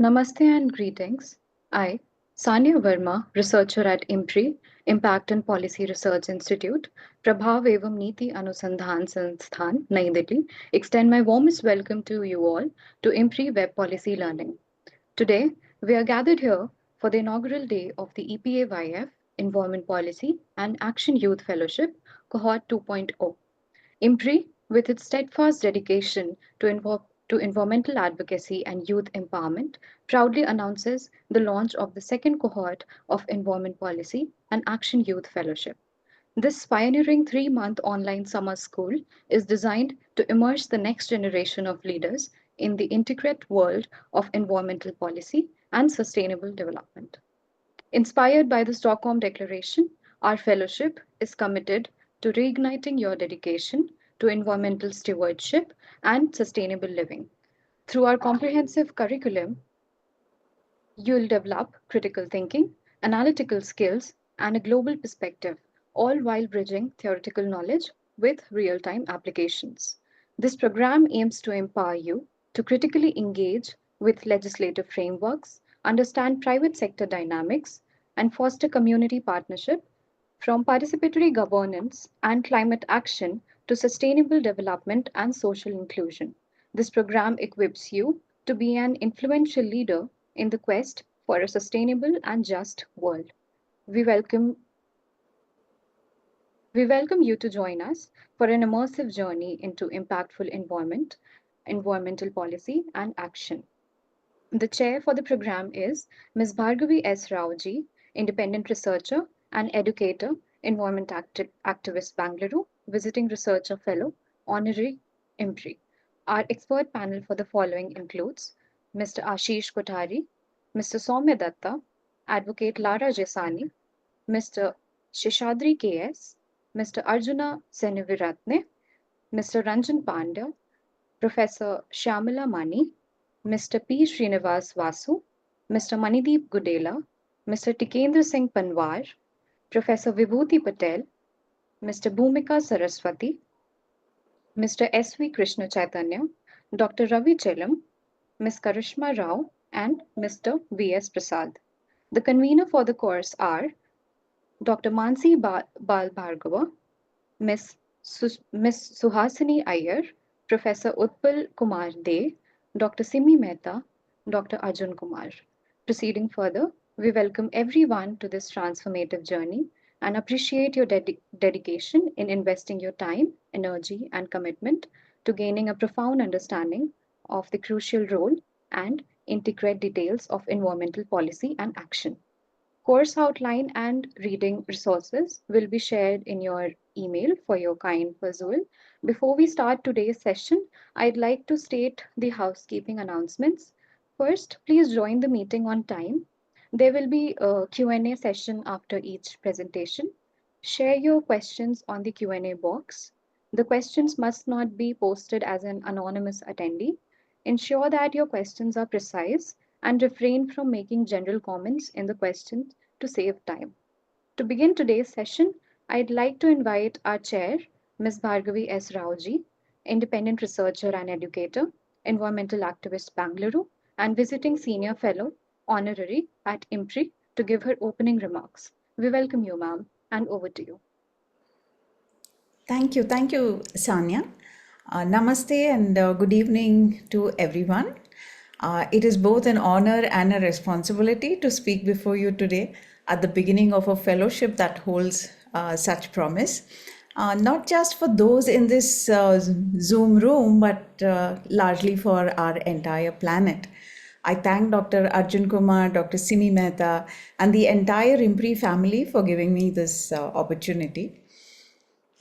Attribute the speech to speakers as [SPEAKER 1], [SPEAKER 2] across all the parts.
[SPEAKER 1] Namaste and greetings. I, Sania Verma, researcher at IMPRI, Impact and Policy Research Institute, Prabhav Evam Niti Anusandhan Sansthan, Nai Delhi, extend my warmest welcome to you all to IMPRI Web Policy Learning. Today, we are gathered here for the inaugural day of the EPAYF Environment Policy and Action Youth Fellowship, Cohort 2.0. IMPRI, with its steadfast dedication to environmental advocacy and youth empowerment, proudly announces the launch of the second cohort of Environment Policy and Action Youth Fellowship. This pioneering 3-month online summer school is designed to immerse the next generation of leaders in the intricate world of environmental policy and sustainable development. Inspired by the Stockholm Declaration, our fellowship is committed to reigniting your dedication to environmental stewardship and sustainable living. Through our comprehensive curriculum, you'll develop critical thinking, analytical skills, and a global perspective, all while bridging theoretical knowledge with real time applications. This program aims to empower you to critically engage with legislative frameworks, understand private sector dynamics, and foster community partnership from participatory governance and climate action to sustainable development and social inclusion. This program equips you to be an influential leader in the quest for a sustainable and just world. We welcome, we welcome you to join us for an immersive journey into impactful environmental policy, and action. The chair for the program is Ms. Bhargavi S Rao ji, independent researcher and educator, activist Bangalore, visiting researcher fellow, honorary IMPRI. Our expert panel for the following includes Mr. Ashish Kothari, Mr. Soumya Datta, Advocate Lara Jesani, Mr. Sheshadri KS, Mr. Arjuna Seneviratne, Mr. Ranjan Pandya, Professor Shyamala Mani, Mr. P. Srinivas Vasu, Mr. Manideep Gudela, Mr. Tikendra Singh Panwar, Professor Vibhuti Patel, Mr. Bhumika Saraswati, Mr. S. V. Krishna Chaitanya, Dr. Ravi Chelam, Ms. Karishma Rao, and Mr. V. S. Prasad. The convener for the course are Dr. Mansi Bal Bhargava, Ms. Suhasini Iyer, Professor Utpal Kumar De, Dr. Simi Mehta, Dr. Arjun Kumar. Proceeding further, we welcome everyone to this transformative journey and appreciate your dedication in investing your time, energy, and commitment to gaining a profound understanding of the crucial role and intricate details of environmental policy and action. Course outline and reading resources will be shared in your email for your kind perusal. Before we start today's session, I'd like to state the housekeeping announcements. First, please join the meeting on time. There will be a Q&A session after each presentation. Share your questions on the Q&A box. The questions must not be posted as an anonymous attendee. Ensure that your questions are precise and refrain from making general comments in the questions to save time. To begin today's session, I'd like to invite our chair, Ms. Bhargavi S. Rao ji, independent researcher and educator, environmental activist Bangalore, and visiting senior fellow, honorary at IMPRI, to give her opening remarks. We welcome you, ma'am, and over to you.
[SPEAKER 2] Thank you, Sanya. Namaste and good evening to everyone. It is both an honor and a responsibility to speak before you today at the beginning of a fellowship that holds such promise. Not just for those in this Zoom room, but largely for our entire planet. I thank Dr. Arjun Kumar, Dr. Simi Mehta, and the entire IMPRI family for giving me this opportunity.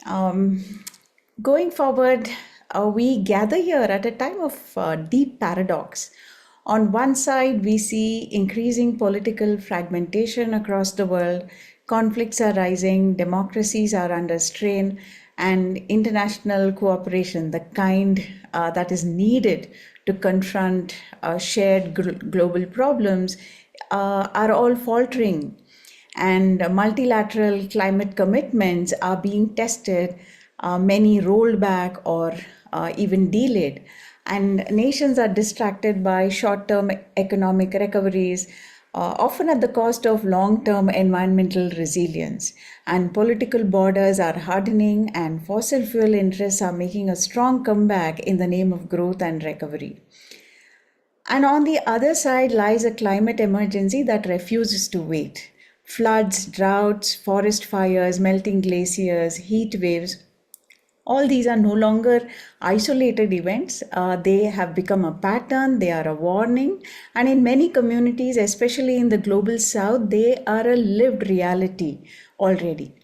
[SPEAKER 2] Going forward, we gather here at a time of deep paradox. On one side, we see increasing political fragmentation across the world, conflicts are rising, democracies are under strain, and international cooperation, the kind that is needed to confront shared global problems, are all faltering. And multilateral climate commitments are being tested, many rolled back or even delayed. And nations are distracted by short term economic recoveries, often at the cost of long term environmental resilience. And political borders are hardening, and fossil fuel interests are making a strong comeback in the name of growth and recovery. And on the other side lies a climate emergency that refuses to wait. Floods, droughts, forest fires, melting glaciers, heat waves, all these are no longer isolated events. They have become a pattern, they are a warning, and in many communities, especially in the global south, they are a lived reality already.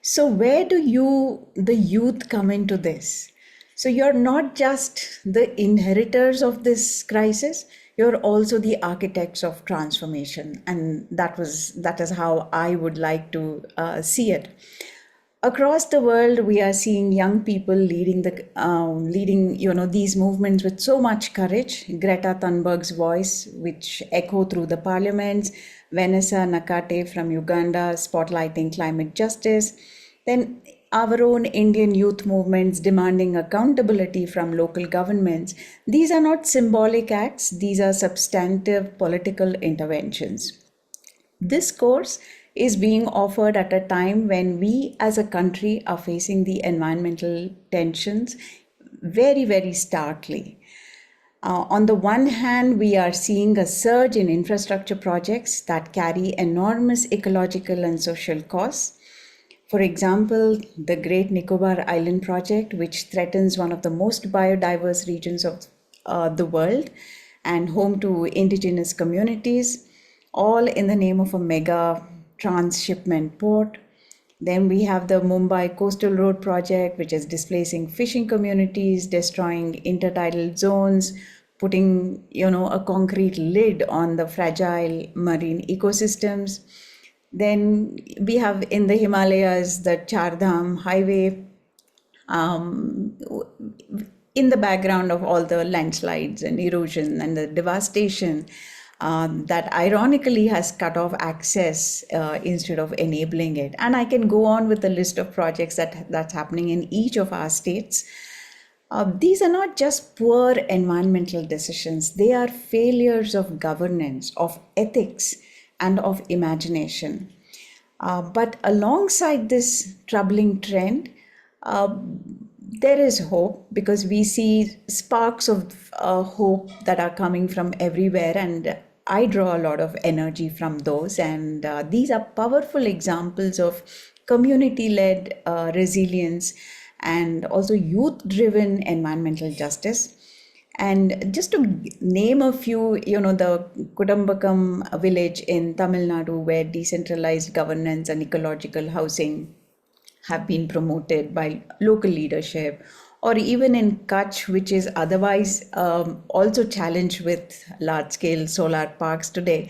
[SPEAKER 2] So, where do you, the youth, come into this? So, you're not just the inheritors of this crisis, you're also the architects of transformation. And that is how I would like to see it. Across the world, we are seeing young people leading these movements with so much courage. Greta Thunberg's voice, which echo through the parliaments, Vanessa Nakate from Uganda spotlighting climate justice, then our own Indian youth movements demanding accountability from local governments. These are not symbolic acts, these are substantive political interventions. This course is being offered at a time when we as a country are facing the environmental tensions very, very starkly. On the one hand, we are seeing a surge in infrastructure projects that carry enormous ecological and social costs. For example, the Great Nicobar Island project, which threatens one of the most biodiverse regions of the world and home to indigenous communities, all in the name of a mega transshipment port. Then we have the Mumbai Coastal Road project, which is displacing fishing communities, destroying intertidal zones, putting a concrete lid on the fragile marine ecosystems. Then we have in the Himalayas the Char Dham highway, um, in the background of all the landslides and erosion and the devastation that ironically has cut off access instead of enabling it. And I can go on with the list of projects that's happening in each of our states. These are not just poor environmental decisions, they are failures of governance, of ethics, and of imagination. But alongside this troubling trend, uh, there is hope because we see sparks of hope that are coming from everywhere, and I draw a lot of energy from those. And these are powerful examples of community led resilience and also youth driven environmental justice. And just to name a few, the Kudambakam village in Tamil Nadu, where decentralized governance and ecological housing have been promoted by local leadership, or even in Kutch, which is otherwise also challenged with large scale solar parks today,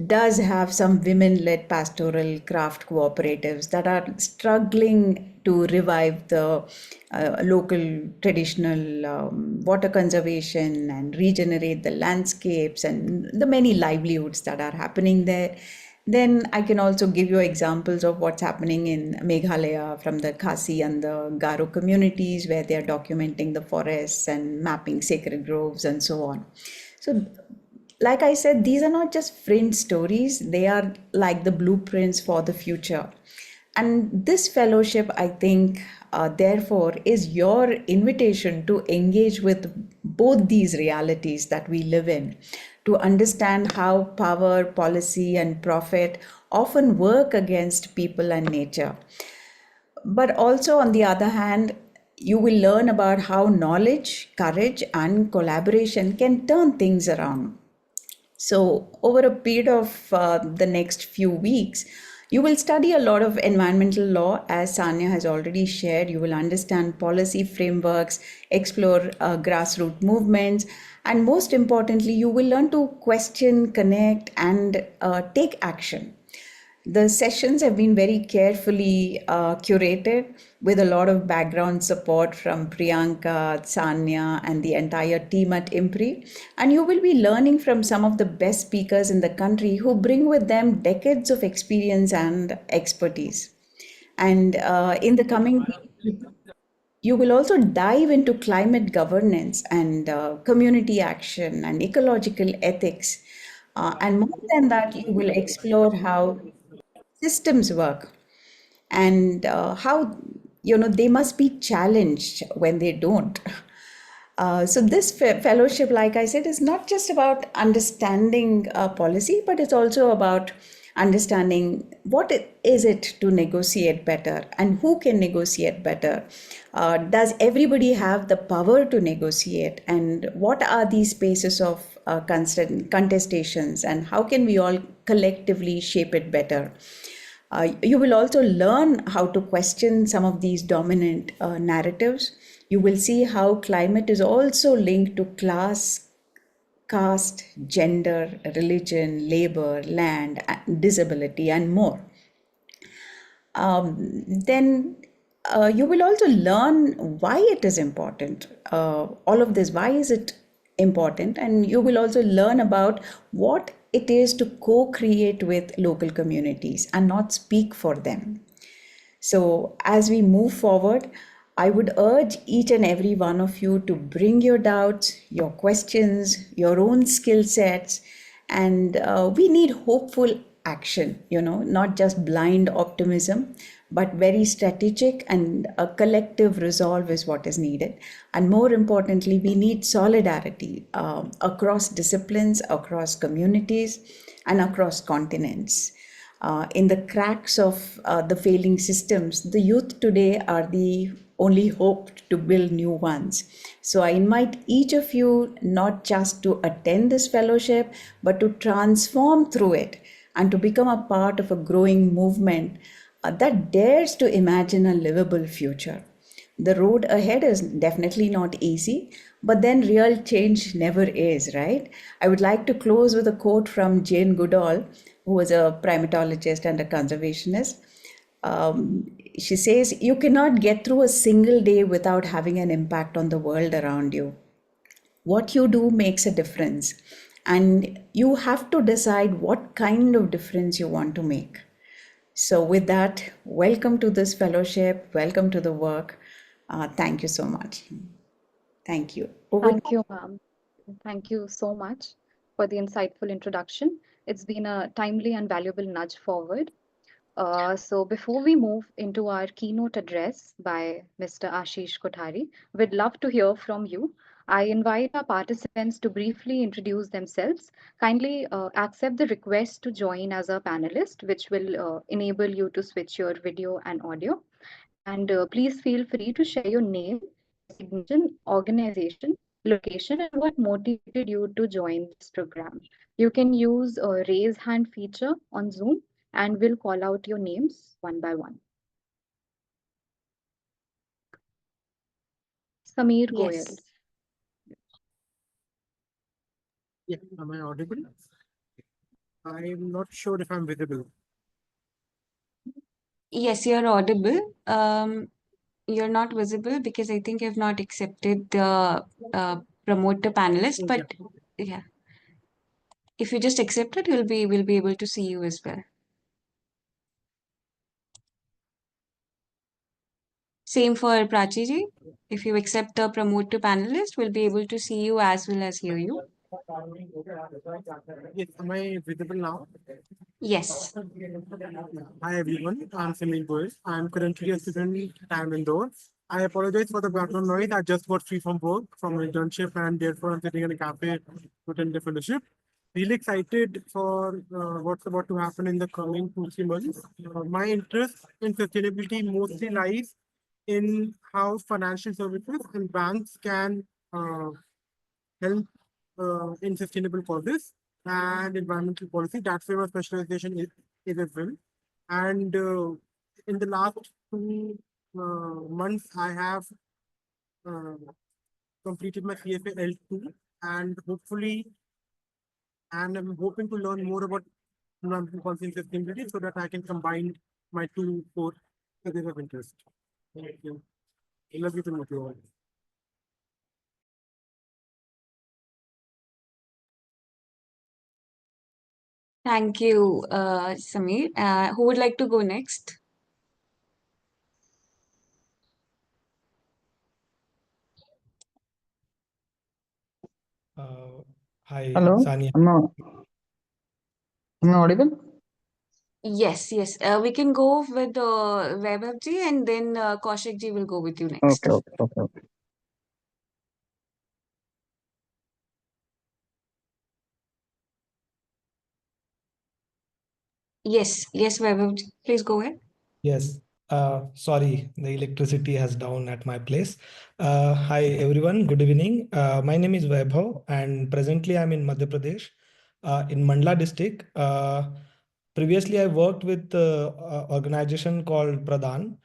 [SPEAKER 2] does have some women led pastoral craft cooperatives that are struggling to revive the local traditional water conservation and regenerate the landscapes and the many livelihoods that are happening there. Then I can also give you examples of what's happening in Meghalaya from the Khasi and the Garo communities, where they are documenting the forests and mapping sacred groves and so on. So, like I said, these are not just fringe stories, they are like the blueprints for the future. And this fellowship, I think, therefore, is your invitation to engage with both these realities that we live in, to understand how power, policy, and profit often work against people and nature. But also, on the other hand, you will learn about how knowledge, courage, and collaboration can turn things around. So, over a period of the next few weeks, you will study a lot of environmental law, as Sanya has already shared. You will understand policy frameworks, explore grassroots movements, and most importantly, you will learn to question, connect, and take action. The sessions have been very carefully curated with a lot of background support from Priyanka, Sanya, and the entire team at IMPRI. And you will be learning from some of the best speakers in the country who bring with them decades of experience and expertise. And in the coming You will also dive into climate governance and community action and ecological ethics. And more than that, you will explore how systems work and how they must be challenged when they don't. So this fellowship, like I said, is not just about understanding policy, but it's also about understanding what it is it to negotiate better and who can negotiate better. Does everybody have the power to negotiate, and what are these spaces of contestations, and how can we all collectively shape it better? You will also learn how to question some of these dominant narratives. You will see how climate is also linked to class, caste, gender, religion, labor, land, disability, and more. Then you will also learn why it is important. All of this, why is it important? And you will also learn about what it is to co create with local communities and not speak for them. So, as we move forward, I would urge each and every one of you to bring your doubts, your questions, your own skill sets, and we need hopeful action, not just blind optimism, but very strategic and a collective resolve is what is needed. And more importantly, we need solidarity across disciplines, across communities, and across continents. In the cracks of the failing systems, the youth today are the only hope to build new ones. So I invite each of you not just to attend this fellowship, but to transform through it and to become a part of a growing movement that dares to imagine a livable future. The road ahead is definitely not easy, but then real change never is, right? I would like to close with a quote from Jane Goodall, who was a primatologist and a conservationist. She says, "You cannot get through a single day without having an impact on the world around you. What you do makes a difference, and you have to decide what kind of difference you want to make." So, with that, welcome to this fellowship, welcome to the work. Thank you so much. Thank you. Over.
[SPEAKER 1] Thank you, ma'am. Thank you so much for the insightful introduction. It's been a timely and valuable nudge forward. So before we move into our keynote address by Mr. Ashish Kothari, we'd love to hear from you. I invite our participants to briefly introduce themselves. Kindly accept the request to join as a panelist, which will enable you to switch your video and audio. And please feel free to share your name, designation, organization, location, and what motivated you to join this program. You can use a raise hand feature on Zoom and we'll call out your names one by one. Sameer Goyal.
[SPEAKER 3] Yes. Yeah, am I audible? I'm not sure if I'm visible.
[SPEAKER 4] Yes, you're audible. You're not visible because I think you've not accepted the promoter panelist, but yeah, if you just accept it, we'll be able to see you as well. Same for Prachi ji. If you accept the promoter panelist, we'll be able to see you as well as hear you.
[SPEAKER 3] Yes, am I visible now?
[SPEAKER 4] Yes.
[SPEAKER 3] Hi everyone, I'm Sameer Goyal. I'm currently a student at Indore. I apologize for the background noise. I just got free from work, from an internship, and therefore I'm sitting in a cafe to attend the fellowship. Really excited for what's about to happen in the coming 2-3 months. My interest in sustainability mostly lies in how financial services and banks can help in sustainable causes and environmental policy. That's where my specialization is as well. And in the last 2 months, I have uh, completed my CFA L2, and I'm hoping to learn more about environmental policy and sustainability so that I can combine my two core areas of interest. Thank you. I love you to meet you all.
[SPEAKER 4] Thank you, Sameer. Who would like to go next?
[SPEAKER 5] Hi,
[SPEAKER 6] Hello,
[SPEAKER 5] Sania.
[SPEAKER 6] am I audible?
[SPEAKER 4] Yes, yes. We can go with Vaibhav ji, and then Kaushik ji will go with you
[SPEAKER 6] Okay,
[SPEAKER 4] next.
[SPEAKER 6] okay, okay, okay.
[SPEAKER 4] Yes, yes, Vaibhav ji, please go ahead.
[SPEAKER 5] Yes, sorry, the electricity has down at my place. Hi, everyone. Good evening. My name is Vaibhav, and presently I'm in Madhya Pradesh, in Mandla district. Previously, I worked with organization called Pradhan.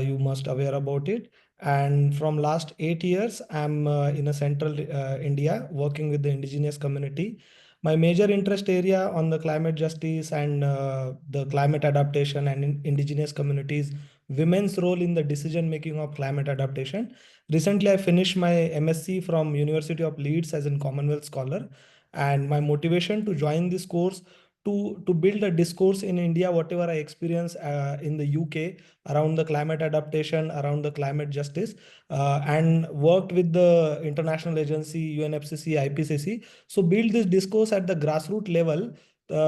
[SPEAKER 5] You must aware about it. And from last 8 years, I'm in a central India working with the indigenous community. My major interest area on the climate justice and the climate adaptation and indigenous communities, women's role in the decision making of climate adaptation. Recently, I finished my MSc from University of Leeds as a Commonwealth scholar, and my motivation to join this course to build a discourse in India, whatever I experience in the UK around the climate adaptation, around the climate justice, and worked with the international agency UNFCCC, IPCC. So build this discourse at the grassroots level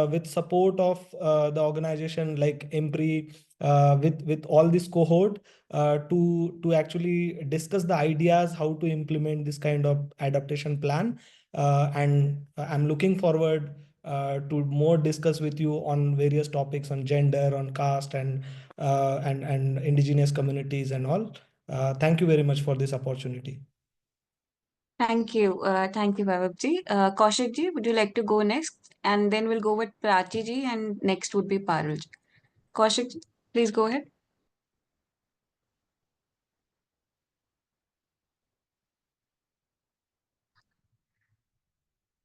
[SPEAKER 5] with support of the organization like IMPRI, with all this cohort to actually discuss the ideas how to implement this kind of adaptation plan. And I'm looking forward to more discuss with you on various topics on gender, on caste, and indigenous communities and all. Thank you very much for this opportunity.
[SPEAKER 4] Thank you, Vaibhav ji. Kaushik ji, would you like to go next? And then we'll go with Prachi ji, and next would be Parul ji. Kaushik ji, please go ahead.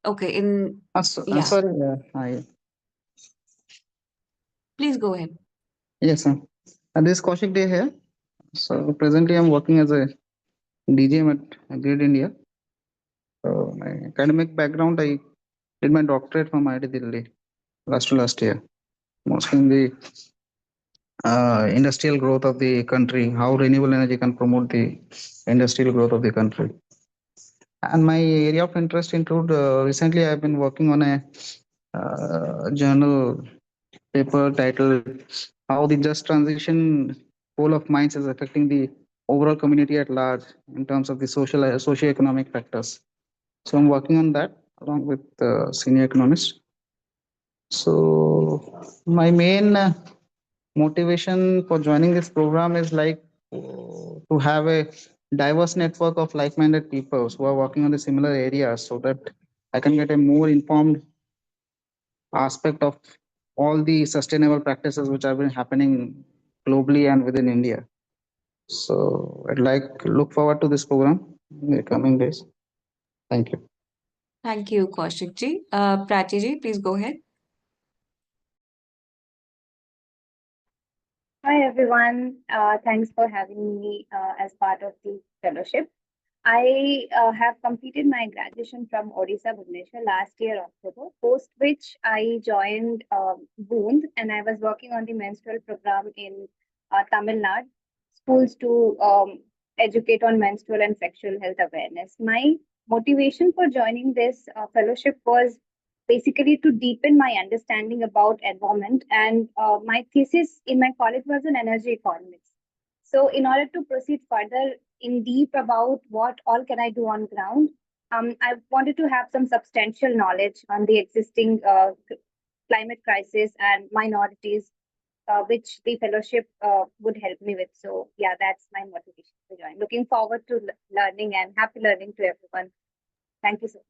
[SPEAKER 4] Okay, yeah,
[SPEAKER 6] Sorry,
[SPEAKER 4] please go ahead.
[SPEAKER 6] yes, sir. This is Kaushik Day here. So presently, I'm working as a DGM at Grid India. So my academic background, I did my doctorate from IIT Delhi last year, mostly in the industrial growth of the country, how renewable energy can promote the industrial growth of the country. And my area of interest include recently I've been working on a journal paper titled "How the Just Transition Goal of Mines is Affecting the Overall Community at Large in terms of the socio-economic factors." So I'm working on that along with senior economists. So my main motivation for joining this program is like to have a diverse network of like-minded people who are working on the similar areas so that I can get a more informed aspect of all the sustainable practices which have been happening globally and within India. So I'd like look forward to this program in the coming days. Thank you.
[SPEAKER 4] Thank you, Kaushik ji. Prachi ji, please go ahead.
[SPEAKER 7] Hi everyone. Thanks for having me as part of the fellowship. I have completed my graduation from Odisha, Bhubaneswar last year, October, post which I joined Boond and I was working on the menstrual program in Tamil Nadu, schools to educate on menstrual and sexual health awareness. My motivation for joining this fellowship was basically to deepen my understanding about environment, and my thesis in my college was in energy economics. So in order to proceed further in deep about what all can I do on ground, I wanted to have some substantial knowledge on the existing climate crisis and minorities, which the fellowship would help me with. So yeah, that's my motivation to join. Looking forward to learning and happy learning to everyone. Thank you so much.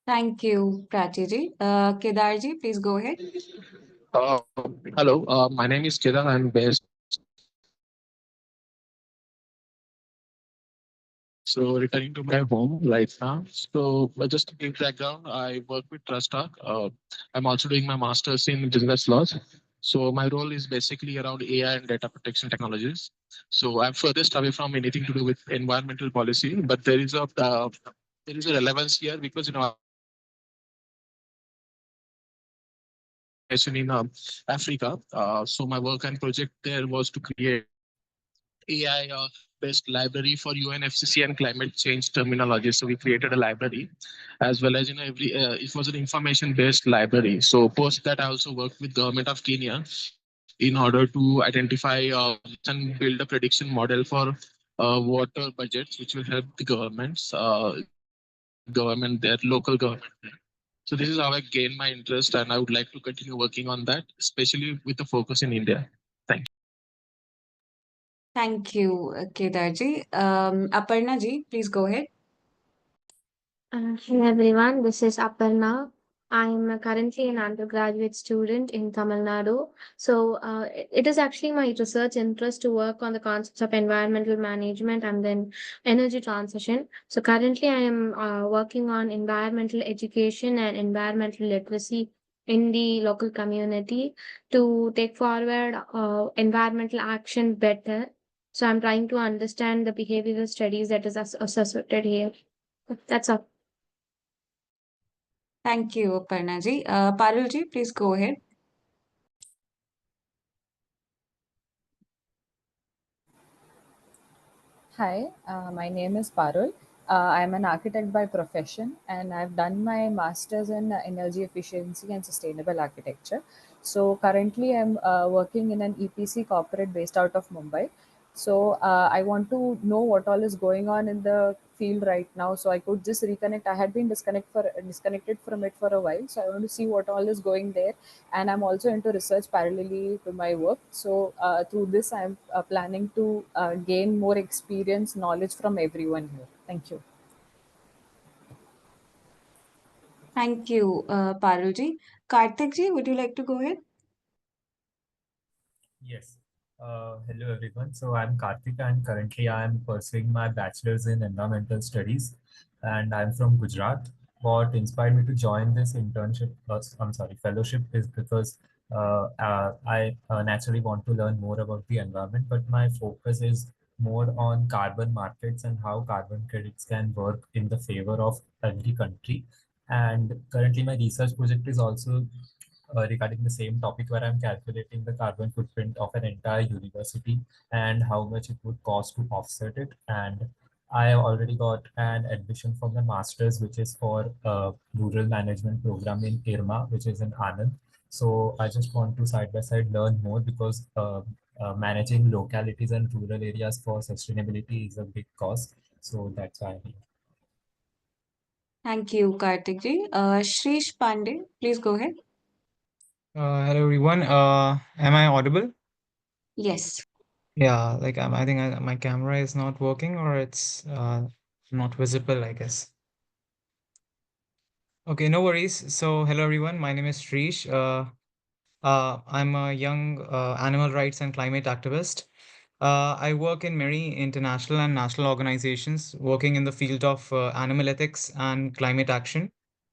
[SPEAKER 4] Thank you, Prachi ji. Kedar ji, please go ahead.
[SPEAKER 8] Uh, Hello, my name is Kedar. I'm based. So returning to my home right now. So just to give background, I work with Trust Talk. I'm also doing my master's in business laws. So my role is basically around AI and data protection technologies. So I'm furthest away from anything to do with environmental policy, but there is a relevance here because in Africa. So my work and project there was to create AI best library for UNFCCC and climate change terminology. So we created a library, as well as it was an information-based library. So post that, I also worked with government of Kenya in order to identify and build a prediction model for water budgets, which will help the government, their local government. So this is how I gained my interest, and I would like to continue working on that, especially with the focus in India. Thank you.
[SPEAKER 4] Thank you, Kedarji. Aparna ji, please go ahead.
[SPEAKER 9] Hello everyone, this is Aparna. I'm currently an undergraduate student in Tamil Nadu. So it is actually my research interest to work on the concepts of environmental management and then energy transition. So currently I am working on environmental education and environmental literacy in the local community to take forward environmental action better. So I'm trying to understand the behavioral studies that is associated here. That's all.
[SPEAKER 4] Thank you, Aparna ji. Parul ji, please go ahead.
[SPEAKER 10] Hi, my name is Parul. I'm an architect by profession and I've done my master's in energy efficiency and sustainable architecture. So currently I'm working in an EPC corporate based out of Mumbai. So I want to know what all is going on in the field right now. So I could just reconnect. I had been disconnected from it for a while. So I want to see what all is going there. And I'm also into research parallelly to my work. So through this, I'm planning to gain more experience, knowledge from everyone here. Thank you.
[SPEAKER 4] Thank you, Parul ji. Karthik ji, would you like to go ahead?
[SPEAKER 11] Yes. Hello everyone. So I'm Karthik and currently I'm pursuing my bachelor's in environmental studies and I'm from Gujarat. What inspired me to join this fellowship is because I naturally want to learn more about the environment, but my focus is more on carbon markets and how carbon credits can work in the favor of every country. And currently my research project is also regarding the same topic where I'm calculating the carbon footprint of an entire university and how much it would cost to offset it. And I already got an admission for the master's, which is for a rural management program in IRMA, which is in Anand. So I just want to side by side learn more because managing localities and rural areas for sustainability is a big cost. So that's why I'm here.
[SPEAKER 4] Thank you, Karthik ji. Shrish Pandey, please go ahead.
[SPEAKER 12] Hello everyone. Am I audible?
[SPEAKER 4] Yes.
[SPEAKER 12] Yeah, like I think my camera is not working or it's not visible, I guess. Okay, no worries. So hello everyone. My name is Shrish. I'm a young animal rights and climate activist. I work in many international and national organizations working in the field of animal ethics and climate action.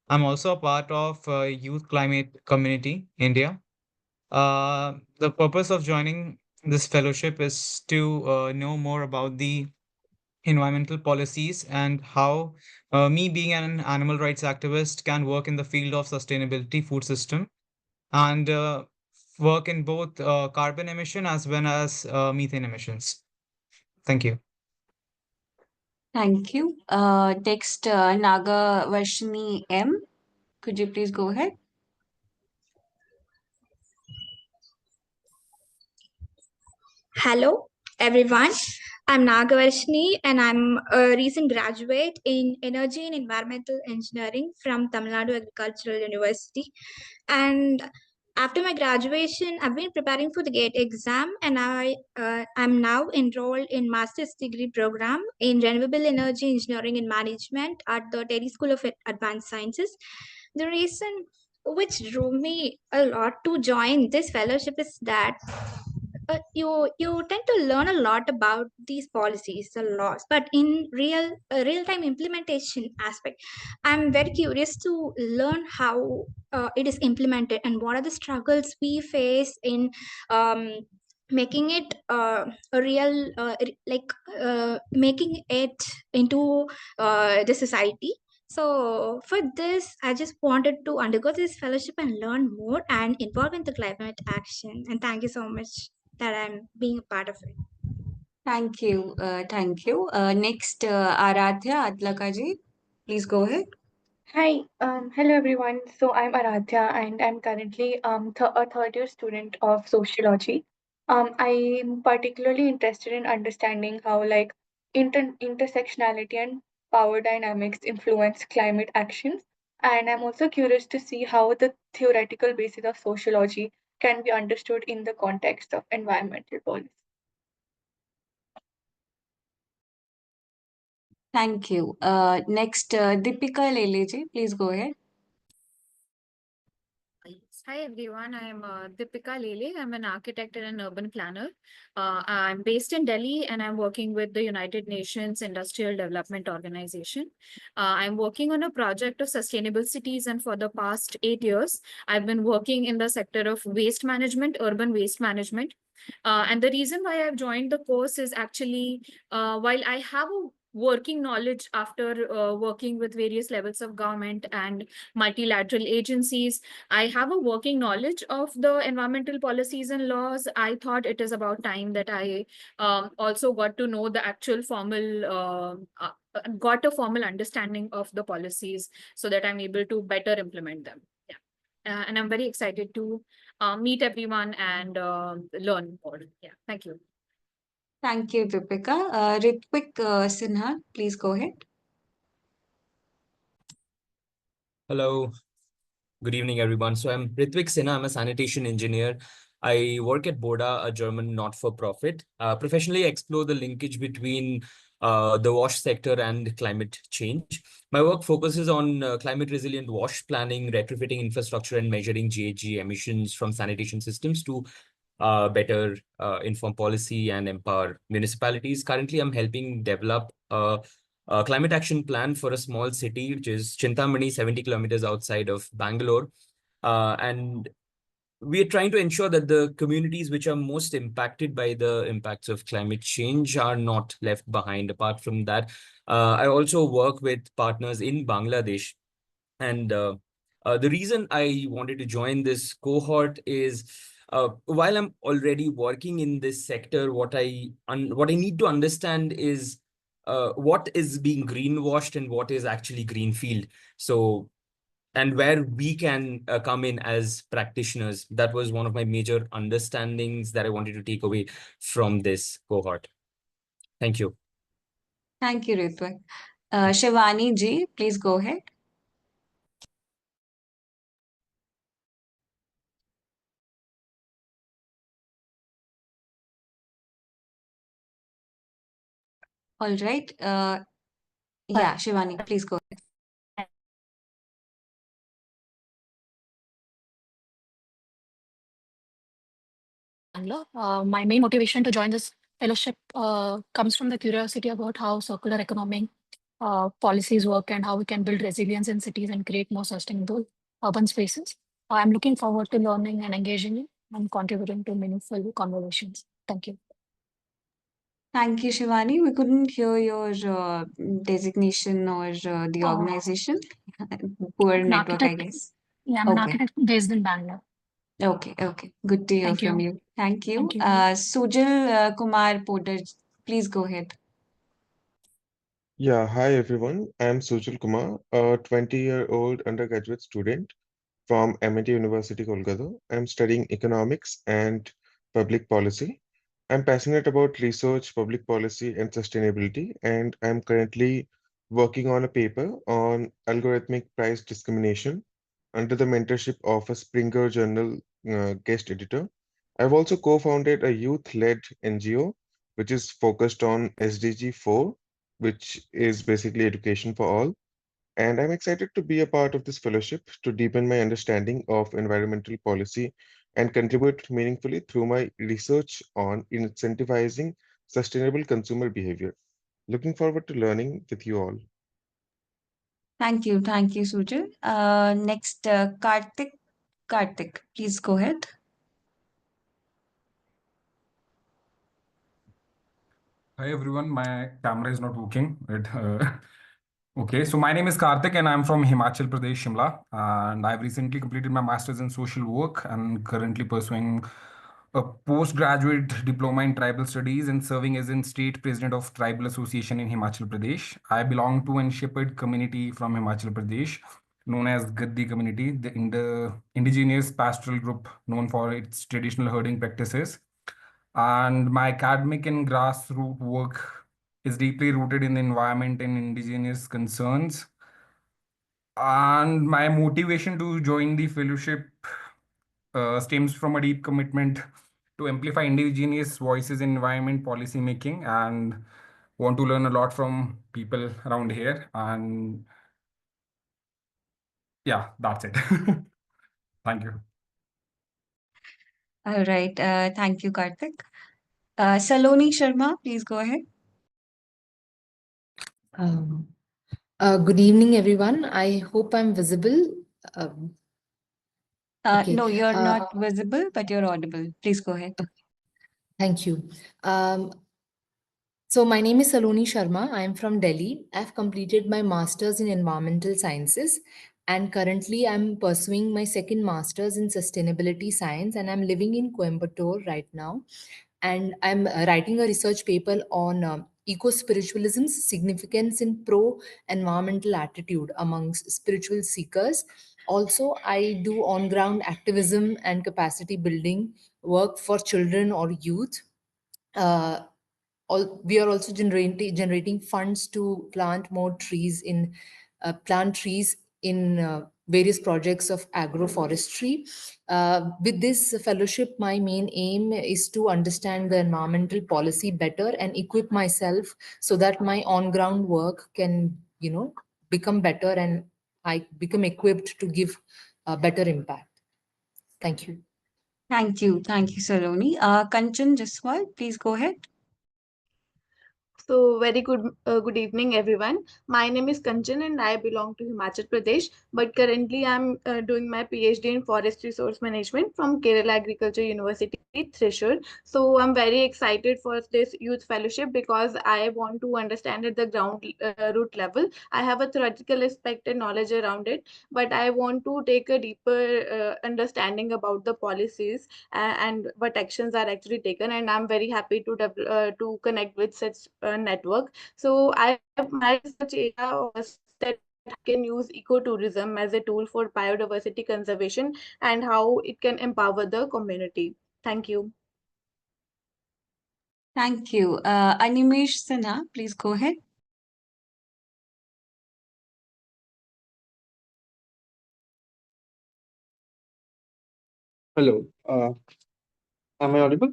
[SPEAKER 12] I'm also a part of Youth Climate Community India. The purpose of joining this fellowship is to know more about the environmental policies and how me being an animal rights activist can work in the field of sustainability food system and work in both carbon emission as well as methane emissions. Thank you.
[SPEAKER 4] Thank you. Next, Naga Varshini M. Could you please go ahead?
[SPEAKER 13] Hello, everyone. I'm Nagavarshini and I'm a recent graduate in Energy and Environmental Engineering from Tamil Nadu Agricultural University. And after my graduation, I've been preparing for the GATE exam and I'm now enrolled in Master's Degree Program in Renewable Energy Engineering and Management at the Teddy School of Advanced Sciences. The reason which drew me a lot to join this fellowship is that you tend to learn a lot about these policies, the laws, but in real time implementation aspect, I'm very curious to learn how it is implemented and what are the struggles we face in um, making it a real making it into the society. So for this, I just wanted to undergo this fellowship and learn more and involve in the climate action. And thank you so much that I'm being a part of it.
[SPEAKER 4] Thank you. Thank you. Next, Aradhya Atlakaji, please go ahead.
[SPEAKER 14] Hi, hello everyone. So I'm Aradhya and I'm currently a third year student of sociology. I'm particularly interested in understanding how like intersectionality and power dynamics influence climate actions. And I'm also curious to see how the theoretical basis of sociology can be understood in the context of environmental policy.
[SPEAKER 4] Thank you. Next, Deepika Leleji, please go ahead.
[SPEAKER 15] Hi everyone, I am Deepika Lele. I'm an architect and an urban planner. I'm based in Delhi and I'm working with the United Nations Industrial Development Organization. I'm working on a project of sustainable cities, and for the past 8 years, I've been working in the sector of waste management, urban waste management. And the reason why I've joined the course is actually while I have a working knowledge after working with various levels of government and multilateral agencies, I have a working knowledge of the environmental policies and laws. I thought it is about time that I also got to know the actual got a formal understanding of the policies so that I'm able to better implement them. Yeah. And I'm very excited to meet everyone and learn more. Yeah, thank you.
[SPEAKER 4] Thank you, Deepika. Ritvik Sinha, please go ahead.
[SPEAKER 16] Hello, good evening, everyone. So I'm Ritvik Sinha. I'm a sanitation engineer. I work at Boda, a German not-for-profit. Professionally, I explore the linkage between the wash sector and climate change. My work focuses on climate-resilient wash planning, retrofitting infrastructure, and measuring GHG emissions from sanitation systems to better inform policy and empower municipalities. Currently, I'm helping develop a climate action plan for a small city, which is Chintamani, 70 kilometers outside of Bangalore. And we are trying to ensure that the communities which are most impacted by the impacts of climate change are not left behind. Apart from that, I also work with partners in Bangladesh. And the reason I wanted to join this cohort is while I'm already working in this sector, what I need to understand is what is being greenwashed and what is actually greenfield. So, and where we can come in as practitioners. That was one of my major understandings that I wanted to take away from this cohort. Thank you.
[SPEAKER 4] Thank you, Ritvik. Shivani ji, please go ahead. All right. Yeah, Shivani, please go ahead.
[SPEAKER 17] Bangalore. My main motivation to join this fellowship comes from the curiosity about how circular economic policies work and how we can build resilience in cities and create more sustainable urban spaces. I'm looking forward to learning and engaging in and contributing to meaningful conversations. Thank you.
[SPEAKER 4] Thank you, Shivani. We couldn't hear your designation or the organization. Poor
[SPEAKER 17] An
[SPEAKER 4] network, I
[SPEAKER 17] architect.
[SPEAKER 4] guess.
[SPEAKER 17] Yeah, I'm an
[SPEAKER 4] Okay.
[SPEAKER 17] architect based in Bangalore.
[SPEAKER 4] Okay, okay. Good to hear
[SPEAKER 17] Thank
[SPEAKER 4] from
[SPEAKER 17] you.
[SPEAKER 4] you. Thank you.
[SPEAKER 17] Thank you.
[SPEAKER 4] Sujal Kumar Poddar, please go ahead.
[SPEAKER 18] Yeah, hi everyone. I'm Sujal Kumar, a 20-year-old undergraduate student from MIT University, Kolkata. I'm studying economics and public policy. I'm passionate about research, public policy, and sustainability, and I'm currently working on a paper on algorithmic price discrimination under the mentorship of a Springer Journal guest editor. I've also co-founded a youth-led NGO, which is focused on SDG 4, which is basically education for all. And I'm excited to be a part of this fellowship to deepen my understanding of environmental policy and contribute meaningfully through my research on incentivizing sustainable consumer behavior. Looking forward to learning with you all.
[SPEAKER 4] Thank you. Thank you, Sujal. Next, Karthik. Karthik, please go ahead.
[SPEAKER 19] Hi everyone, my camera is not working. Okay, so my name is Karthik and I'm from Himachal Pradesh, Shimla. And I've recently completed my master's in social work and currently pursuing a postgraduate diploma in tribal studies and serving as in state president of Tribal Association in Himachal Pradesh. I belong to an shepherd community from Himachal Pradesh known as Gaddi community, in the indigenous pastoral group known for its traditional herding practices. And my academic and grassroots work is deeply rooted in the environment and indigenous concerns. And my motivation to join the fellowship stems from a deep commitment to amplify indigenous voices in environment policy making, and want to learn a lot from people around here. And yeah, that's it. Thank you.
[SPEAKER 4] All right. Thank you, Karthik. Saloni Sharma, please go ahead.
[SPEAKER 20] Um, good evening, everyone. I hope I'm visible. Um, okay.
[SPEAKER 4] No, you're not visible, but you're audible. Please go ahead.
[SPEAKER 20] Thank you. So my name is Saloni Sharma. I am from Delhi. I've completed my master's in environmental sciences, and currently I'm pursuing my second master's in sustainability science, and I'm living in Coimbatore right now. And I'm writing a research paper on eco-spiritualism's significance in pro-environmental attitude amongst spiritual seekers. Also, I do on-ground activism and capacity building work for children or youth. Uh, we are also generating funds to plant trees in various projects of agroforestry. With this fellowship, my main aim is to understand the environmental policy better and equip myself so that my on-ground work can, become better and I become equipped to give a better impact. Thank you.
[SPEAKER 4] Thank you. Thank you, Saloni. Kanchan Jaswal, please go ahead.
[SPEAKER 14] So very good evening, everyone. My name is Kanchan and I belong to Himachal Pradesh. But currently, I'm doing my PhD in Forest Resource Management from Kerala Agriculture University, Thrissur. So I'm very excited for this youth fellowship because I want to understand at the ground root level. I have a theoretical aspect and knowledge around it, but I want to take a deeper understanding about the policies and what actions are actually taken. And I'm very happy to connect with such network. So my research area was that I can use ecotourism as a tool for biodiversity conservation and how it can empower the community. Thank you.
[SPEAKER 4] Thank you. Animesh Sinha, please go ahead.
[SPEAKER 21] Hello. Am I audible?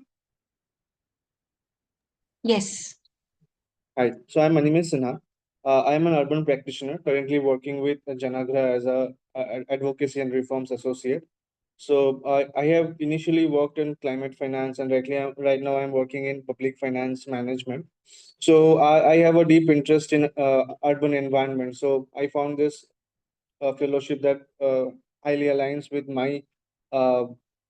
[SPEAKER 4] Yes.
[SPEAKER 21] Hi. So I'm Animesh Sinha. I'm an urban practitioner currently working with Janagra as a advocacy and reforms associate. So I have initially worked in climate finance, and right now I'm working in public finance management. So I have a deep interest in urban environment. So I found this fellowship that highly aligns with my uh,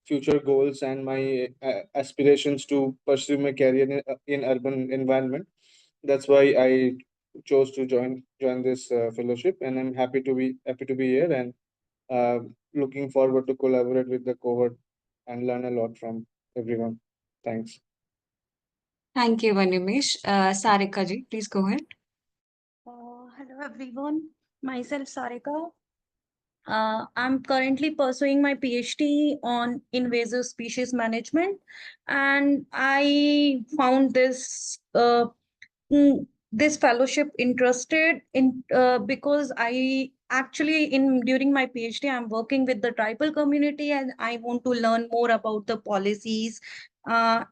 [SPEAKER 21] future goals and my aspirations to pursue my career in urban environment. That's why I chose to join this fellowship, and I'm happy to be here, and looking forward to collaborate with the cohort and learn a lot from everyone. Thanks.
[SPEAKER 4] Thank you, Animesh. Sarika ji, please go ahead.
[SPEAKER 22] Hello everyone, myself Sarika. I'm currently pursuing my PhD on invasive species management, and I found this fellowship interested in because I actually during my PhD I'm working with the tribal community, and I want to learn more about the policies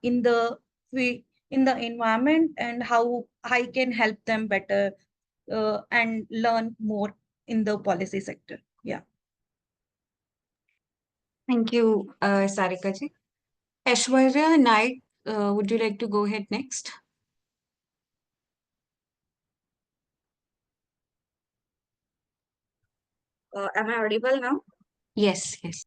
[SPEAKER 22] in the environment and how I can help them better and learn more in the policy sector. Yeah.
[SPEAKER 4] Thank you, Sarika ji. Aishwarya Naik, would you like to go ahead next?
[SPEAKER 23] Am I audible now?
[SPEAKER 4] Yes, yes.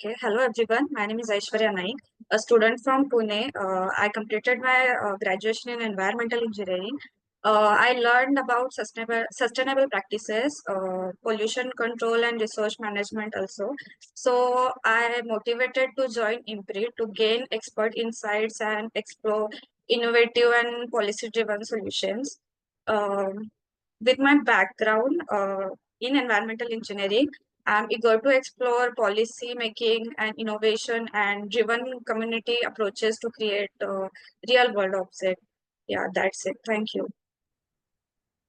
[SPEAKER 23] Okay. Hello, everyone. My name is Aishwarya Naik, a student from Pune. I completed my graduation in environmental engineering I learned about sustainable practices, pollution control, and resource management also. So I am motivated to join IMPRI to gain expert insights and explore innovative and policy-driven solutions. Um, with my background in environmental engineering, I'm eager to explore policy making and innovation and driven community approaches to create real world object. Yeah, that's it. Thank you.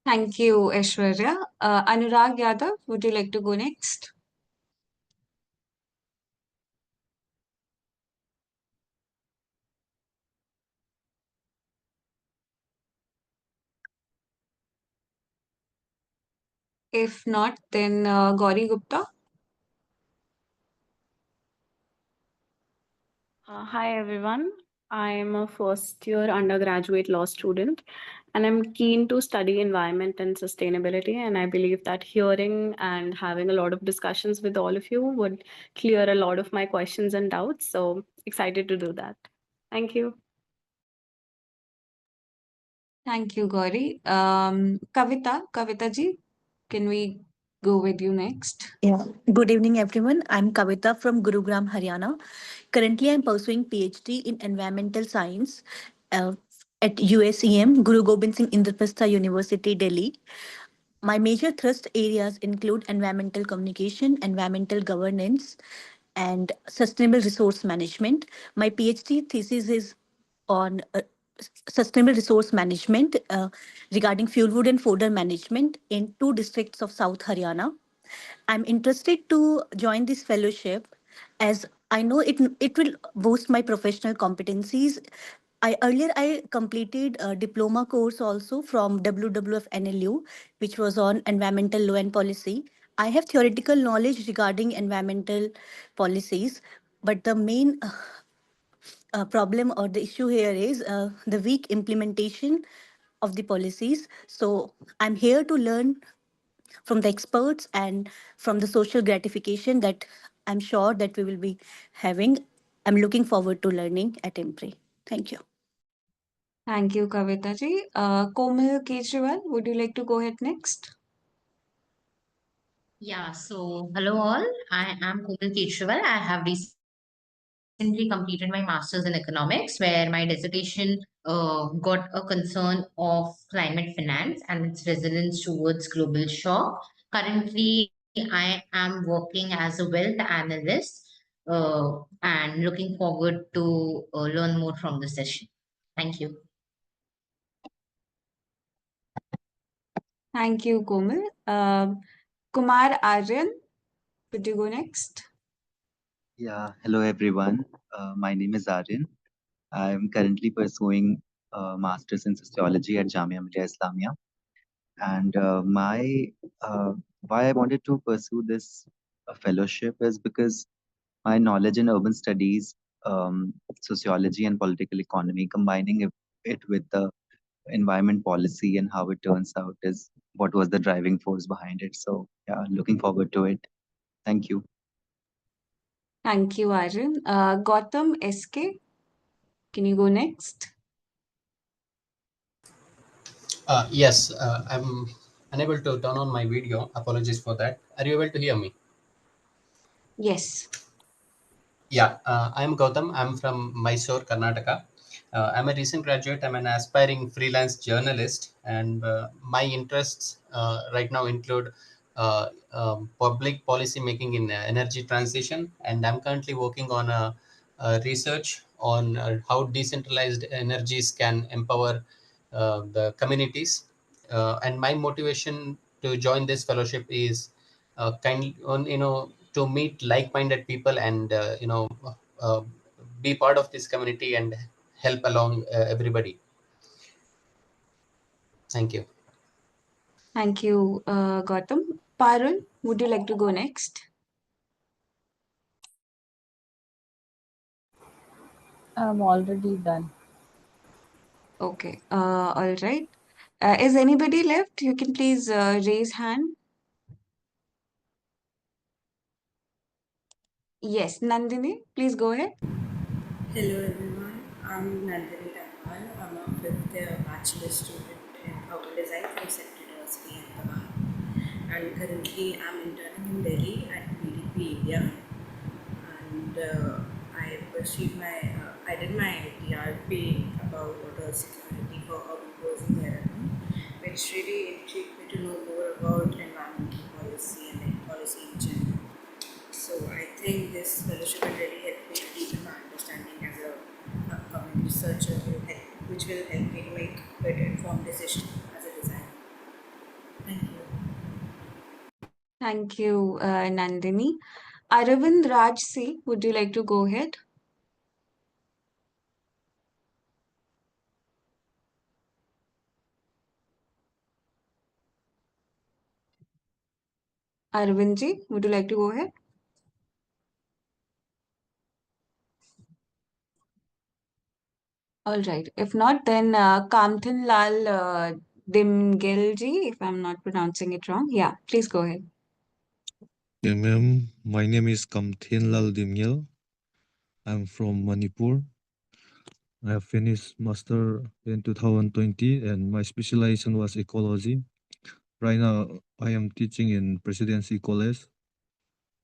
[SPEAKER 4] Thank you, Aishwarya. Anurag Yadav, would you like to go next? If not, then Gauri Gupta.
[SPEAKER 1] Hi everyone. I am a first year undergraduate law student and I'm keen to study environment and sustainability. And I believe that hearing and having a lot of discussions with all of you would clear a lot of my questions and doubts. So excited to do that. Thank you.
[SPEAKER 4] Thank you, Gauri. Kavita ji, can we go with you next?
[SPEAKER 2] Yeah. Good evening, everyone. I'm Kavita from Gurugram, Haryana. Currently, I'm pursuing PhD in environmental science at USEM, Guru Gobind Singh Indraprastha University, Delhi. My major thrust areas include environmental communication, environmental governance, and sustainable resource management. My PhD thesis is on sustainable resource management regarding fuel wood and fodder management in 2 districts of South Haryana. I'm interested to join this fellowship as I know it will boost my professional competencies. I completed a diploma course also from WWF NLU, which was on environmental law and policy. I have theoretical knowledge regarding environmental policies, but the main problem or the issue here is the weak implementation of the policies. So I'm here to learn from the experts and from the social gratification that I'm sure that we will be having. I'm looking forward to learning at IMPRI. Thank you.
[SPEAKER 4] Thank you, Kavita ji. Komal Kejriwal, would you like to go ahead next?
[SPEAKER 3] Yeah, so hello all. I am Komal Keshriwal. I have recently completed my master's in economics, where my dissertation got a concern of climate finance and its resilience towards global shock. Currently, I am working as a wealth analyst and looking forward to learn more from the session. Thank you.
[SPEAKER 4] Thank you, Komal. Kumar Aryan, would you go next?
[SPEAKER 24] Yeah, hello everyone. My name is Aryan. I'm currently pursuing a master's in sociology at Jamia Millia Islamia. And why I wanted to pursue this fellowship is because my knowledge in urban studies, sociology, and political economy, combining it with the environment policy and how it turns out is what was the driving force behind it. So, yeah, looking forward to it. Thank you.
[SPEAKER 4] Thank you, Aryan. Gautam SK, can you go next?
[SPEAKER 25] Yes, I'm unable to turn on my video. Apologies for that. Are you able to hear me?
[SPEAKER 4] Yes.
[SPEAKER 25] Yeah, I'm Gautam. I'm from Mysore, Karnataka. I'm a recent graduate. I'm an aspiring freelance journalist, and my interests right now include public policy making in energy transition. And I'm currently working on a research on how decentralized energies can empower the communities. And my motivation to join this fellowship is kind on to meet like-minded people and uh, be part of this community and help along everybody. Thank you.
[SPEAKER 4] Thank you, Gautam. Parul, would you like to go next?
[SPEAKER 10] I'm already done.
[SPEAKER 4] Okay. All right. Is anybody left? You can please raise hand. Yes, Nandini, please go ahead.
[SPEAKER 26] Hello everyone, I'm Nandini Dayamani. I'm a fifth year bachelor student in
[SPEAKER 5] urban design from Central University, Ahmedabad. And currently I'm interning in Delhi at BDP India. And I did my TRP about water security for urban housing therapy, which really intrigued me to know more about environmental policy and policy in general. So I think this fellowship will really help me to deepen my understanding as a upcoming researcher, which will help me to make better informed decisions as a designer. Thank you.
[SPEAKER 4] Thank you, Nandini. Aravind Raj C, would you like to go ahead? Aravind ji, would you like to go ahead? All right. If not, then Kamthan Lal Dimgel ji, if I'm not pronouncing it wrong. Yeah, please go ahead.
[SPEAKER 6] Yeah, ma'am. My name is Kamthin Lal Dimyel. I'm from Manipur. I have finished master in 2020 and my specialization was ecology. Right now, I am teaching in Presidency College.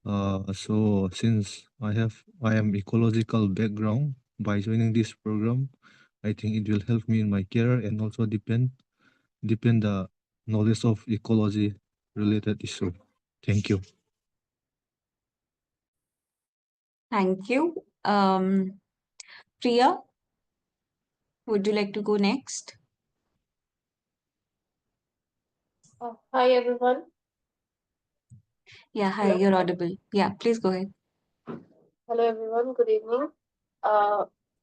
[SPEAKER 6] So since I am ecological background, by joining this program, I think it will help me in my career and also deepen the knowledge of ecology related issue. Thank you.
[SPEAKER 4] Thank you. Priya, would you like to go next?
[SPEAKER 7] Hi everyone.
[SPEAKER 4] Yeah, hi,
[SPEAKER 7] Hello.
[SPEAKER 4] you're audible. Yeah, please go ahead.
[SPEAKER 7] Hello everyone. Good evening.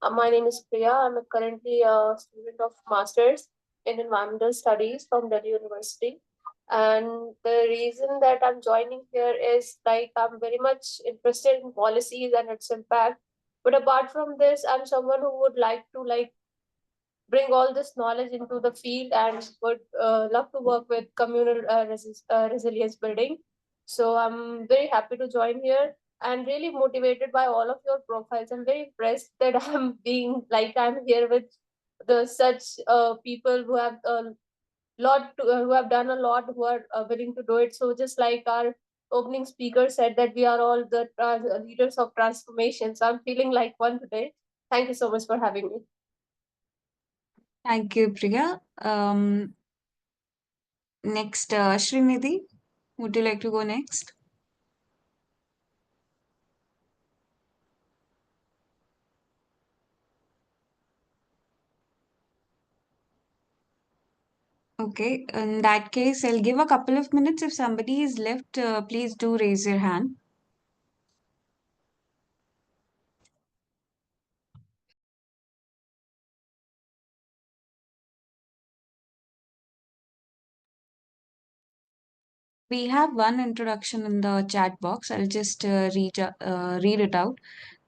[SPEAKER 7] My name is Priya. I'm currently a student of Masters in Environmental Studies from Delhi University. And the reason that I'm joining here is like I'm very much interested in policies and its impact. But apart from this, I'm someone who would like to bring all this knowledge into the field and would love to work with communal resilience building. So I'm very happy to join here and really motivated by all of your profiles. I'm very impressed that I'm here with the such people who have a who have done a lot, who are willing to do it. So just like our opening speaker said that we are all the leaders of transformation. So I'm feeling like one today. Thank you so much for having me.
[SPEAKER 4] Thank you, Priya. Next, Srinidhi, would you like to go next? Okay, in that case, I'll give a couple of minutes. If somebody is left, please do raise your hand. We have one introduction in the chat box. I'll just read it out.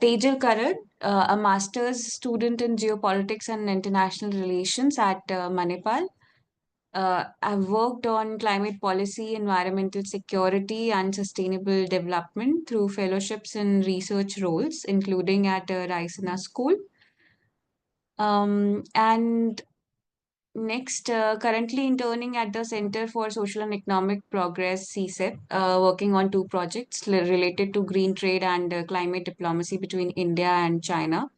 [SPEAKER 4] Tejal Karan, a master's student in geopolitics and international relations at Manipal. I've worked on climate policy, environmental security, and sustainable development through fellowships and research roles, including at Raisina School. And next, currently interning at the Center for Social and Economic Progress, CSEP, working on two projects related to green trade and climate diplomacy between India and China.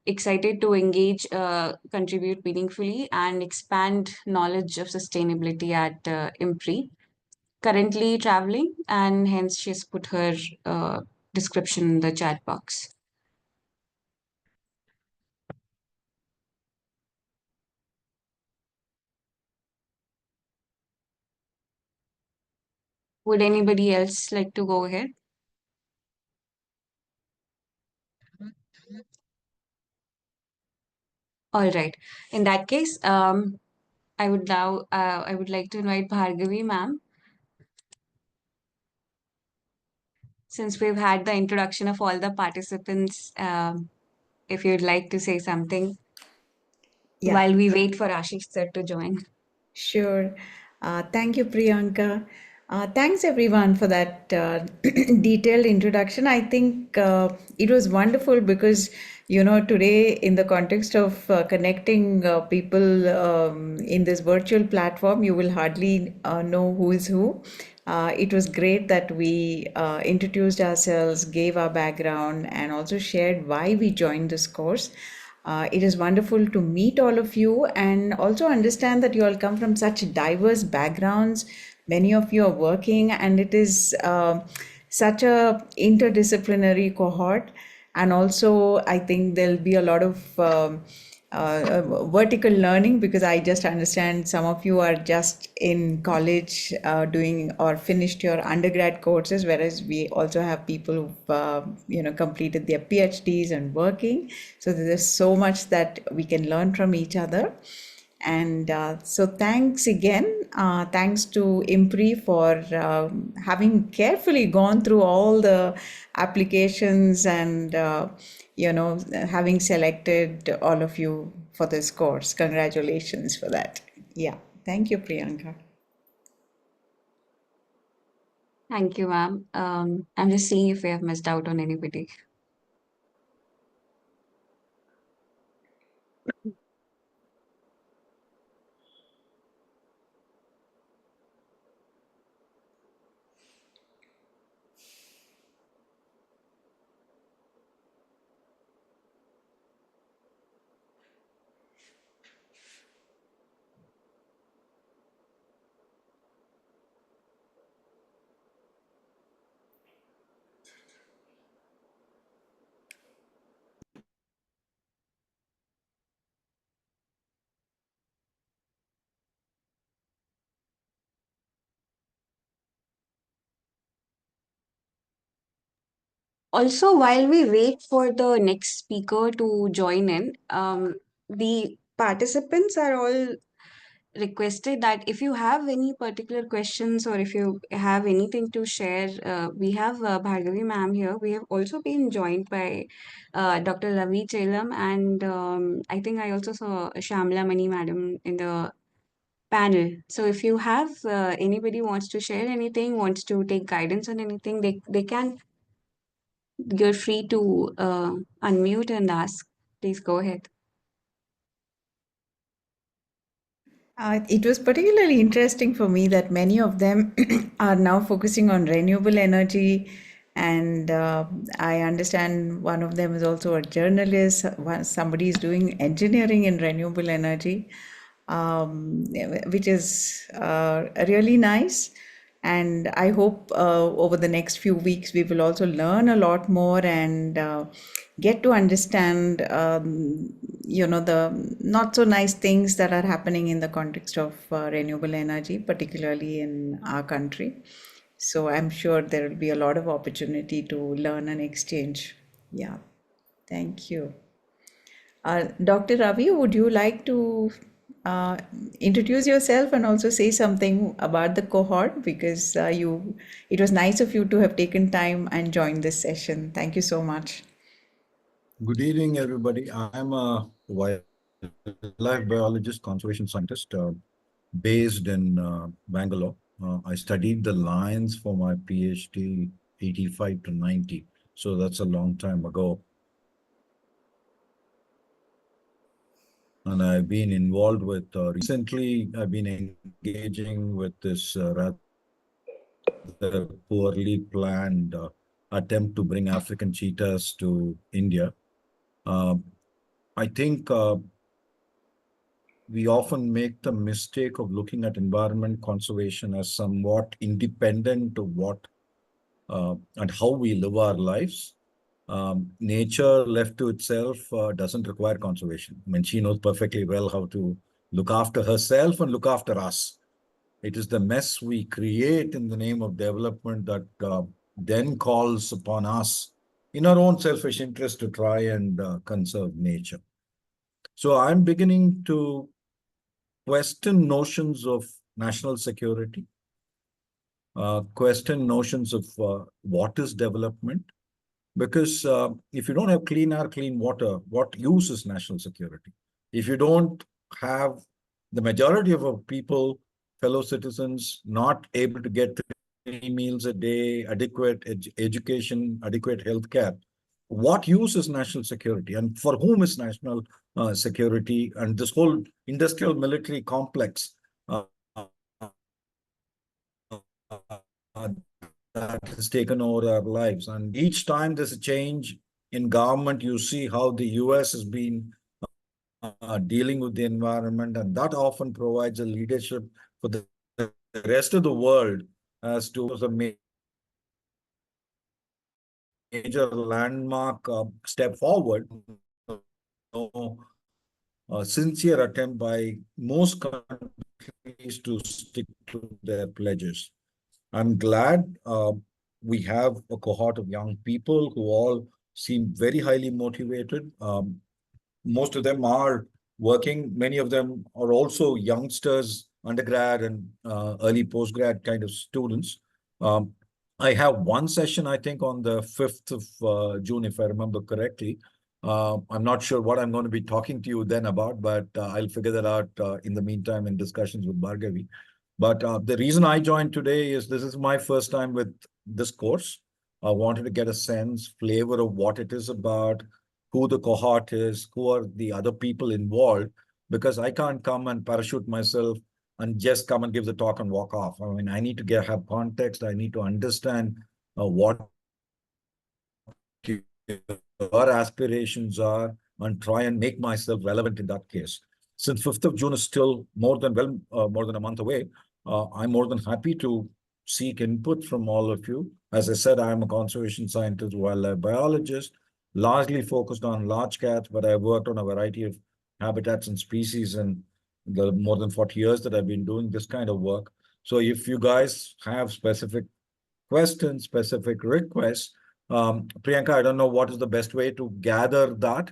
[SPEAKER 4] Excited to engage, contribute meaningfully, and expand knowledge of sustainability at IMPRI. Currently traveling, and hence she's put her description in the chat box. Would anybody else like to go ahead? All right. In that case, I would like to invite Bhargavi ma'am. Since we've had the introduction of all the participants, if you'd like to say something while we wait for Ashish sir to join.
[SPEAKER 8] Sure. Thank you, Priyanka.
[SPEAKER 5] Thanks everyone for that detailed introduction. I think it was wonderful because, today in the context of connecting people in this virtual platform, you will hardly know who is who. It was great that we introduced ourselves, gave our background, and also shared why we joined this course. It is wonderful to meet all of you and also understand that you all come from such diverse backgrounds. Many of you are working, and it is such a interdisciplinary cohort. And also, I think there'll be a lot of vertical learning, because I just understand some of you are just in college doing or finished your undergrad courses, whereas we also have people who've completed their PhDs and working. So there's so much that we can learn from each other. And so thanks again. Thanks to IMPRI for having carefully gone through all the applications and, having selected all of you for this course. Congratulations for that. Yeah. Thank you, Priyanka.
[SPEAKER 4] Thank you, ma'am. I'm just seeing if we have missed out on anybody. Also, while we wait for the next speaker to join in, the participants are all requested that if you have any particular questions or if you have anything to share, we have Bhargavi ma'am here. We have also been joined by Dr. Ravi Chelam, and I think I also saw Shamla Mani madam in the panel. So if you have anybody wants to share anything, wants to take guidance on anything, they can. You're free to unmute and ask. Please go ahead.
[SPEAKER 5] It was particularly interesting for me that many of them are now focusing on renewable energy. And I understand one of them is also a journalist. Somebody is doing engineering in renewable energy, which is really nice. And I hope over the next few weeks we will also learn a lot more and get to understand, the not so nice things that are happening in the context of renewable energy, particularly in our country. So I'm sure there will be a lot of opportunity to learn and exchange. Yeah, thank you. Dr. Ravi, would you like to uh, introduce yourself and also say something about the cohort? Because it was nice of you to have taken time and joined this session. Thank you so much.
[SPEAKER 8] Good evening, everybody. I'm a wildlife biologist, conservation scientist, based in Bangalore. I studied the lions for my PhD 85 to 90. So that's a long time ago. And I've been involved with, recently, I've been engaging with this rather poorly planned attempt to bring African cheetahs to India. I think we often make the mistake of looking at environment conservation as somewhat independent of what and how we live our lives. Nature left to itself doesn't require conservation. I mean, she knows perfectly well how to look after herself and look after us. It is the mess we create in the name of development that then calls upon us in our own selfish interest to try and conserve nature. So I'm beginning to question notions of national security, question notions of what is development, because if you don't have clean air, clean water, what use is national security? If you don't have the majority of our people, fellow citizens, not able to get meals a day, adequate education, adequate healthcare. What use is national security, and for whom is national security? And this whole industrial military complex that has taken over our lives. And each time there's a change in government, you see how the US has been dealing with the environment, and that often provides a leadership for the rest of the world as to the major landmark step forward. A sincere attempt by most countries to stick to their pledges. I'm glad we have a cohort of young people who all seem very highly motivated. Most of them are working. Many of them are also youngsters, undergrad and early postgrad kind of students. I have one session, I think, on the 5th of June, if I remember correctly. I'm not sure what I'm going to be talking to you then about, but I'll figure that out in the meantime in discussions with Bhargavi. But the reason I joined today is this is my first time with this course. I wanted to get a sense, flavor of what it is about, who the cohort is, who are the other people involved, because I can't come and parachute myself and just come and give the talk and walk off. I mean, I need to have context. I need to understand what your aspirations are and try and make myself relevant in that case. Since 5th of June is still more than a month away, I'm more than happy to seek input from all of you. As I said, I'm a conservation scientist, wildlife biologist, largely focused on large cats, but I've worked on a variety of habitats and species in the more than 40 years that I've been doing this kind of work. So if you guys have specific questions, specific requests, Priyanka, I don't know what is the best way to gather that,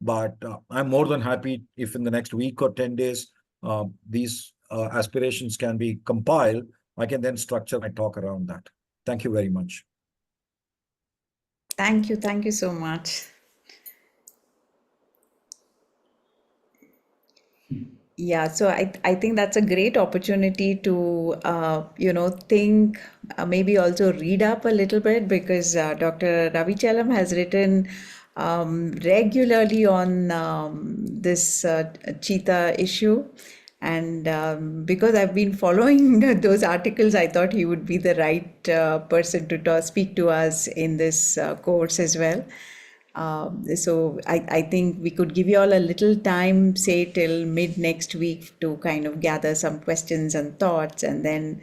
[SPEAKER 8] but I'm more than happy if in the next week or 10 days, these aspirations can be compiled. I can then structure my talk around that. Thank you very much.
[SPEAKER 9] Thank you. Thank you so much. Yeah, so I think that's a great opportunity to, think, maybe also read up a little bit because Dr. Ravi Chalam has written regularly on this cheetah issue. And because I've been following those articles, I thought he would be the right person to speak to us in this course as well. So I think we could give you all a little time, say till mid next week, to kind of gather some questions and thoughts, and then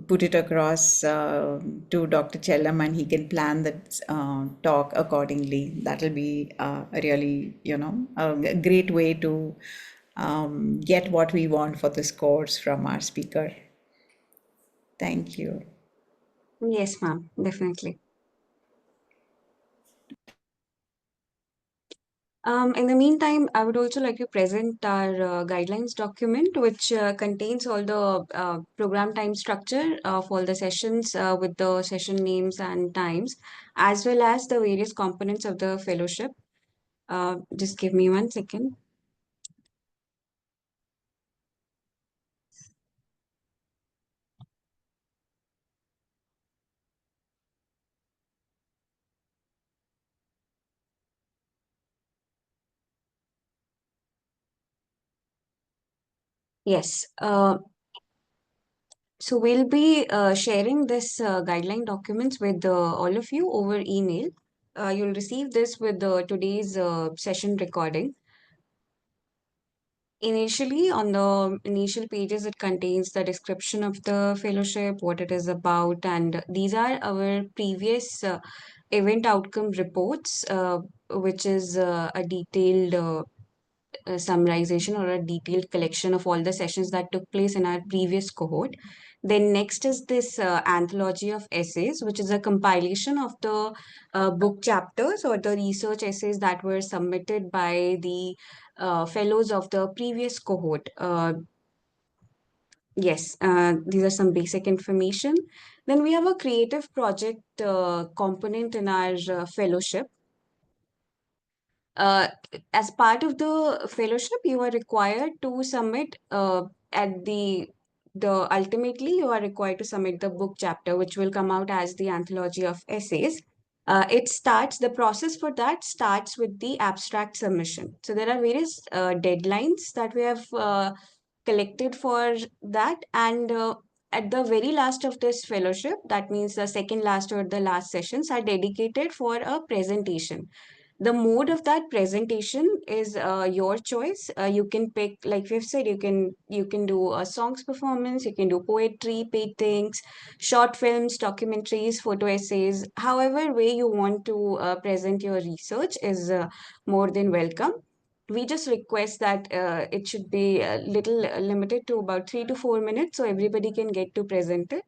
[SPEAKER 9] put it across to Dr. Chellam, and he can plan the talk accordingly. That'll be a really, a great way to get what we want for this course from our speaker. Thank you.
[SPEAKER 4] Yes, ma'am, definitely. In the meantime, I would also like to present our guidelines document, which contains all the program time structure of all the sessions with the session names and times, as well as the various components of the fellowship. Just give me 1 second. Yes. So we'll be sharing this guideline documents with all of you over email. You'll receive this with today's session recording. Initially, on the initial pages, it contains the description of the fellowship, what it is about, and these are our previous event outcome reports, which is a detailed summarization or a detailed collection of all the sessions that took place in our previous cohort. Then next is this anthology of essays, which is a compilation of the book chapters or the research essays that were submitted by the fellows of the previous cohort. Yes, these are some basic information. Then we have a creative project component in our fellowship. As part of the fellowship, you are required to submit at the
[SPEAKER 11] ultimately you are required to submit the book chapter, which will come out as the anthology of essays. The process for that starts with the abstract submission. So there are various deadlines that we have collected for that. And at the very last of this fellowship, that means the second last or the last sessions are dedicated for a presentation. The mode of that presentation is your choice. You can pick, like we've said, you can do a songs performance, you can do poetry, paintings, short films, documentaries, photo essays. However way you want to present your research is more than welcome. We just request that it should be a little limited to about 3 to 4 minutes so everybody can get to present it.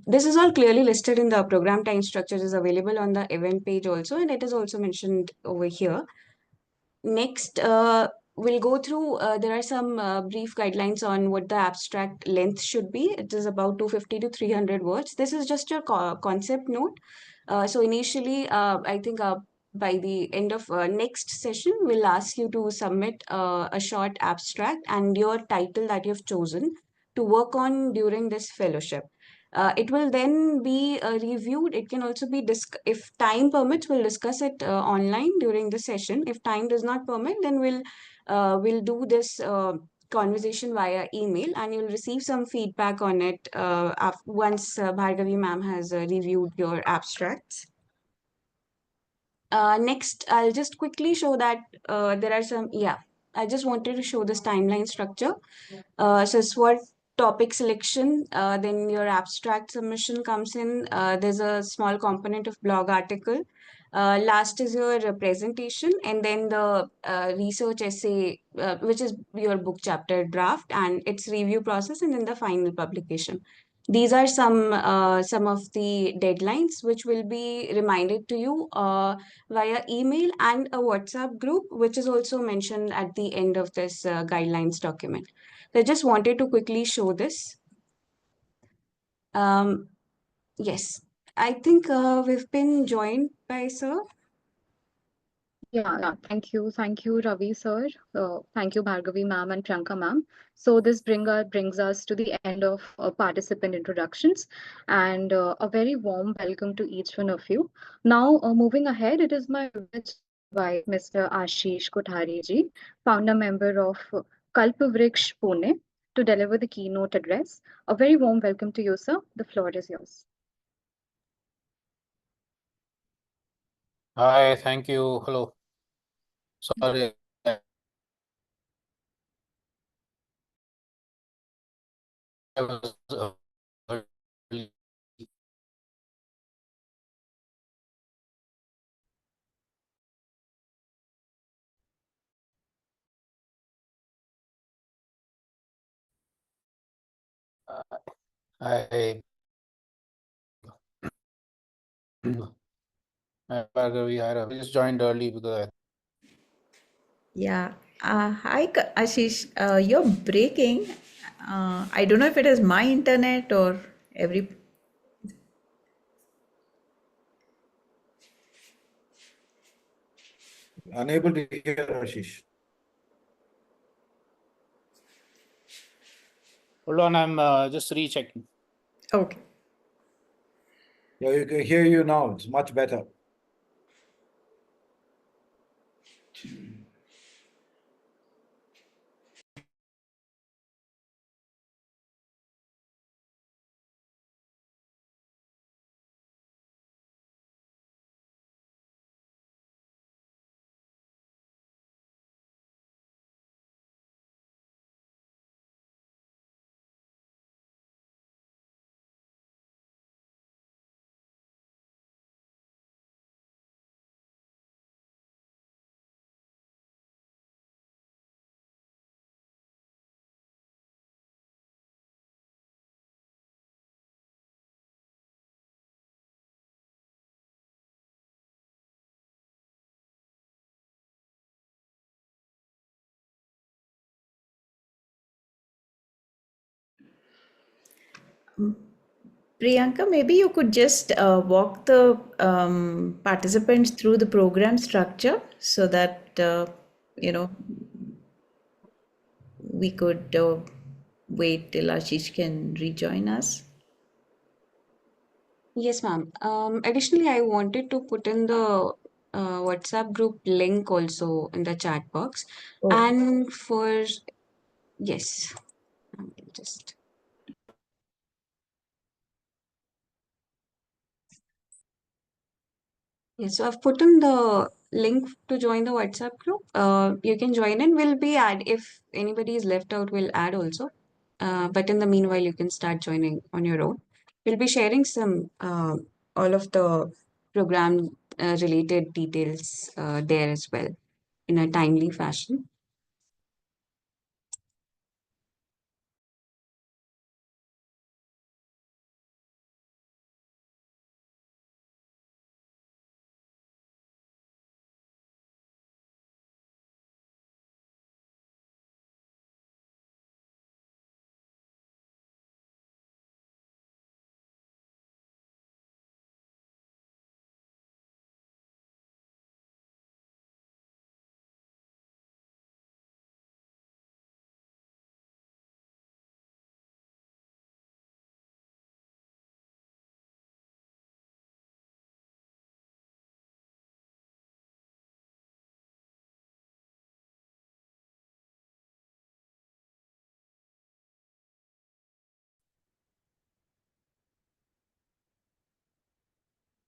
[SPEAKER 11] This is all clearly listed in the program time structure, is available on the event page also, and it is also mentioned over here. Next, we'll go through, there are some brief guidelines on what the abstract length should be. It is about 250 to 300 words. This is just your concept note. So initially, I think by the end of next session, we'll ask you to submit a short abstract and your title that you've chosen to work on during this fellowship. It will then be reviewed. It can also be, if time permits, we'll discuss it online during the session. If time does not permit, then we'll do this conversation via email, and you'll receive some feedback on it once Bhargavi ma'am has reviewed your abstracts. Next, I'll just quickly show that there are some, I just wanted to show this timeline structure. So it's for topic selection, then your abstract submission comes in. There's a small component of blog article. Last is your presentation, and then the research essay, which is your book chapter draft and its review process, and then the final publication. These are some of the deadlines which will be reminded to you via email and a WhatsApp group, which is also mentioned at the end of this guidelines document. So I just wanted to quickly show this. Yes, I think we've been joined by Sir.
[SPEAKER 12] Yeah, thank you, Ravi sir. Thank you, Bhargavi ma'am and Priyanka ma'am. So this brings us to the end of participant introductions, and a very warm welcome to each one of you. Now, moving ahead, it is my privilege to invite Mr. Ashish Kothari ji, founder member of Kalpavriksha Pune, to deliver the keynote address. A very warm welcome to you, sir. The floor is yours.
[SPEAKER 13] Hi, thank you. Hello. Sorry. I was early. I Bhargavi, I just joined early because
[SPEAKER 9] Yeah. Hi, Ashish. You're breaking. I don't know if it is my internet or every.
[SPEAKER 8] Unable to hear Ashish.
[SPEAKER 13] Hold on, I'm just rechecking.
[SPEAKER 9] Okay.
[SPEAKER 8] Yeah, you can hear you now. It's much better.
[SPEAKER 9] Priyanka, maybe you could just walk the participants through the program structure so that, you know, we could wait till Ashish can rejoin us.
[SPEAKER 11] Yes, ma'am. Additionally, I wanted to put in the WhatsApp group link also in the chat box.
[SPEAKER 9] Oh.
[SPEAKER 11] And for, yes, just. Yes, so I've put in the link to join the WhatsApp group. You can join in. We'll be add if anybody is left out, we'll add also. But in the meanwhile, you can start joining on your own. We'll be sharing some all of the program related details there as well in a timely fashion.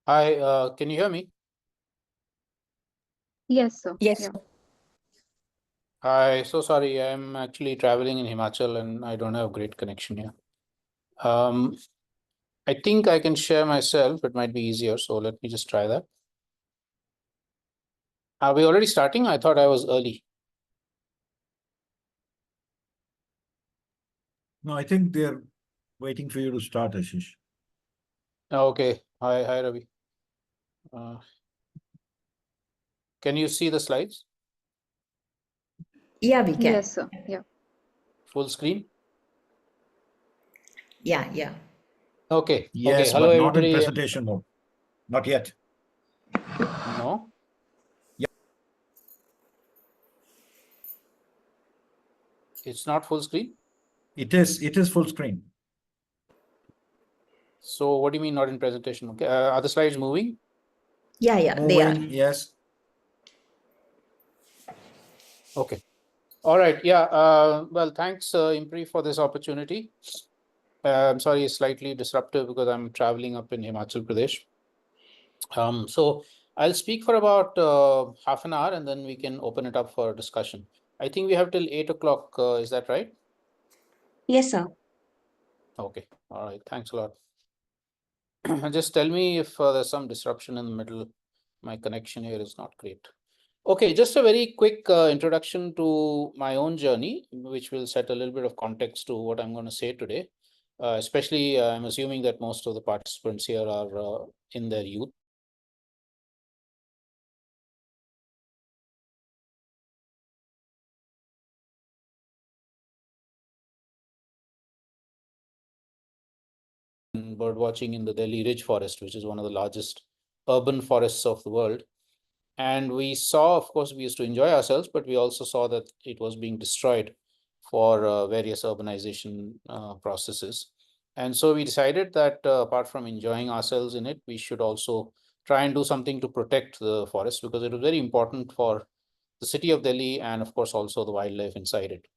[SPEAKER 13] Hi, can you hear me?
[SPEAKER 12] Yes, sir.
[SPEAKER 2] Yes.
[SPEAKER 12] Yeah.
[SPEAKER 13] Hi, so sorry, I'm actually traveling in Himachal and I don't have great connection here. I think I can share myself. It might be easier, so let me just try that. Are we already starting? I thought I was early.
[SPEAKER 8] No, I think they're waiting for you to start, Ashish.
[SPEAKER 13] Okay. Hi, Ravi. Can you see the slides?
[SPEAKER 9] Yeah, we can.
[SPEAKER 12] Yes, sir. Yeah.
[SPEAKER 13] Full screen?
[SPEAKER 9] Yeah, yeah.
[SPEAKER 13] Okay.
[SPEAKER 8] Yes,
[SPEAKER 13] Okay. Hello,
[SPEAKER 8] but not in
[SPEAKER 13] everybody.
[SPEAKER 8] presentation mode. Not yet.
[SPEAKER 13] No?
[SPEAKER 8] Yeah.
[SPEAKER 13] It's not full screen?
[SPEAKER 8] It is full screen.
[SPEAKER 13] So what do you mean not in presentation? Okay. Are the slides moving?
[SPEAKER 9] Yeah, yeah, they are.
[SPEAKER 8] Moving, yes.
[SPEAKER 13] Okay. All right. Yeah. Well, thanks, IMPRI, for this opportunity. I'm sorry, it's slightly disruptive because I'm traveling up in Himachal Pradesh. So I'll speak for about half an hour and then we can open it up for discussion. I think we have till 8 o'clock. Is that right?
[SPEAKER 11] Yes, sir.
[SPEAKER 13] Okay. All right. Thanks a lot. Just tell me if there's some disruption in the middle. My connection here is not great. Okay, just a very quick introduction to my own journey, which will set a little bit of context to what I'm going to say today. Especially, I'm assuming that most of the participants here are in their youth. Bird watching in the Delhi Ridge Forest, which is one of the largest urban forests of the world. And we saw, of course, we used to enjoy ourselves, but we also saw that it was being destroyed for various urbanization processes. And so we decided that apart from enjoying ourselves in it, we should also try and do something to protect the forest because it was very important for the city of Delhi and, of course, also the wildlife inside it.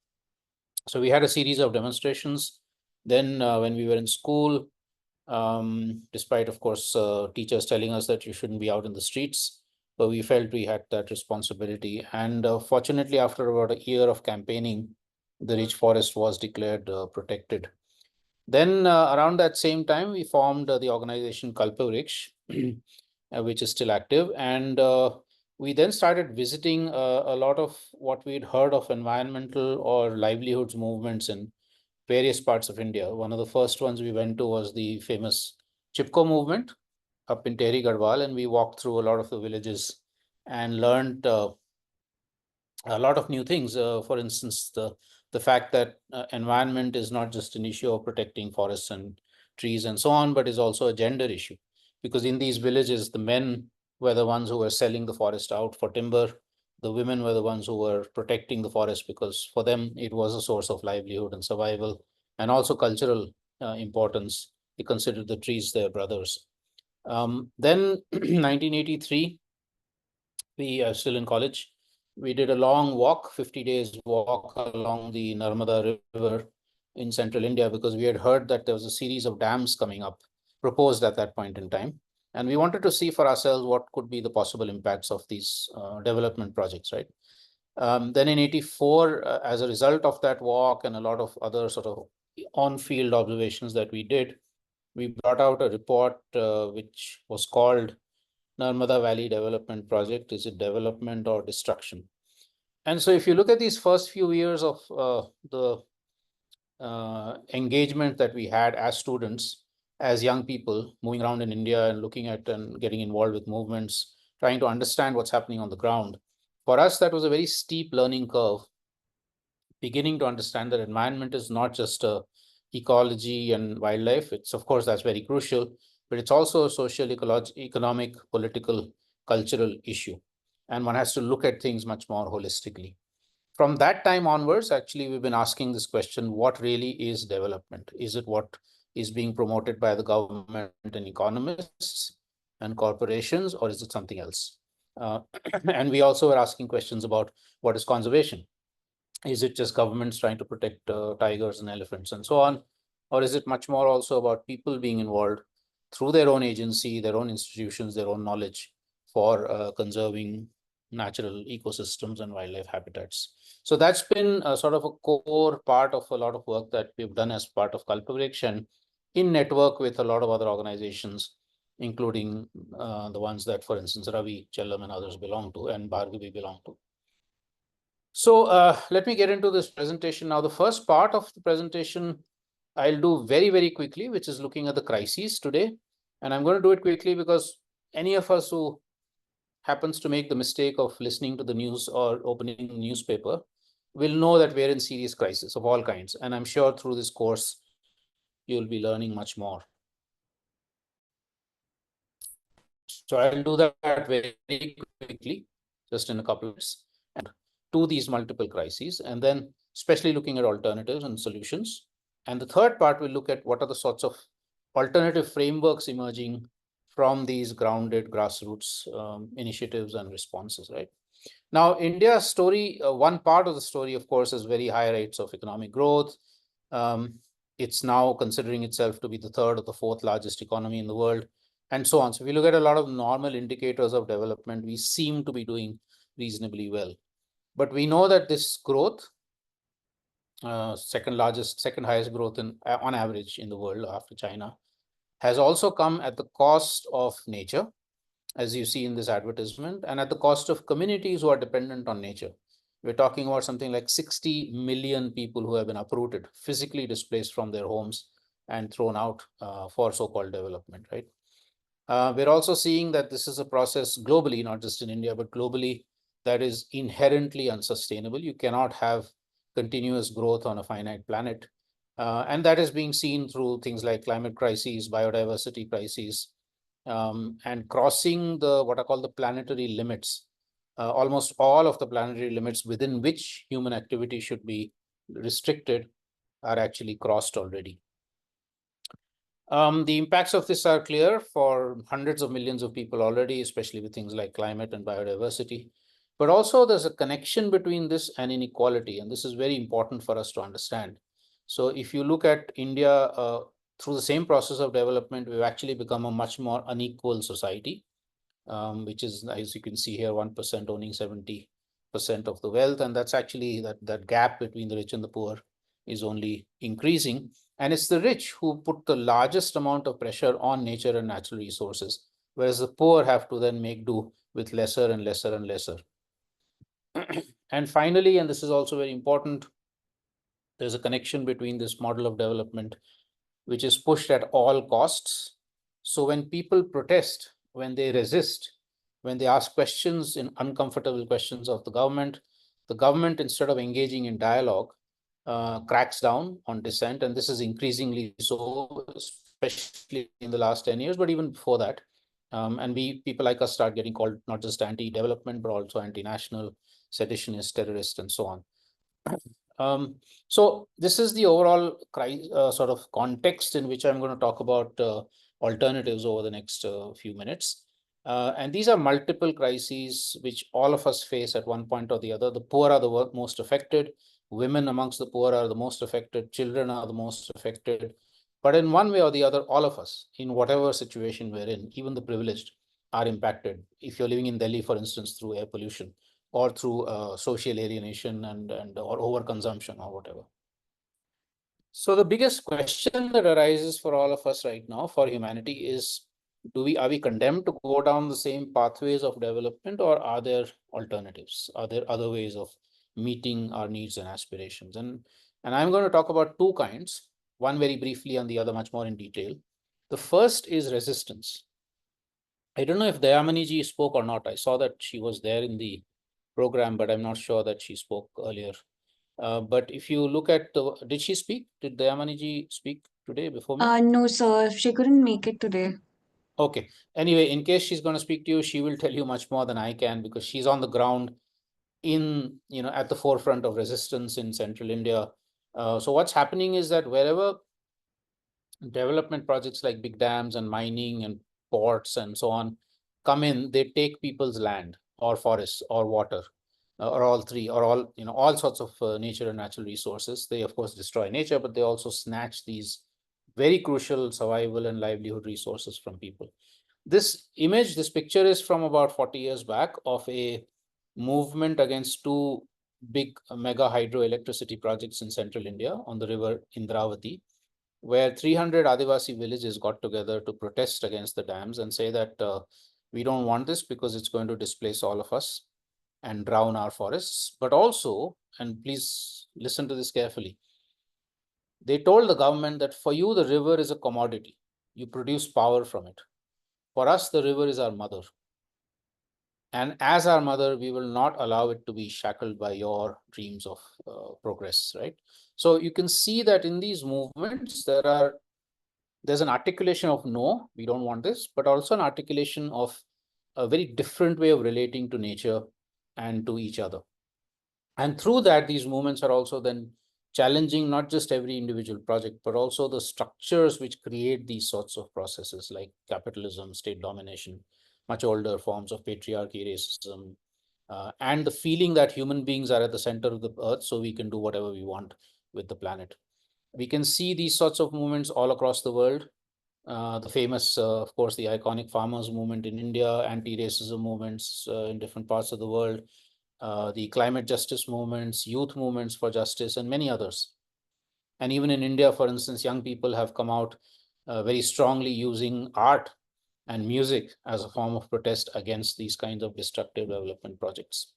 [SPEAKER 13] So we had a series of demonstrations. Then when we were in school, despite, of course, teachers telling us that you shouldn't be out in the streets, but we felt we had that responsibility. And fortunately, after about a year of campaigning, the Ridge Forest was declared protected. Then around that same time, we formed the organization Kalpavriksh, which is still active. And we then started visiting a lot of what we'd heard of environmental or livelihoods movements in various parts of India. One of the first ones we went to was the famous Chipko movement up in Tehri Garhwal, and we walked through a lot of the villages and learned a lot of new things. For instance, the fact that environment is not just an issue of protecting forests and trees and so on, but is also a gender issue. Because in these villages, the men were the ones who were selling the forest out for timber. The women were the ones who were protecting the forest because for them, it was a source of livelihood and survival. and also cultural importance. They considered the trees their brothers. Then 1983, we are still in college. We did a long walk, 50 days walk along the Narmada River in central India, because we had heard that there was a series of dams coming up, proposed at that point in time. And we wanted to see for ourselves what could be the possible impacts of these development projects, right? Then in 84, as a result of that walk and a lot of other sort of on-field observations that we did, we brought out a report which was called Narmada Valley Development Project. Is it development or destruction? And so if you look at these first few years of the engagement that we had as students, as young people moving around in India and looking at and getting involved with movements, trying to understand what's happening on the ground, for us, that was a very steep learning curve, beginning to understand that environment is not just ecology and wildlife. It's, of course, that's very crucial, but it's also a social, economic, political, cultural issue. And one has to look at things much more holistically. From that time onwards, actually, we've been asking this question, what really is development? Is it what is being promoted by the government and economists and corporations, or is it something else? And we also are asking questions about what is conservation? Is it just governments trying to protect tigers and elephants and so on? Or is it much more also about people being involved through their own agency, their own institutions, their own knowledge for conserving natural ecosystems and wildlife habitats? So that's been sort of a core part of a lot of work that we've done as part of Kalpavrikshan in network with a lot of other organizations, including the ones that, for instance, Ravi Chellam and others belong to, and Bhargavi belong to. So let me get into this presentation. Now, the first part of the presentation I'll do very, very quickly, which is looking at the crises today. And I'm going to do it quickly because any of us who happens to make the mistake of listening to the news or opening the newspaper will know that we're in serious crisis of all kinds. And I'm sure through this course, you'll be learning much more. So I'll do that very quickly, just in a couple of minutes, and to these multiple crises, and then especially looking at alternatives and solutions. And the third part, we'll look at what are the sorts of alternative frameworks emerging from these grounded grassroots initiatives and responses, right? Now, India's story, one part of the story, of course, is very high rates of economic growth. It's now considering itself to be the third or the fourth largest economy in the world, and so on. So if you look at a lot of normal indicators of development, we seem to be doing reasonably well. But we know that this growth, second highest growth on average in the world after China, has also come at the cost of nature, as you see in this advertisement, and at the cost of communities who are dependent on nature. We're talking about something like 60 million people who have been uprooted, physically displaced from their homes and thrown out for so-called development, right? We're also seeing that this is a process globally, not just in India, but globally, that is inherently unsustainable. You cannot have continuous growth on a finite planet. And that is being seen through things like climate crises, biodiversity crises, and crossing what are called the planetary limits. Almost all of the planetary limits within which human activity should be restricted are actually crossed already. The impacts of this are clear for hundreds of millions of people already, especially with things like climate and biodiversity. But also there's a connection between this and inequality, and this is very important for us to understand. So if you look at India, through the same process of development, we've actually become a much more unequal society, which is, as you can see here, 1% owning 70% of the wealth. And that's actually that gap between the rich and the poor is only increasing. And it's the rich who put the largest amount of pressure on nature and natural resources, whereas the poor have to then make do with lesser and lesser and lesser. And finally, and this is also very important, there's a connection between this model of development, which is pushed at all costs. So when people protest, when they resist, when they ask questions, in uncomfortable questions of the government, instead of engaging in dialogue, cracks down on dissent. And this is increasingly so, especially in the last 10 years, but even before that. And people like us start getting called not just anti-development, but also anti-national, seditionist, terrorist, and so on. So this is the overall sort of context in which I'm going to talk about alternatives over the next few minutes. And these are multiple crises which all of us face at one point or the other. The poor are the most affected. Women amongst the poor are the most affected. Children are the most affected. But in one way or the other, all of us, in whatever situation we're in, even the privileged, are impacted. If you're living in Delhi, for instance, through air pollution, or through social alienation and or overconsumption or whatever. So the biggest question that arises for all of us right now, for humanity, is are we condemned to go down the same pathways of development, or are there alternatives? Are there other ways of meeting our needs and aspirations? And I'm going to talk about two kinds, one very briefly and the other much more in detail. The first is resistance. I don't know if Dayamani ji spoke or not. I saw that she was there in the program, but I'm not sure that she spoke earlier. But if you look at did she speak? Did Dayamani ji speak today before me?
[SPEAKER 11] No, sir. She couldn't make it today.
[SPEAKER 13] Okay. Anyway, in case she's going to speak to you, she will tell you much more than I can, because she's on the ground in, at the forefront of resistance in central India. So what's happening is that wherever development projects like big dams and mining and ports and so on come in, they take people's land or forests or water, or all three, or all sorts of nature and natural resources. They of course destroy nature, but they also snatch these very crucial survival and livelihood resources from people. This picture is from about 40 years back, of a movement against two big mega hydroelectricity projects in central India on the river Indravati, where 300 Adivasi villages got together to protest against the dams and say that we don't want this because it's going to displace all of us and drown our forests. But also, and please listen to this carefully, they told the government that for you, the river is a commodity. You produce power from it. For us, the river is our mother. And as our mother, we will not allow it to be shackled by your dreams of progress, right? So you can see that in these movements, there's an articulation of no, we don't want this, but also an articulation of a very different way of relating to nature and to each other. And through that, these movements are also then challenging not just every individual project, but also the structures which create these sorts of processes, like capitalism, state domination, much older forms of patriarchy, racism, and the feeling that human beings are at the center of the earth, so we can do whatever we want with the planet. We can see these sorts of movements all across the world. The famous, of course, the iconic farmers movement in India, anti-racism movements in different parts of the world, the climate justice movements, youth movements for justice, and many others. And even in India, for instance, young people have come out very strongly using art and music as a form of protest against these kinds of destructive development projects.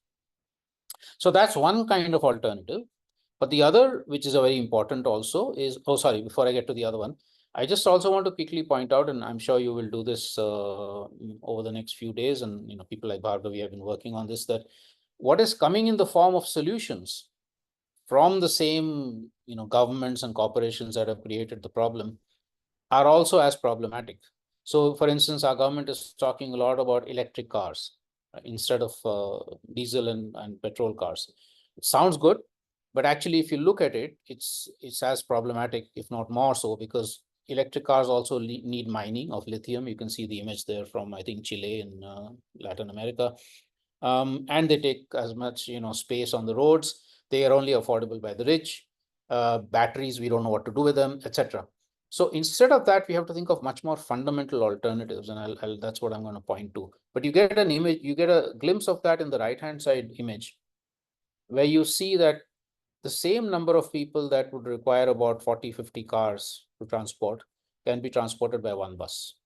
[SPEAKER 13] So that's one kind of alternative. But the other, which is a very important also, is, before I get to the other one, I just also want to quickly point out, and I'm sure you will do this over the next few days, and people like Bhargavi have been working on this, that what is coming in the form of solutions from the same governments and corporations that have created the problem are also as problematic. So, for instance, our government is talking a lot about electric cars instead of diesel and petrol cars. It sounds good, but actually, if you look at it, it's as problematic, if not more so, because electric cars also need mining of lithium. You can see the image there from, I think, Chile in Latin America. And they take as much space on the roads. They are only affordable by the rich. Batteries, we don't know what to do with them, etc. So instead of that, we have to think of much more fundamental alternatives, and that's what I'm going to point to. But you get an image, you get a glimpse of that in the right-hand side image, where you see that the same number of people that would require about 40, 50 cars to transport can be transported by one bus.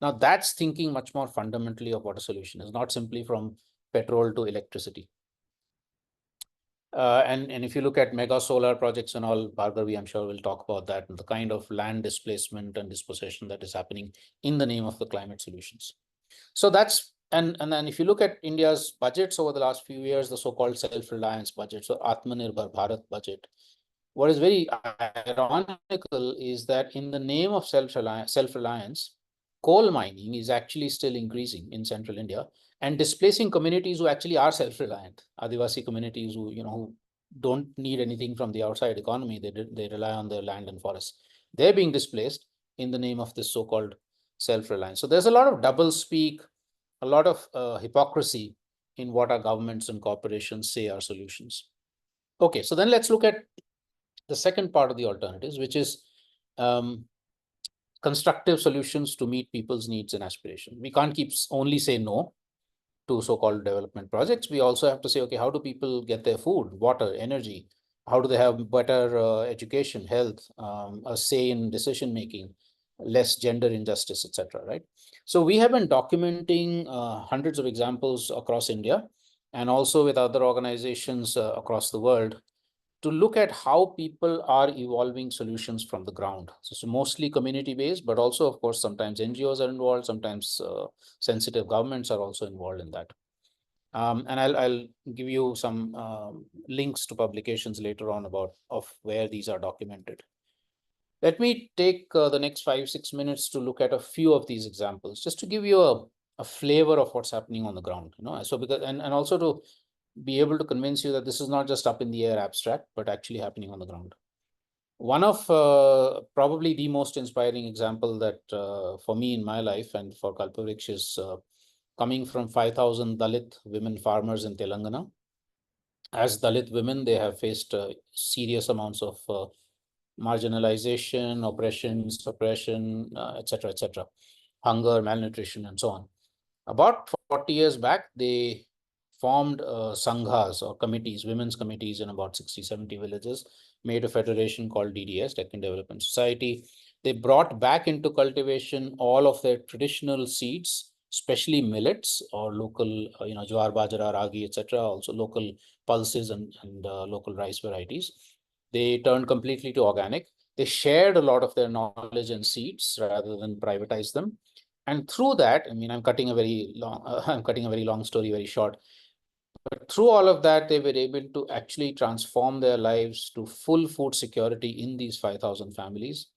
[SPEAKER 13] Now that's thinking much more fundamentally of what a solution is, not simply from petrol to electricity. And if you look at mega solar projects and all, Bhargavi, I'm sure we'll talk about that, and the kind of land displacement and dispossession that is happening in the name of the climate solutions. So that's, and then if you look at India's budgets over the last few years, the so-called self-reliance budget, so Atmanirbhar Bharat budget, what is very ironical is that in the name of self-reliance, coal mining is actually still increasing in central India and displacing communities who actually are self-reliant, Adivasi communities who don't need anything from the outside economy. They rely on their land and forests. They're being displaced in the name of this so-called self-reliance. So there's a lot of double speak, a lot of hypocrisy in what our governments and corporations say are solutions. Okay, so then let's look at the second part of the alternatives, which is constructive solutions to meet people's needs and aspirations. We can't keep only say no to so-called development projects. We also have to say, okay, how do people get their food, water, energy? How do they have better education, health, a say in decision making, less gender injustice, etc. Right? So we have been documenting hundreds of examples across India and also with other organizations across the world to look at how people are evolving solutions from the ground. So mostly community-based, but also, of course, sometimes NGOs are involved, sometimes sensitive governments are also involved in that. And I'll give you some links to publications later on about where these are documented. Let me take the next 5-6 minutes to look at a few of these examples, just to give you a flavor of what's happening on the ground. So because and also to be able to convince you that this is not just up in the air abstract, but actually happening on the ground. One of probably the most inspiring example that for me in my life and for Kalpavriksha is coming from 5,000 Dalit women farmers in Telangana. As Dalit women, they have faced serious amounts of marginalization, oppression, suppression, etc., etc., hunger, malnutrition, and so on. About 40 years back, they formed sanghas or committees, women's committees in about 60, 70 villages, made a federation called DDS, Deccan Development Society. They brought back into cultivation all of their traditional seeds, especially millets or local, jawar, bajra, ragi, etc., also local pulses and local rice varieties. They turned completely to organic. They shared a lot of their knowledge and seeds rather than privatize them. And through that, I mean, I'm cutting a very long story very short. But through all of that, they were able to actually transform their lives to full food security in these 5,000 families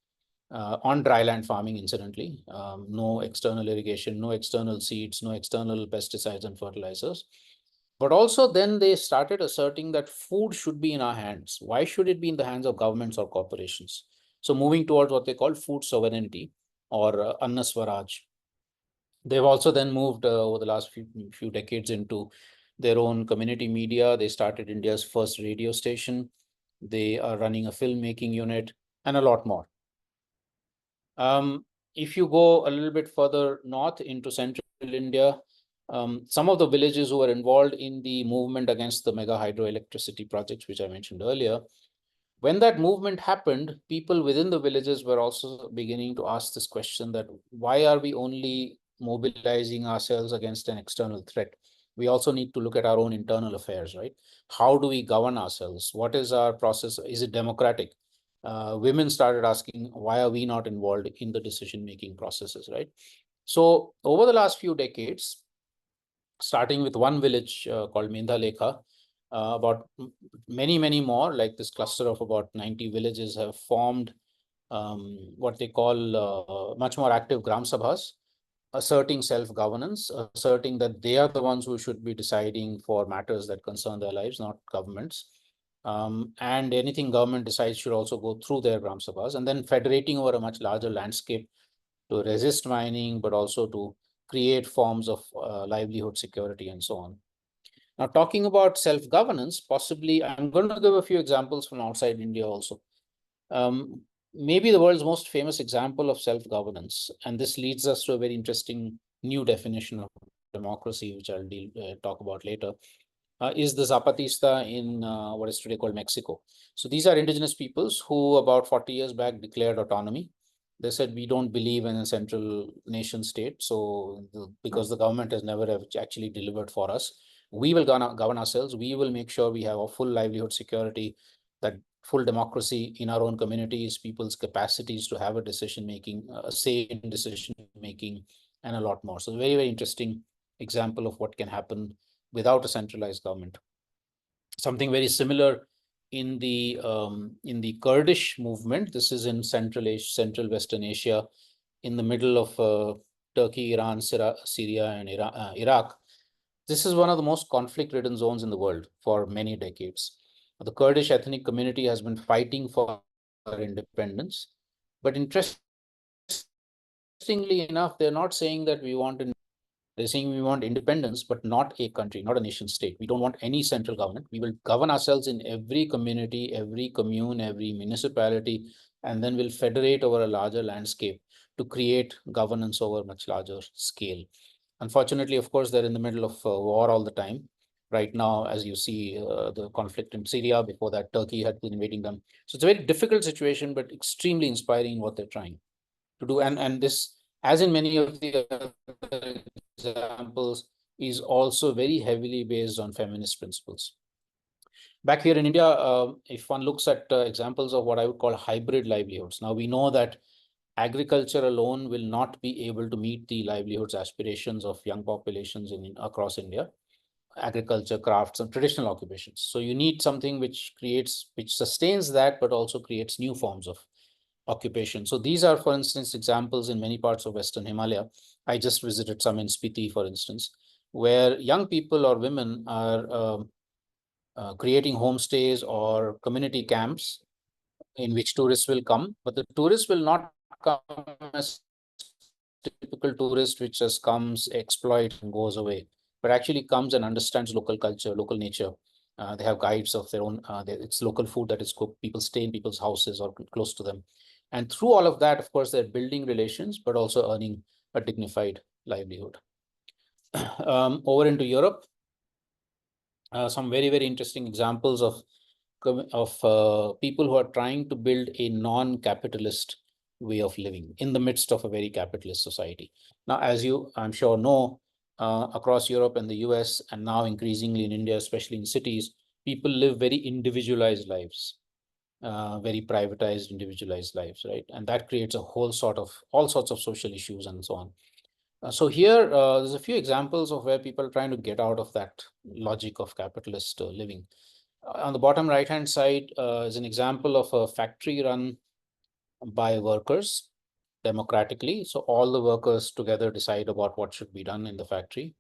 [SPEAKER 13] on dryland farming, incidentally. No external irrigation, no external seeds, no external pesticides and fertilizers. But also then they started asserting that food should be in our hands. Why should it be in the hands of governments or corporations? So moving towards what they call food sovereignty or Anna Swaraj. They've also then moved over the last few decades into their own community media. They started India's first radio station. They are running a filmmaking unit and a lot more. If you go a little bit further north into central India, some of the villages who were involved in the movement against the mega hydroelectricity projects, which I mentioned earlier, when that movement happened, people within the villages were also beginning to ask this question that why are we only mobilizing ourselves against an external threat? We also need to look at our own internal affairs, right? How do we govern ourselves? What is our process? Is it democratic? Women started asking, why are we not involved in the decision-making processes, right? So over the last few decades, starting with one village called Mendha Lekha, about many more, like this cluster of about 90 villages have formed what they call much more active Gram Sabhas, asserting self-governance, asserting that they are the ones who should be deciding for matters that concern their lives, not governments. And anything government decides should also go through their Gram Sabhas, and then federating over a much larger landscape to resist mining, but also to create forms of livelihood security and so on. Now, talking about self-governance, possibly I'm going to give a few examples from outside India also. Maybe the world's most famous example of self-governance, and this leads us to a very interesting new definition of democracy, which I'll talk about later, is the Zapatista in what is today called Mexico. So these are indigenous peoples who about 40 years back declared autonomy. They said, we don't believe in a central nation state. So because the government has never actually delivered for us, we will govern ourselves. We will make sure we have a full livelihood security, that full democracy in our own communities, people's capacities to have a decision-making, a say in decision-making, and a lot more. So very, very interesting example of what can happen without a centralized government. Something very similar in the Kurdish movement. This is in Central Western Asia, in the middle of Turkey, Iran, Syria, and Iraq. This is one of the most conflict-ridden zones in the world for many decades. The Kurdish ethnic community has been fighting for independence, but interestingly enough, they're not saying that we want they're saying we want independence, but not a country, not a nation state. We don't want any central government. We will govern ourselves in every community, every commune, every municipality, and then we'll federate over a larger landscape to create governance over a much larger scale. Unfortunately, of course, they're in the middle of war all the time. Right now, as you see, the conflict in Syria, before that, Turkey had been invading them. So it's a very difficult situation, but extremely inspiring what they're trying to do. And this, as in many of the other examples, is also very heavily based on feminist principles. Back here in India, if one looks at examples of what I would call hybrid livelihoods, now we know that agriculture alone will not be able to meet the livelihoods aspirations of young populations across India. Agriculture, crafts, and traditional occupations. So you need something which sustains that, but also creates new forms of occupation. So these are, for instance, examples in many parts of Western Himalaya. I just visited some in Spiti, for instance, where young people or women are creating homestays or community camps in which tourists will come, but the tourists will not come as typical tourist which just comes, exploits, and goes away, but actually comes and understands local culture, local nature. They have guides of their own. It's local food that is cooked. People stay in people's houses or close to them. And through all of that, of course, they're building relations, but also earning a dignified livelihood. Over into Europe, some very, very interesting examples of people who are trying to build a non-capitalist way of living in the midst of a very capitalist society. Now, as you, I'm sure, know, across Europe and the US, and now increasingly in India, especially in cities, people live very individualized lives, very privatized, individualized lives, right? And that creates a whole sort of, all sorts of social issues and so on. So here, there's a few examples of where people are trying to get out of that logic of capitalist living. On the bottom right-hand side is an example of a factory run by workers democratically. So all the workers together decide about what should be done in the factory.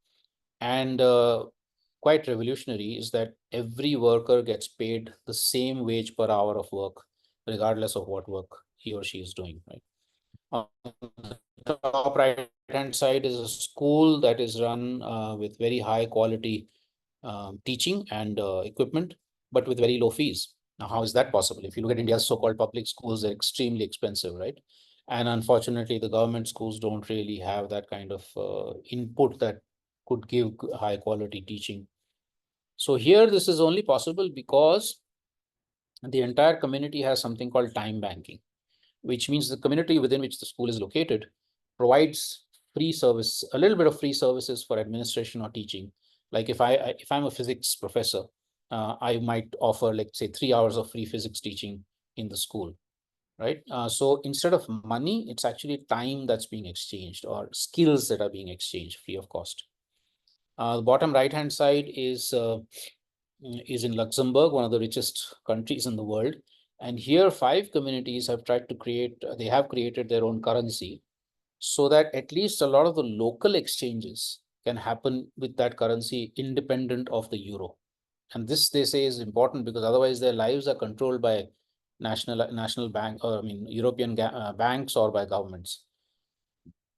[SPEAKER 13] And quite revolutionary is that every worker gets paid the same wage per hour of work, regardless of what work he or she is doing, right? On the top right-hand side is a school that is run with very high quality teaching and equipment, but with very low fees. Now, how is that possible? If you look at India's so-called public schools, they're extremely expensive, right? And unfortunately, the government schools don't really have that kind of input that could give high quality teaching. So here, this is only possible because the entire community has something called time banking, which means the community within which the school is located provides free service, a little bit of free services for administration or teaching. Like if I'm a physics professor, I might offer, like, say, 3 hours of free physics teaching in the school, right? So instead of money, it's actually time that's being exchanged, or skills that are being exchanged free of cost. The bottom right-hand side is in Luxembourg, one of the richest countries in the world. And here, 5 communities have tried to create, they have created their own currency, so that at least a lot of the local exchanges can happen with that currency independent of the euro. And this, they say, is important because otherwise their lives are controlled by national bank, or European banks, or by governments.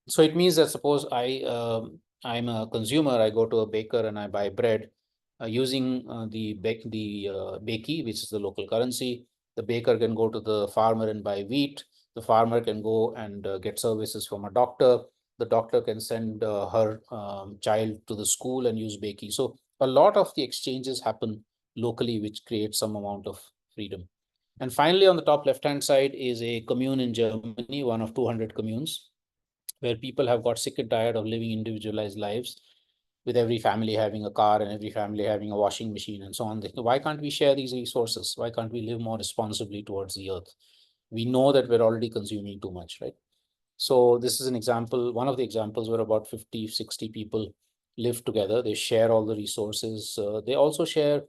[SPEAKER 13] So it means that suppose I'm a consumer, I go to a baker and I buy bread using the beki, which is the local currency. The baker can go to the farmer and buy wheat. The farmer can go and get services from a doctor. The doctor can send her child to the school and use beki. So a lot of the exchanges happen locally, which creates some amount of freedom. And finally, on the top left-hand side is a commune in Germany, one of 200 communes, where people have got sick and tired of living individualized lives, with every family having a car and every family having a washing machine and so on. They think, why can't we share these resources? Why can't we live more responsibly towards the earth? We know that we're already consuming too much, right? So this is an example, one of the examples where about 50, 60 people live together. They share all the resources. They also share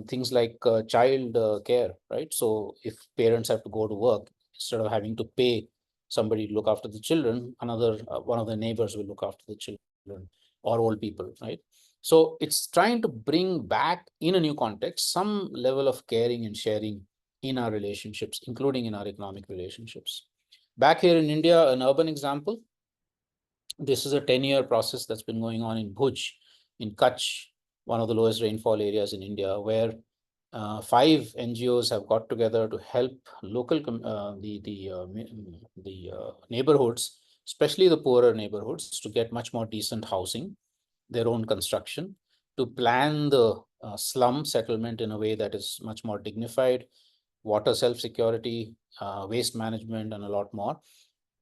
[SPEAKER 13] things like child care, right? So if parents have to go to work, instead of having to pay somebody to look after the children, another one of the neighbors will look after the children, or old people, right? So it's trying to bring back in a new context some level of caring and sharing in our relationships, including in our economic relationships. Back here in India, an urban example, this is a 10-year process that's been going on in Bhuj, in Kutch, one of the lowest rainfall areas in India, where 5 NGOs have got together to help local neighborhoods, especially the poorer neighborhoods, to get much more decent housing, their own construction, to plan the slum settlement in a way that is much more dignified, water self-security, waste management, and a lot more.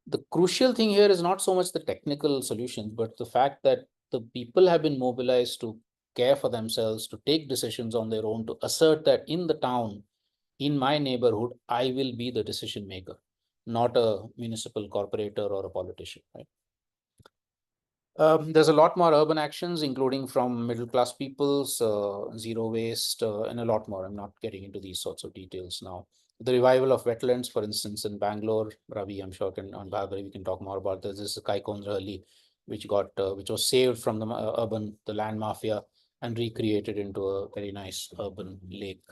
[SPEAKER 13] The crucial thing here is not so much the technical solutions, but the fact that the people have been mobilized to care for themselves, to take decisions on their own, to assert that in the town, in my neighborhood, I will be the decision maker, not a municipal corporator or a politician, right? There's a lot more urban actions, including from middle-class peoples, zero waste, and a lot more. I'm not getting into these sorts of details now. The revival of wetlands, for instance, in Bangalore, Ravi, I'm sure, on Bhargavi, we can talk more about this. This is Kaikondrahalli, which was saved from the land mafia and recreated into a very nice urban lake.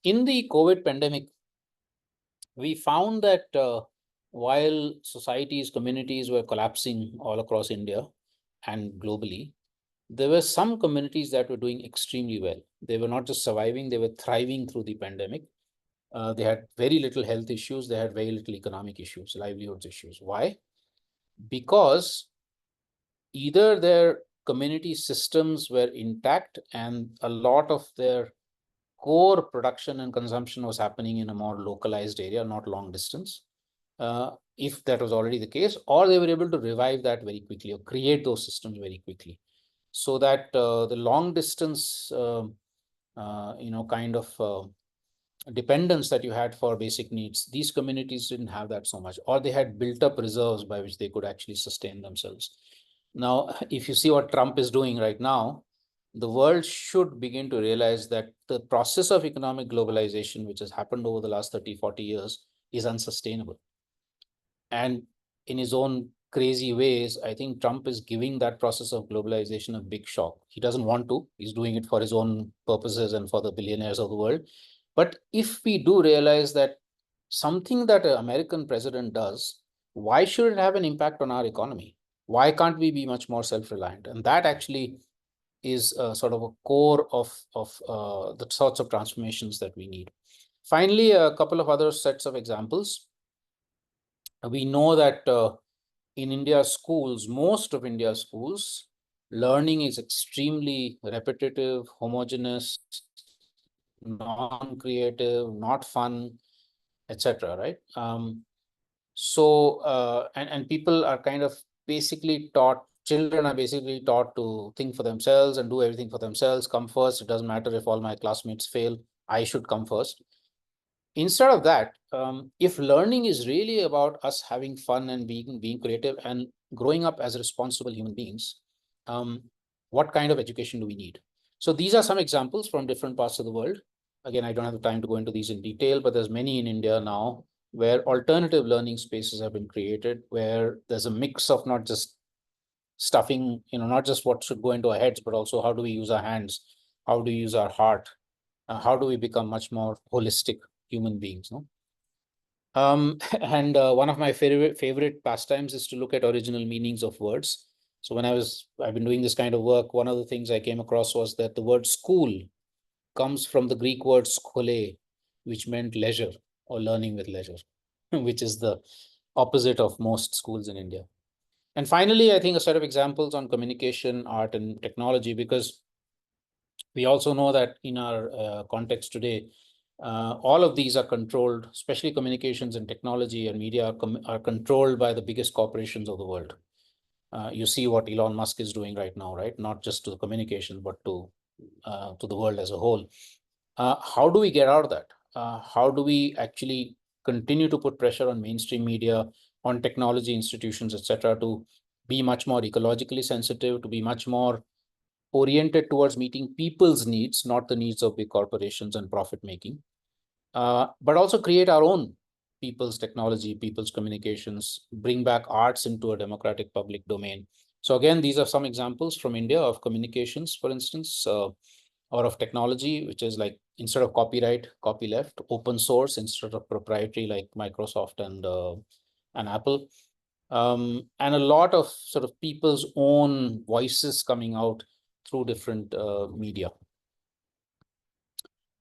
[SPEAKER 13] In the COVID pandemic, we found that while societies, communities were collapsing all across India and globally, there were some communities that were doing extremely well. They were not just surviving, they were thriving through the pandemic. They had very little health issues, they had very little economic issues, livelihoods issues. Why? Because either their community systems were intact and a lot of their core production and consumption was happening in a more localized area, not long distance, if that was already the case, or they were able to revive that very quickly or create those systems very quickly, so that the long distance, kind of dependence that you had for basic needs, these communities didn't have that so much, or they had built up reserves by which they could actually sustain themselves. Now, if you see what Trump is doing right now, the world should begin to realize that the process of economic globalization, which has happened over the last 30, 40 years, is unsustainable. And in his own crazy ways, I think Trump is giving that process of globalization a big shock. He doesn't want to. He's doing it for his own purposes and for the billionaires of the world. But if we do realize that something that an American president does, why should it have an impact on our economy? Why can't we be much more self-reliant? And that actually is sort of a core of the sorts of transformations that we need. Finally, a couple of other sets of examples. We know that in India's schools, most of India's schools, learning is extremely repetitive, homogeneous, non-creative, not fun, etc. Right? And people are kind of basically taught, children are basically taught to think for themselves and do everything for themselves, come first. It doesn't matter if all my classmates fail, I should come first. Instead of that, if learning is really about us having fun and being creative and growing up as responsible human beings, what kind of education do we need? So these are some examples from different parts of the world. Again, I don't have the time to go into these in detail, but there's many in India now where alternative learning spaces have been created, where there's a mix of not just stuffing, not just what should go into our heads, but also how do we use our hands, how do we use our heart, how do we become much more holistic human beings, no? And one of my favorite pastimes is to look at original meanings of words. So when I've been doing this kind of work, one of the things I came across was that the word school comes from the Greek word schole, which meant leisure or learning with leisure, which is the opposite of most schools in India. And finally, I think a set of examples on communication, art, and technology, because we also know that in our context today, all of these are controlled, especially communications and technology and media are controlled by the biggest corporations of the world. You see what Elon Musk is doing right now, right? Not just to the communication, but to the world as a whole. How do we get out of that? How do we actually continue to put pressure on mainstream media, on technology institutions, etc., to be much more ecologically sensitive, to be much more oriented towards meeting people's needs, not the needs of big corporations and profit making, but also create our own people's technology, people's communications, bring back arts into a democratic public domain, So again, these are some examples from India of communications, for instance, or of technology, which is like instead of copyright, copyleft, open source instead of proprietary like Microsoft and Apple. And a lot of sort of people's own voices coming out through different media.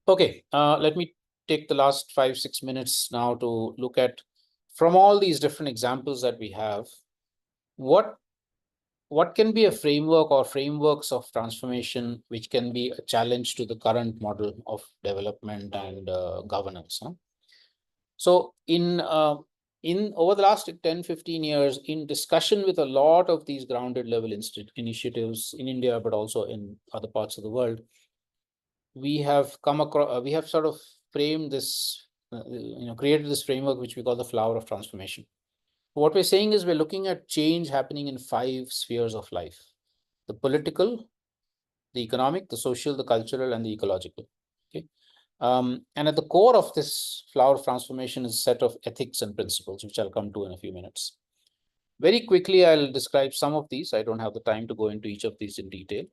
[SPEAKER 13] Okay, let me take the last 5-6 minutes now to look at, from all these different examples that we have, what can be a framework or frameworks of transformation which can be a challenge to the current model of development and governance. Huh? So in over the last 10-15 years, in discussion with a lot of these grounded level initiatives in India, but also in other parts of the world, we have come across, we have sort of framed this, created this framework which we call the flower of transformation. What we're saying is we're looking at change happening in 5 spheres of life: the political, the economic, the social, the cultural, and the ecological. Okay. And at the core of this flower of transformation is a set of ethics and principles, which I'll come to in a few minutes. Very quickly, I'll describe some of these. I don't have the time to go into each of these in detail.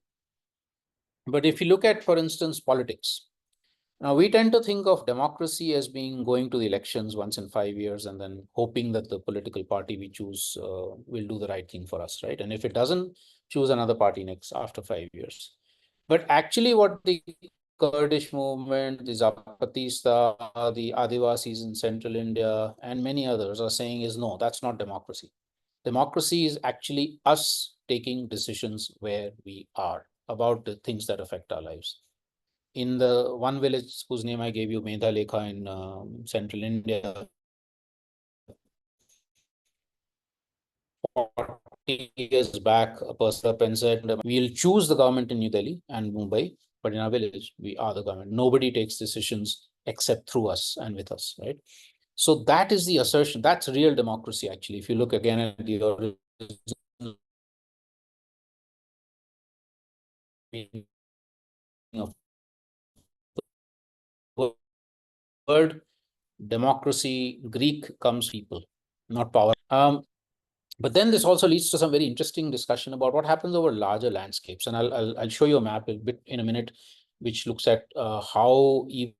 [SPEAKER 13] But if you look at, for instance, politics, now we tend to think of democracy as being going to the elections once in 5 years and then hoping that the political party we choose will do the right thing for us, right? And if it doesn't, choose another party next after 5 years. But actually what the Kurdish movement, the Zapatista, the Adivasis in central India, and many others are saying is, no, that's not democracy. Democracy is actually us taking decisions where we are about the things that affect our lives. In the one village whose name I gave you, Medha Lekha in central India, 40 years back, a person up and said, we'll choose the government in New Delhi and Mumbai, but in our village, we are the government. Nobody takes decisions except through us and with us, right? So that is the assertion. That's real democracy, actually. If you look again at the original of the word democracy, Greek comes people, not power. But then this also leads to some very interesting discussion about what happens over larger landscapes. And I'll show you a map a bit in a minute, which looks at how even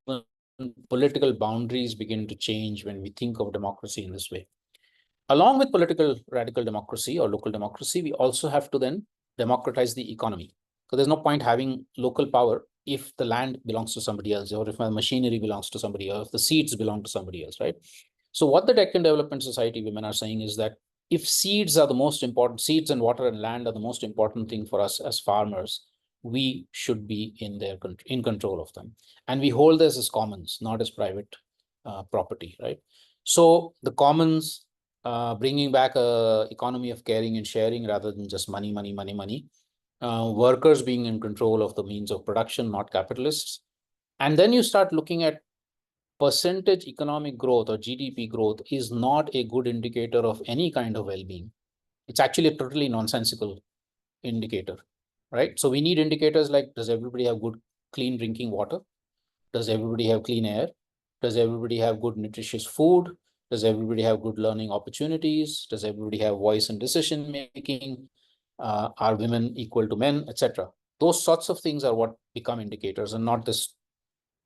[SPEAKER 13] political boundaries begin to change when we think of democracy in this way. Along with political radical democracy or local democracy, we also have to then democratize the economy. So there's no point having local power if the land belongs to somebody else, or if my machinery belongs to somebody else, if the seeds belong to somebody else, right? So what the Deccan Development Society women are saying is that if seeds are the most important, seeds and water and land are the most important thing for us as farmers, we should be in control of them. And we hold this as commons, not as private property, right? So the commons, bringing back a economy of caring and sharing rather than just money, money, money, money. Workers being in control of the means of production, not capitalists. And then you start looking at percentage economic growth or GDP growth is not a good indicator of any kind of well-being. It's actually a totally nonsensical indicator, right? So we need indicators like, does everybody have good, clean drinking water? Does everybody have clean air? Does everybody have good, nutritious food? Does everybody have good learning opportunities? Does everybody have voice and decision making? Are women equal to men, etc.? Those sorts of things are what become indicators and not this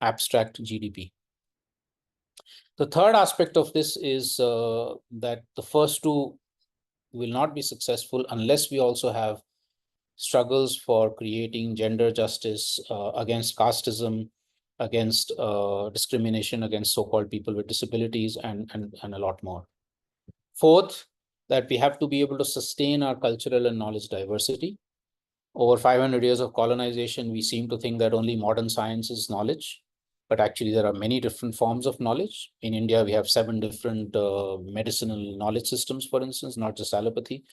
[SPEAKER 13] abstract GDP. The third aspect of this is that the first two will not be successful unless we also have struggles for creating gender justice, against casteism, against discrimination against so-called people with disabilities, and a lot more. Fourth, that we have to be able to sustain our cultural and knowledge diversity. Over 500 years of colonization, we seem to think that only modern science is knowledge, but actually there are many different forms of knowledge. In India, we have 7 different medicinal knowledge systems, for instance, not just allopathy.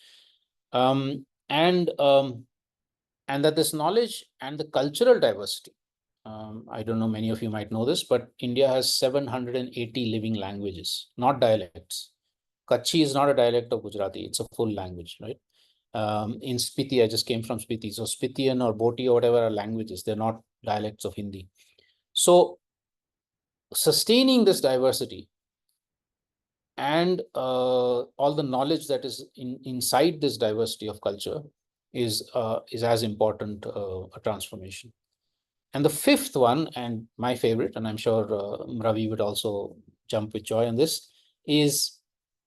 [SPEAKER 13] And that this knowledge and the cultural diversity, I don't know, many of you might know this, but India has 780 living languages, not dialects. Kutchi is not a dialect of Gujarati, it's a full language, right? In Spiti, I just came from Spiti. So Spitian or Boti or whatever are languages, they're not dialects of Hindi. So sustaining this diversity and all the knowledge that is inside this diversity of culture is as important a transformation. And the fifth one, and my favorite, and I'm sure Ravi would also jump with joy on this, is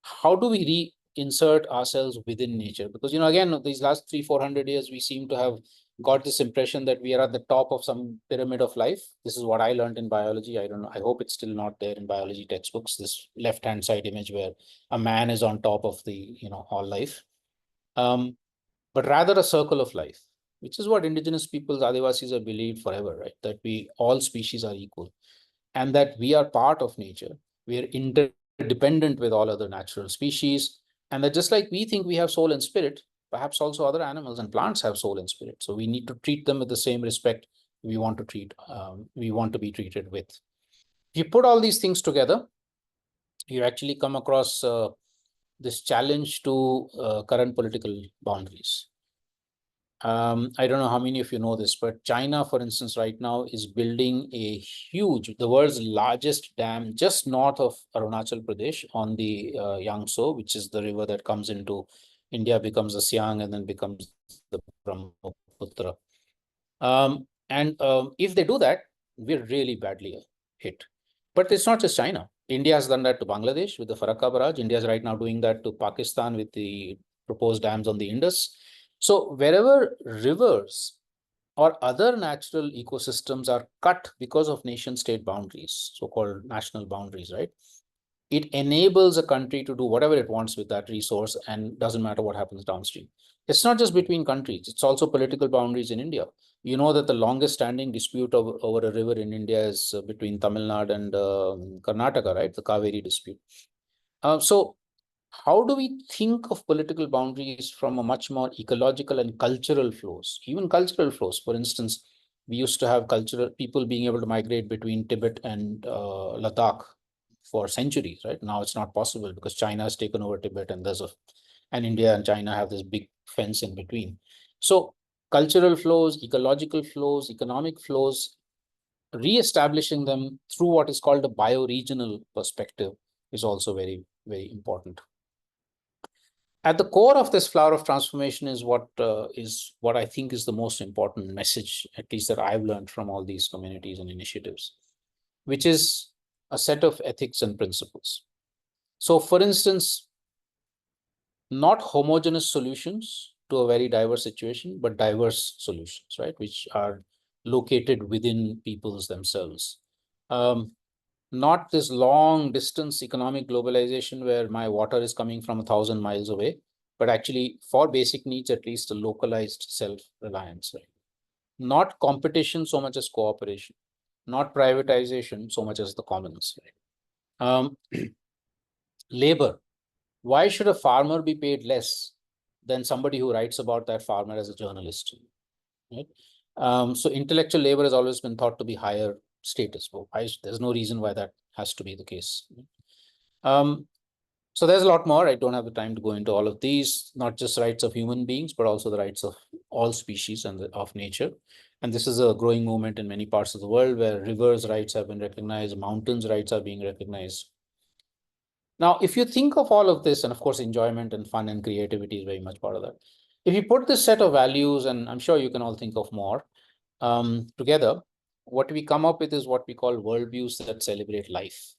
[SPEAKER 13] how do we reinsert ourselves within nature? Because, again, these last 300-400 years, we seem to have got this impression that we are at the top of some pyramid of life. This is what I learned in biology. I don't know. I hope it's still not there in biology textbooks, this left-hand side image where a man is on top of the, all life. But rather a circle of life, which is what indigenous peoples, Adivasis, have believed forever, right? That all species are equal and that we are part of nature. We are interdependent with all other natural species. And that just like we think we have soul and spirit, perhaps also other animals and plants have soul and spirit. So we need to treat them with the same respect we want to be treated with. If you put all these things together, you actually come across this challenge to current political boundaries. I don't know how many of you know this, but China, for instance, right now is building the world's largest dam just north of Arunachal Pradesh on the Yangtze, which is the river that comes into India, becomes the Siang, and then becomes the Brahmaputra. If they do that, we're really badly hit. But it's not just China. India has done that to Bangladesh with the Farakka barrage. India is right now doing that to Pakistan with the proposed dams on the Indus. So wherever rivers or other natural ecosystems are cut because of nation-state boundaries, so-called national boundaries, right? It enables a country to do whatever it wants with that resource and doesn't matter what happens downstream. It's not just between countries, it's also political boundaries in India. You know that the longest standing dispute over a river in India is between Tamil Nadu and Karnataka, right? The Kaveri dispute. So how do we think of political boundaries from a much more ecological and cultural flows, even cultural flows? For instance, we used to have cultural people being able to migrate between Tibet and Ladakh for centuries, right? Now it's not possible because China has taken over Tibet and and India and China have this big fence in between. So cultural flows, ecological flows, economic flows, re-establishing them through what is called a bioregional perspective is also very, very important. At the core of this flower of transformation is what I think is the most important message, at least that I've learned from all these communities and initiatives, which is a set of ethics and principles. So, for instance, not homogeneous solutions to a very diverse situation, but diverse solutions, right, which are located within peoples themselves. Not this long distance economic globalization where my water is coming from 1,000 miles away, but actually for basic needs, at least a localized self-reliance, right? Not competition so much as cooperation, not privatization so much as the commons, right? Labor. Why should a farmer be paid less than somebody who writes about that farmer as a journalist, right? So intellectual labor has always been thought to be higher status. There's no reason why that has to be the case. So there's a lot more. I don't have the time to go into all of these, not just rights of human beings, but also the rights of all species and of nature. And this is a growing movement in many parts of the world where rivers' rights have been recognized, mountains' rights are being recognized. Now, if you think of all of this, and of course, enjoyment and fun and creativity is very much part of that. If you put this set of values, and I'm sure you can all think of more, together, what we come up with is what we call worldviews that celebrate life.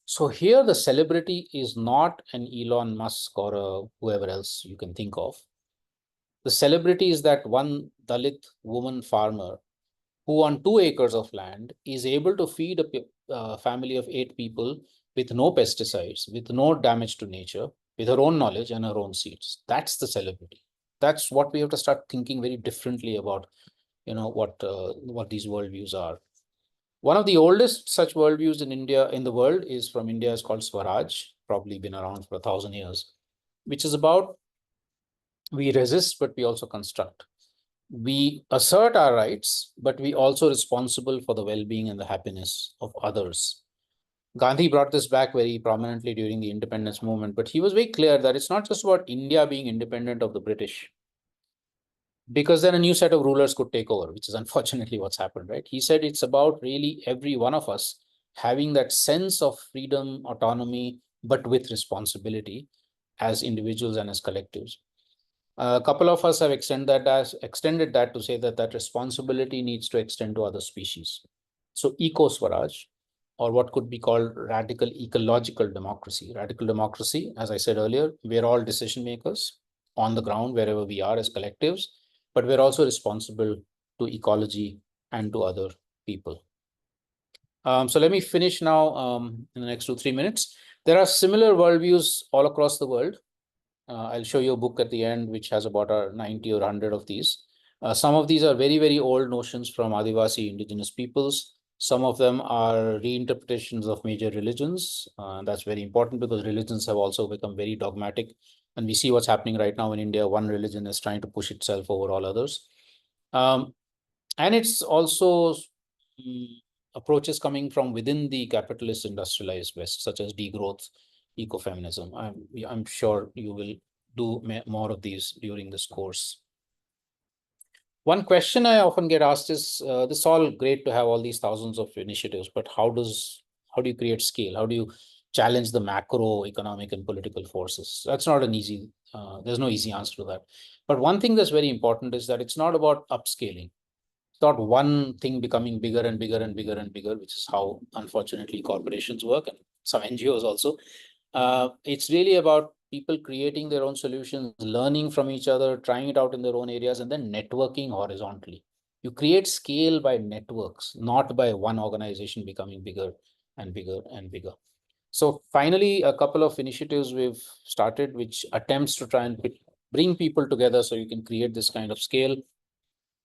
[SPEAKER 13] So here the celebrity is not an Elon Musk or whoever else you can think of. The celebrity is that one Dalit woman farmer who on 2 acres of land is able to feed a family of 8 people with no pesticides, with no damage to nature, with her own knowledge and her own seeds. That's the celebrity. That's what we have to start thinking very differently about, what these worldviews are. One of the oldest such worldviews in the world is from India, is called Swaraj, probably been around for 1,000 years, which is about we resist, but we also construct. We assert our rights, but we also responsible for the well-being and the happiness of others. Gandhi brought this back very prominently during the independence movement, but he was very clear that it's not just about India being independent of the British, because then a new set of rulers could take over, which is unfortunately what's happened, right? He said it's about really every one of us having that sense of freedom, autonomy, but with responsibility as individuals and as collectives. A couple of us have extended that to say that that responsibility needs to extend to other species. So eco-Swaraj, or what could be called radical ecological democracy. Radical democracy, as I said earlier, we're all decision makers on the ground wherever we are as collectives, but we're also responsible to ecology and to other people. So let me finish now in the next 2-3 minutes. There are similar worldviews all across the world. I'll show you a book at the end, which has about 90 or 100 of these. Some of these are very, very old notions from Adivasi indigenous peoples. Some of them are reinterpretations of major religions. That's very important because religions have also become very dogmatic. And we see what's happening right now in India. One religion is trying to push itself over all others. And it's also approaches coming from within the capitalist industrialized West, such as degrowth, ecofeminism. I'm sure you will do more of these during this course. One question I often get asked is, this is all great to have all these thousands of initiatives, but how do you create scale? How do you challenge the macro economic and political forces? That's not an easy, there's no easy answer to that. But one thing that's very important is that it's not about upscaling. It's not one thing becoming bigger and bigger and bigger and bigger, which is how, unfortunately, corporations work and some NGOs also. It's really about people creating their own solutions, learning from each other, trying it out in their own areas, and then networking horizontally. You create scale by networks, not by one organization becoming bigger and bigger and bigger. So finally, a couple of initiatives we've started, which attempts to try and bring people together so you can create this kind of scale.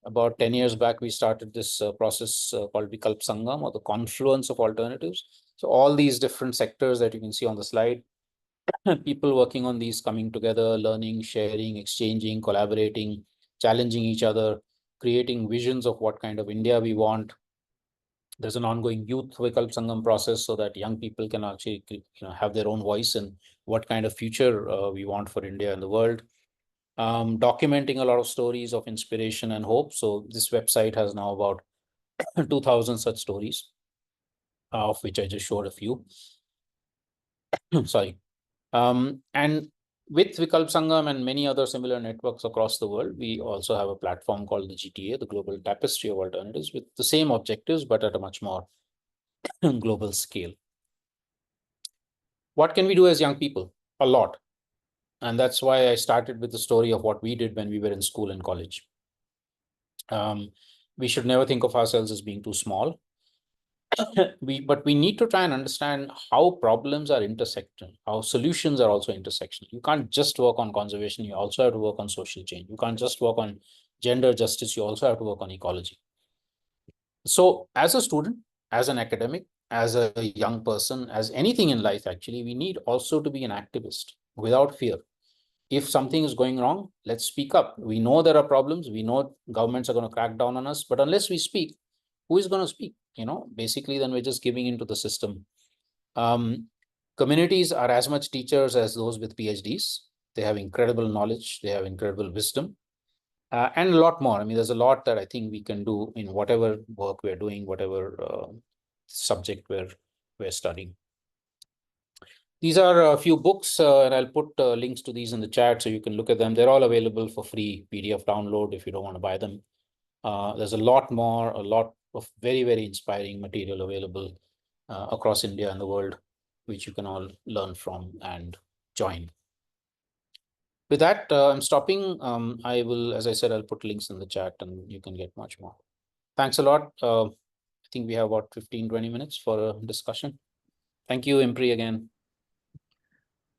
[SPEAKER 13] About 10 years back, we started this process called Vikalp Sangam, or the confluence of alternatives. So all these different sectors that you can see on the slide, people working on these, coming together, learning, sharing, exchanging, collaborating, challenging each other, creating visions of what kind of India we want. There's an ongoing youth Vikalp Sangam process so that young people can actually have their own voice in what kind of future we want for India and the world. Documenting a lot of stories of inspiration and hope. So this website has now about 2,000 such stories, of which I just showed a few. Sorry. And with Vikalp Sangam and many other similar networks across the world, we also have a platform called the GTA, the Global Tapestry of Alternatives, with the same objectives, but at a much more global scale. What can we do as young people? A lot. And that's why I started with the story of what we did when we were in school and college. We should never think of ourselves as being too small. But we need to try and understand how problems are intersecting, how solutions are also intersectional. You can't just work on conservation, you also have to work on social change. You can't just work on gender justice, you also have to work on ecology. So as a student, as an academic, as a young person, as anything in life, actually, we need also to be an activist without fear. If something is going wrong, let's speak up. We know there are problems. We know governments are going to crack down on us, but unless we speak, who is going to speak? Basically, then we're just giving into the system. Communities are as much teachers as those with PhDs. They have incredible knowledge. They have incredible wisdom. And a lot more. I mean, there's a lot that I think we can do in whatever work we're doing, whatever subject we're studying. These are a few books, and I'll put links to these in the chat so you can look at them. They're all available for free PDF download if you don't want to buy them. There's a lot more, a lot of very, very inspiring material available across India and the world, which you can all learn from and join. With that, I'm stopping. I will, as I said, I'll put links in the chat and you can get much more. Thanks a lot. I think we have about 15-20 minutes for a discussion. Thank you, IMPRI, again.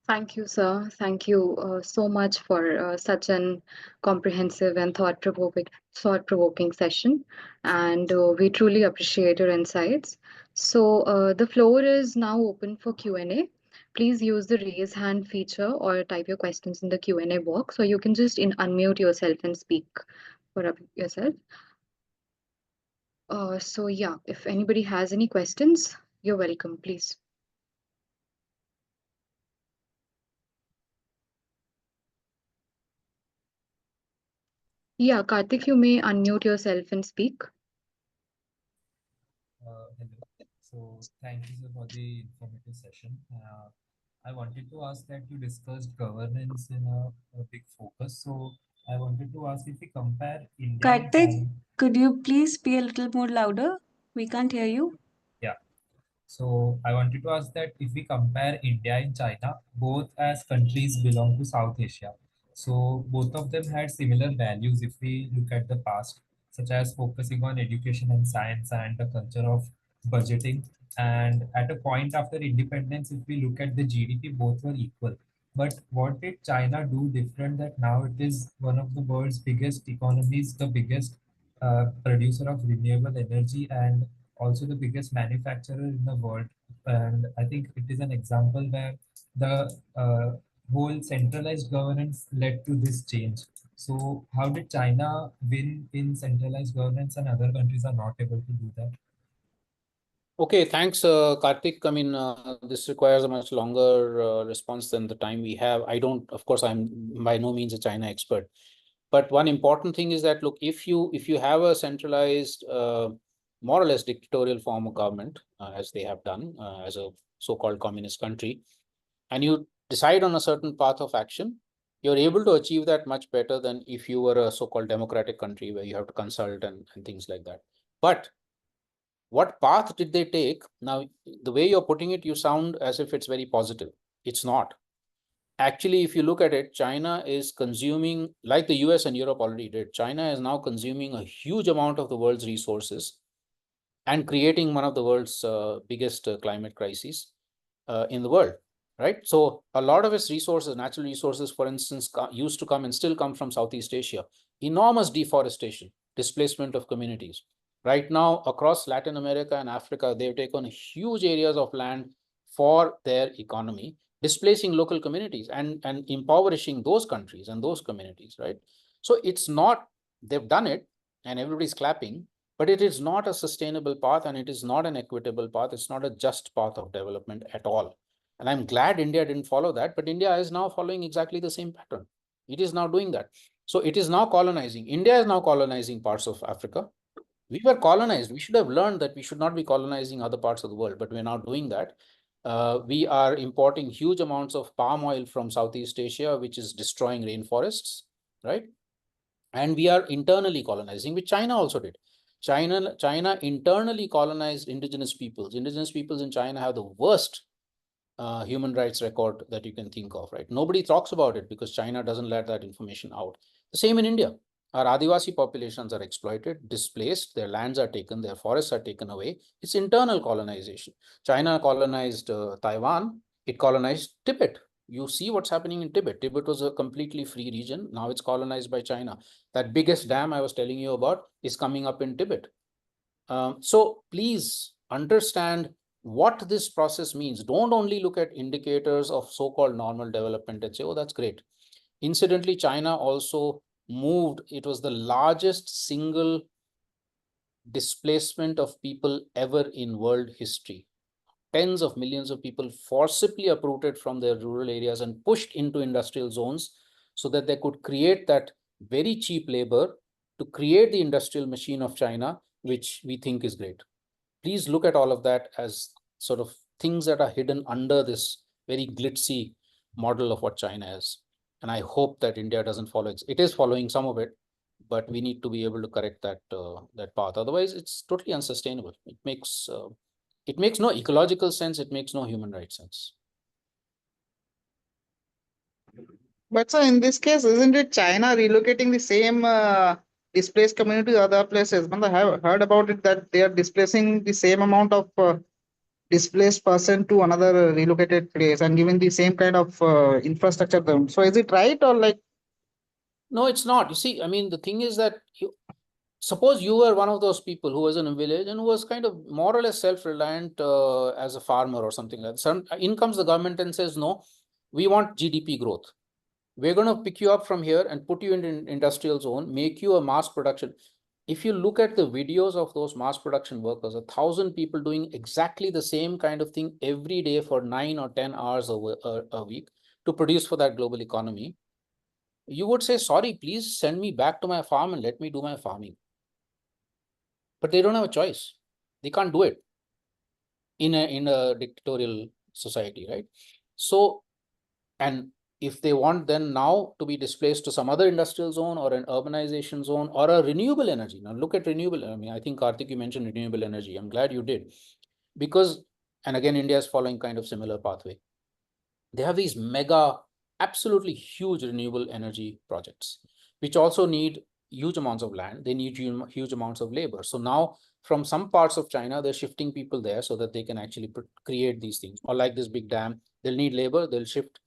[SPEAKER 12] Thank you, sir. Thank you so much for such an comprehensive and thought-provoking session. And we truly appreciate your insights. So the floor is now open for Q&A. Please use the raise hand feature or type your questions in the Q&A box, or you can just unmute yourself and speak for yourself. So yeah, if anybody has any questions, you're welcome, please. Yeah, Karthik, you may unmute yourself and speak.
[SPEAKER 15] Hello. So thank you, sir, for the informative session. I wanted to ask that you discussed governance in a big focus. So I wanted to ask if we compare India and
[SPEAKER 11] Karthik,
[SPEAKER 15] China.
[SPEAKER 11] could you please be a little more louder? We can't hear you.
[SPEAKER 15] Yeah. So I wanted to ask that if we compare India and China, both as countries belong to South Asia. So both of them had similar values if we look at the past, such as focusing on education and science and the culture of budgeting. And at a point after independence, if we look at the GDP, both were equal. But what did China do different that now it is one of the world's biggest economies, the biggest producer of renewable energy, and also the biggest manufacturer in the world. And I think it is an example where the whole centralized governance led to this change. So, how did China win in centralized governance and other countries are not able to do that?
[SPEAKER 13] Okay, thanks, Karthik. I mean, this requires a much longer response than the time we have. I don't, of course, I'm by no means a China expert. But one important thing is that, look, if you have a centralized, more or less dictatorial form of government, as they have done as a so-called communist country, and you decide on a certain path of action, you're able to achieve that much better than if you were a so-called democratic country where you have to consult and things like that. But what path did they take? Now, the way you're putting it, you sound as if it's very positive. It's not. Actually, if you look at it, China is consuming, like the US and Europe already did, China is now consuming a huge amount of the world's resources and creating one of the world's biggest climate crises in the world, right? So a lot of its resources, natural resources, for instance, used to come and still come from Southeast Asia. Enormous deforestation, displacement of communities. Right now, across Latin America and Africa, they've taken huge areas of land for their economy, displacing local communities and impoverishing those countries and those communities, right? So it's not, they've done it and everybody's clapping, but it is not a sustainable path and it is not an equitable path. It's not a just path of development at all. And I'm glad India didn't follow that, but India is now following exactly the same pattern. It is now doing that. So it is now colonizing. India is now colonizing parts of Africa. We were colonized. We should have learned that we should not be colonizing other parts of the world, but we're now doing that. We are importing huge amounts of palm oil from Southeast Asia, which is destroying rainforests, right? And we are internally colonizing, which China also did. China internally colonized indigenous peoples. Indigenous peoples in China have the worst human rights record that you can think of, right? Nobody talks about it because China doesn't let that information out. The same in India. Our Adivasi populations are exploited, displaced, their lands are taken, their forests are taken away. It's internal colonization. China colonized Taiwan, it colonized Tibet. You see what's happening in Tibet. Tibet was a completely free region. Now it's colonized by China. That biggest dam I was telling you about is coming up in Tibet. So please understand what this process means. Don't only look at indicators of so-called normal development and say, oh, that's great. Incidentally, China also moved. It was the largest single displacement of people ever in world history. Tens of millions of people forcibly uprooted from their rural areas and pushed into industrial zones so that they could create that very cheap labor to create the industrial machine of China, which we think is great. Please look at all of that as sort of things that are hidden under this very glitzy model of what China is. And I hope that India doesn't follow it. It is following some of it, but we need to be able to correct that that path. Otherwise, it's totally unsustainable. It makes no ecological sense. It makes no human rights sense.
[SPEAKER 16] But so in this case, isn't it China relocating the same displaced community to other places? But I have heard about it that they are displacing the same amount of displaced person to another relocated place and giving the same kind of infrastructure them. So is it right or like?
[SPEAKER 13] No, it's not. You see, I mean, the thing is that suppose you were one of those people who was in a village and who was kind of more or less self-reliant as a farmer or something like that. Some in comes the government and says, no, we want GDP growth. We're going to pick you up from here and put you in an industrial zone, make you a mass production. If you look at the videos of those mass production workers, 1,000 people doing exactly the same kind of thing every day for 9 or 10 hours a week to produce for that global economy, you would say, sorry, please send me back to my farm and let me do my farming. But they don't have a choice. They can't do it in a dictatorial society, right? So, and if they want then now to be displaced to some other industrial zone or an urbanization zone or a renewable energy. Now look at renewable. I mean, I think Karthik, you mentioned renewable energy. I'm glad you did, because, and again, India is following kind of similar pathway. They have these mega, absolutely huge renewable energy projects, which also need huge amounts of land. They need huge amounts of labor. So now from some parts of China, they're shifting people there so that they can actually create these things. Or like this big dam, they'll need labor, they'll shift.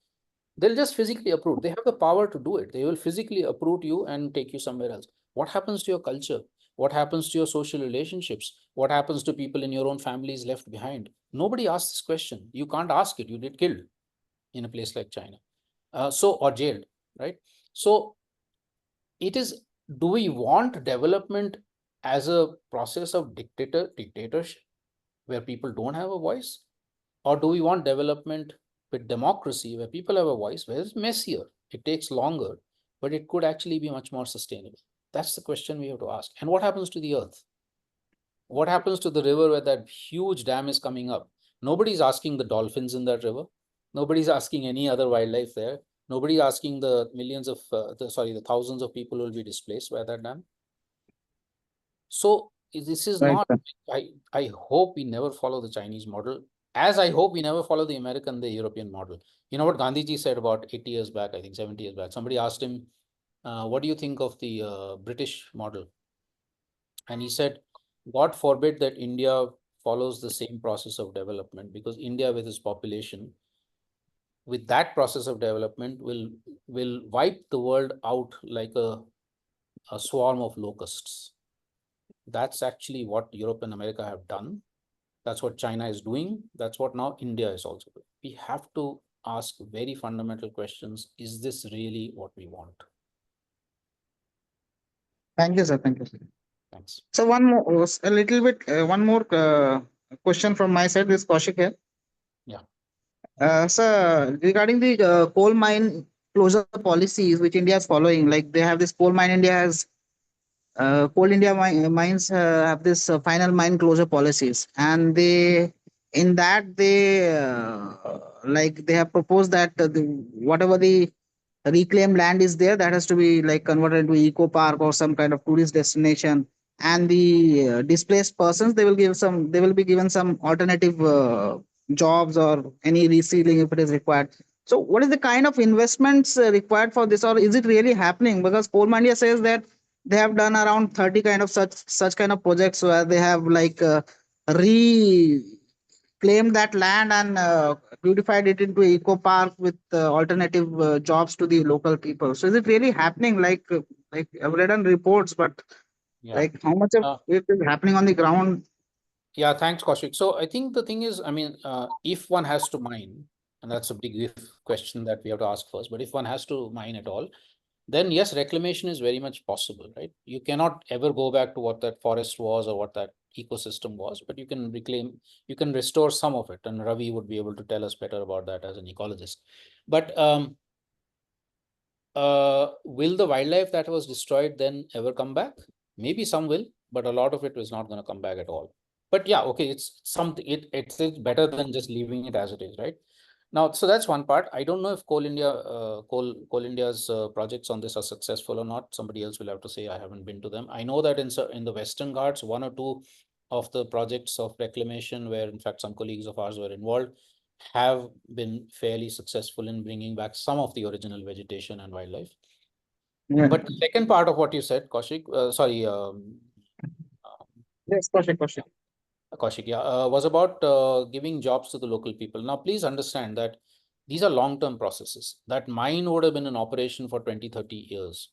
[SPEAKER 13] They'll just physically uproot. They have the power to do it. They will physically uproot you and take you somewhere else. What happens to your culture? What happens to your social relationships? What happens to people in your own families left behind? Nobody asks this question. You can't ask it. You get killed in a place like China. Or jailed, right? So it is, do we want development as a process of dictatorship where people don't have a voice? Or do we want development with democracy where people have a voice, where it's messier, it takes longer, but it could actually be much more sustainable? That's the question we have to ask. And what happens to the earth? What happens to the river where that huge dam is coming up? Nobody's asking the dolphins in that river. Nobody's asking any other wildlife there. Nobody's asking the millions of, the thousands of people who will be displaced by that dam. So this is
[SPEAKER 16] Right,
[SPEAKER 13] not,
[SPEAKER 16] sir.
[SPEAKER 13] I hope we never follow the Chinese model, as I hope we never follow the American, the European model. You know what Gandhiji said about 80 years back, I think 70 years back. Somebody asked him, what do you think of the British model? And he said, God forbid that India follows the same process of development, because India with its population, with that process of development, will wipe the world out like a swarm of locusts. That's actually what Europe and America have done. That's what China is doing. That's what now India is also doing. We have to ask very fundamental questions. Is this really what we want?
[SPEAKER 16] Thank you, sir. Thank you, sir.
[SPEAKER 13] Thanks.
[SPEAKER 16] So one more, a little bit, one more question from my side. This Kaushik here.
[SPEAKER 13] Yeah.
[SPEAKER 16] Sir, regarding the coal mine closure policies which India is following, like they have this coal mine India has Coal India mines have this final mine closure policies, and they in that they like they have proposed that whatever the reclaimed land is there, that has to be like converted into eco park or some kind of tourist destination, and the displaced persons, they will be given some alternative jobs or any resealing if it is required. So what is the kind of investments required for this, or is it really happening? Because Coal India says that they have done around 30 kind of such kind of projects where they have like reclaimed that land and beautified it into eco park with alternative jobs to the local people. So is it really happening? Like I've read on reports, but like how much of it is happening on the ground?
[SPEAKER 13] Yeah, thanks, Kaushik. So I think the thing is, I mean, if one has to mine, and that's a big if question that we have to ask first, but if one has to mine at all, then yes, reclamation is very much possible, right? You cannot ever go back to what that forest was or what that ecosystem was, but you can reclaim, you can restore some of it. And Ravi would be able to tell us better about that as an ecologist. But will the wildlife that was destroyed then ever come back? Maybe some will, but a lot of it is not going to come back at all. But yeah, okay, it's something, it's better than just leaving it as it is, right? Now, so that's one part. I don't know if Coal India's projects on this are successful or not. Somebody else will have to say. I haven't been to them. I know that in the Western Ghats, one or two of the projects of reclamation, where in fact some colleagues of ours were involved, have been fairly successful in bringing back some of the original vegetation and wildlife.
[SPEAKER 16] Yeah.
[SPEAKER 13] But the second part of what you said, Kaushik,
[SPEAKER 16] Yes, Kaushik.
[SPEAKER 13] Kaushik, yeah, was about giving jobs to the local people. Now, please understand that these are long-term processes. That mine would have been in operation for 20, 30 years.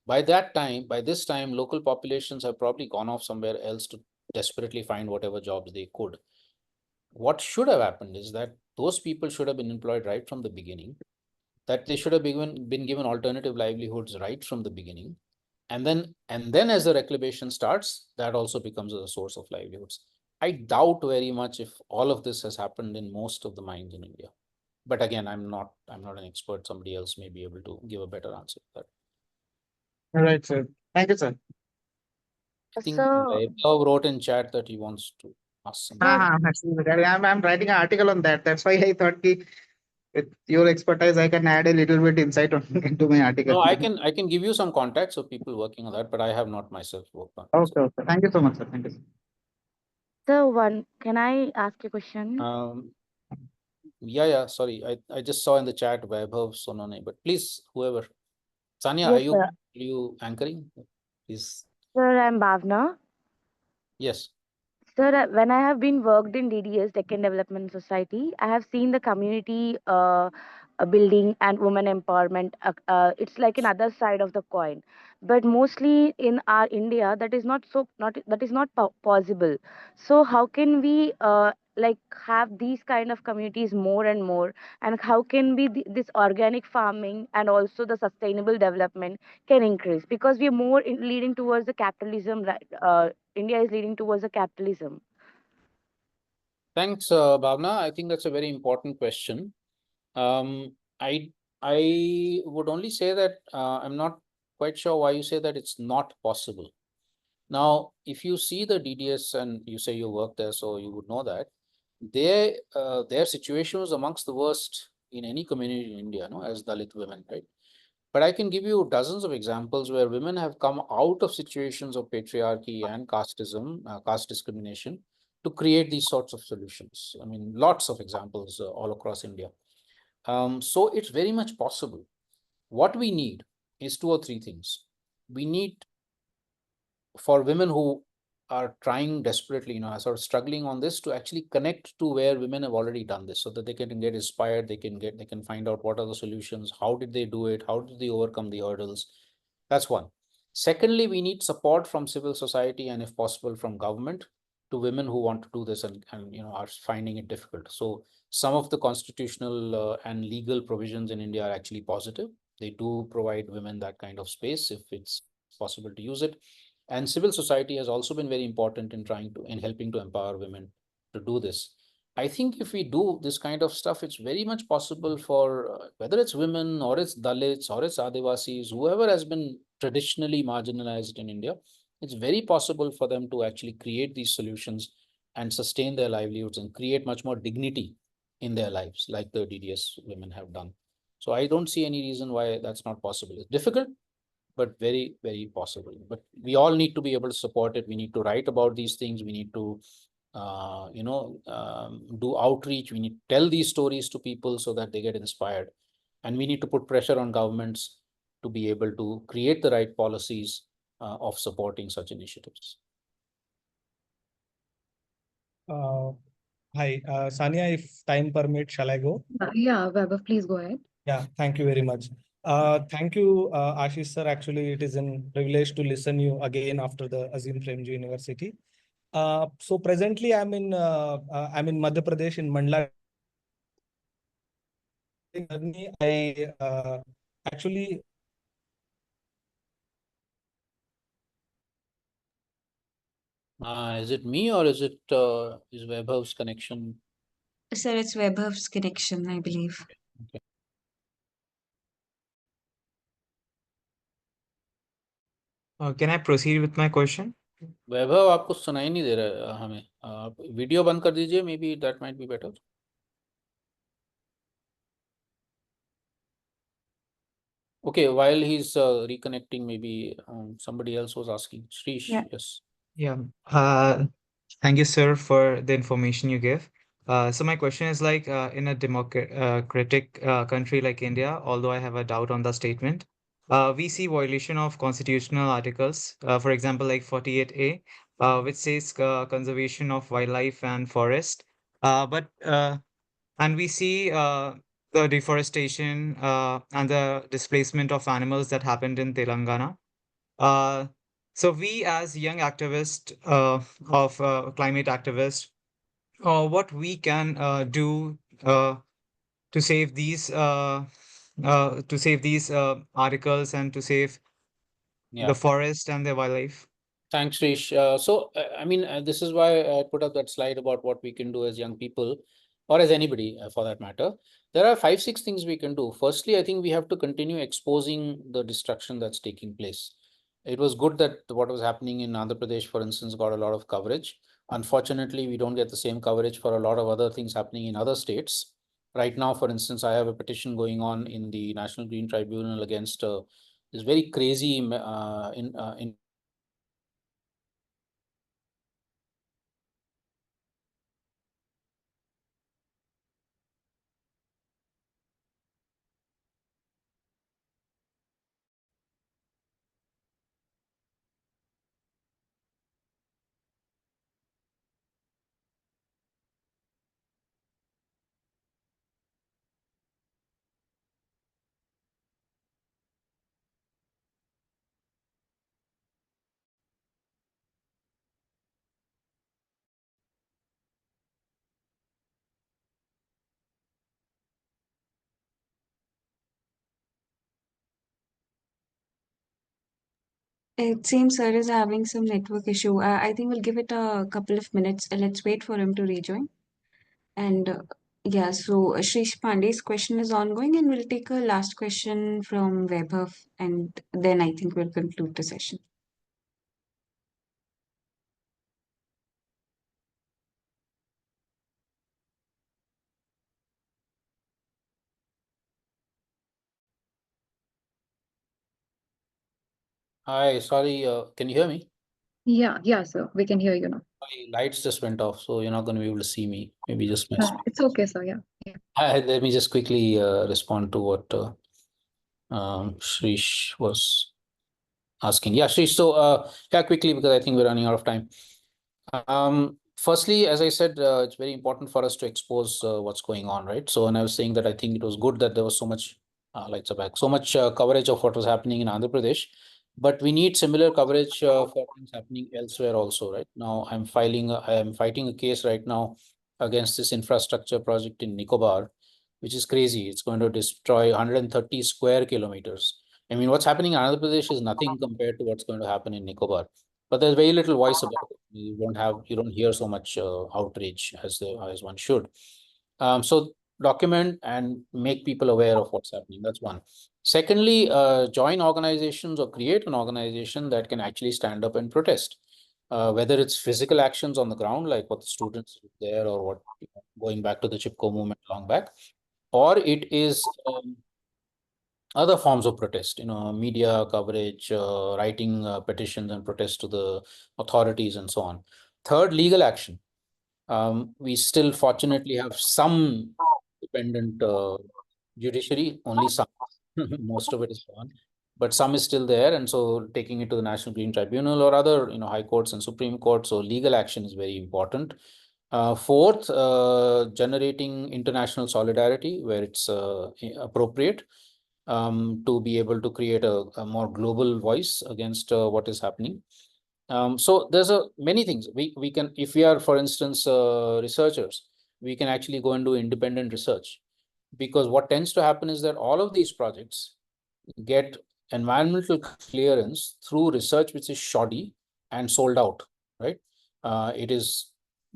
[SPEAKER 13] By this time, local populations have probably gone off somewhere else to desperately find whatever jobs they could. What should have happened is that those people should have been employed right from the beginning, that they should have been given alternative livelihoods right from the beginning. And then as the reclamation starts, that also becomes a source of livelihoods. I doubt very much if all of this has happened in most of the mines in India. But again, I'm not an expert. Somebody else may be able to give a better answer to that.
[SPEAKER 16] All right, sir. Thank you, sir.
[SPEAKER 13] I think
[SPEAKER 12] So,
[SPEAKER 13] Vaibhav wrote in chat that he wants to ask something.
[SPEAKER 12] yeah,
[SPEAKER 16] I'm writing an article on that. That's why I thought with your expertise, I can add a little bit insight on, into my article.
[SPEAKER 13] No, I can give you some contacts of people working on that, but I have not myself worked on it.
[SPEAKER 16] Okay, okay. Thank you so much, sir. Thank you.
[SPEAKER 14] So can I ask a question?
[SPEAKER 13] Yeah. Sorry, I just saw in the chat Vaibhav Sonone, but please, whoever. Sanya,
[SPEAKER 14] Yes, sir.
[SPEAKER 13] are you anchoring? Please.
[SPEAKER 14] Sir, I'm Bhavna.
[SPEAKER 13] Yes.
[SPEAKER 14] Sir, when I have been worked in DDS, Deccan Development Society, I have seen the community building and women empowerment. It's like another side of the coin, but mostly in our India, that is not possible. So how can we like have these kind of communities more and more, and how can we this organic farming and also the sustainable development can increase, because we are more leading towards the capitalism, right? India is leading towards the capitalism.
[SPEAKER 13] Thanks, Bhavna. I think that's a very important question. Um, I I would only say that I'm not quite sure why you say that it's not possible. Now, if you see the DDS and you say you work there, so you would know that their situation was amongst the worst in any community in India, no, as Dalit women, right? But I can give you dozens of examples where women have come out of situations of patriarchy and casteism, caste discrimination, to create these sorts of solutions. I mean, lots of examples all across India. So it's very much possible. What we need is two or three things. We need, for women who are trying desperately, sort of struggling on this, to actually connect to where women have already done this, so that they can get inspired, they can find out what are the solutions, how did they do it, how did they overcome the hurdles. That's one. Secondly, we need support from civil society and, if possible, from government to women who want to do this and are finding it difficult. So some of the constitutional and legal provisions in India are actually positive. They do provide women that kind of space if it's possible to use it. And civil society has also been very important in helping to empower women to do this. I think if we do this kind of stuff, it's very much possible for whether it's women or it's Dalits or it's Adivasis, whoever has been traditionally marginalized in India, it's very possible for them to actually create these solutions and sustain their livelihoods and create much more dignity in their lives, like the DDS women have done. So I don't see any reason why that's not possible. It's difficult, but very, very possible. But we all need to be able to support it. We need to write about these things. We need to do outreach. We need to tell these stories to people so that they get inspired. And we need to put pressure on governments to be able to create the right policies of supporting such initiatives.
[SPEAKER 17] Hi, Sania, if time permits, shall I go?
[SPEAKER 12] Yeah, Vaibhav, please go ahead.
[SPEAKER 17] Yeah, thank you very much. Thank you, Ashish sir. Actually, it is a privilege to listen you again after the Azim Premji University. So presently, I'm in Madhya Pradesh in Mandla. I actually.
[SPEAKER 13] Is it me or is Vaibhav's connection?
[SPEAKER 11] Sir, it's Vaibhav's connection, I believe.
[SPEAKER 13] Okay.
[SPEAKER 18] Can I proceed with my question?
[SPEAKER 13] वैभव आपको सुनाई नहीं दे रहा है हमें. आप video बंद कर दीजिए. Maybe that might be better. Okay, while he's reconnecting, maybe somebody else was asking. Shrish,
[SPEAKER 18] Yeah.
[SPEAKER 13] yes.
[SPEAKER 18] Yeah. Thank you, sir, for the information you give. So my question is like in a democratic country like India, although I have a doubt on the statement, we see violation of constitutional articles, for example, like 48A, which says conservation of wildlife and forest. And we see the deforestation and the displacement of animals that happened in Telangana. So we as young activists of climate activists, what we can do to save these articles and to save
[SPEAKER 13] Yeah.
[SPEAKER 18] the forest and the wildlife.
[SPEAKER 13] Thanks, Shrish. I mean, this is why I put up that slide about what we can do as young people, or as anybody for that matter. There are 5-6 things we can do. Firstly, I think we have to continue exposing the destruction that's taking place. It was good that what was happening in Andhra Pradesh, for instance, got a lot of coverage. Unfortunately, we don't get the same coverage for a lot of other things happening in other states. Right now, for instance, I have a petition going on in the National Green Tribunal against this very crazy in
[SPEAKER 11] It seems sir is having some network issue. I think we'll give it a couple of minutes. Let's wait for him to rejoin. And yeah, so Shrish Pandey's question is ongoing, and we'll take a last question from Vaibhav, and then I think we'll conclude the session.
[SPEAKER 13] Hi, sorry, can you hear me?
[SPEAKER 12] Yeah, sir. We can hear you now.
[SPEAKER 13] My lights just went off, so you're not going to be able to see me. Maybe just my screen.
[SPEAKER 12] It's okay, sir. Yeah.
[SPEAKER 13] Let me just quickly respond to what Shrish was asking. Yeah, Shrish. So yeah, quickly, because I think we're running out of time. Firstly, as I said, it's very important for us to expose what's going on, right? So, and I was saying that I think it was good that there was so much lights are back, so much coverage of what was happening in Andhra Pradesh, but we need similar coverage for things happening elsewhere also, right? Now, I am fighting a case right now against this infrastructure project in Nicobar, which is crazy. It's going to destroy 130 square kilometers. I mean, what's happening in Andhra Pradesh is nothing compared to what's going to happen in Nicobar. But there's very little voice about it. You don't hear so much outrage as one should. So document and make people aware of what's happening. That's one. Secondly, join organizations or create an organization that can actually stand up and protest. Whether it's physical actions on the ground, like what the students did there, or what going back to the Chipko movement long back, or it is other forms of protest, media coverage, writing petitions and protests to the authorities and so on. Third, legal action. We still fortunately have some independent judiciary, only some. Most of it is gone, but some is still there. And so taking it to the National Green Tribunal or other, high courts and Supreme Court. So legal action is very important. Fourth, generating international solidarity where it's appropriate, to be able to create a more global voice against what is happening. So there's many things we can, if we are, for instance, researchers, we can actually go and do independent research, because what tends to happen is that all of these projects get environmental clearance through research which is shoddy and sold out, right? It is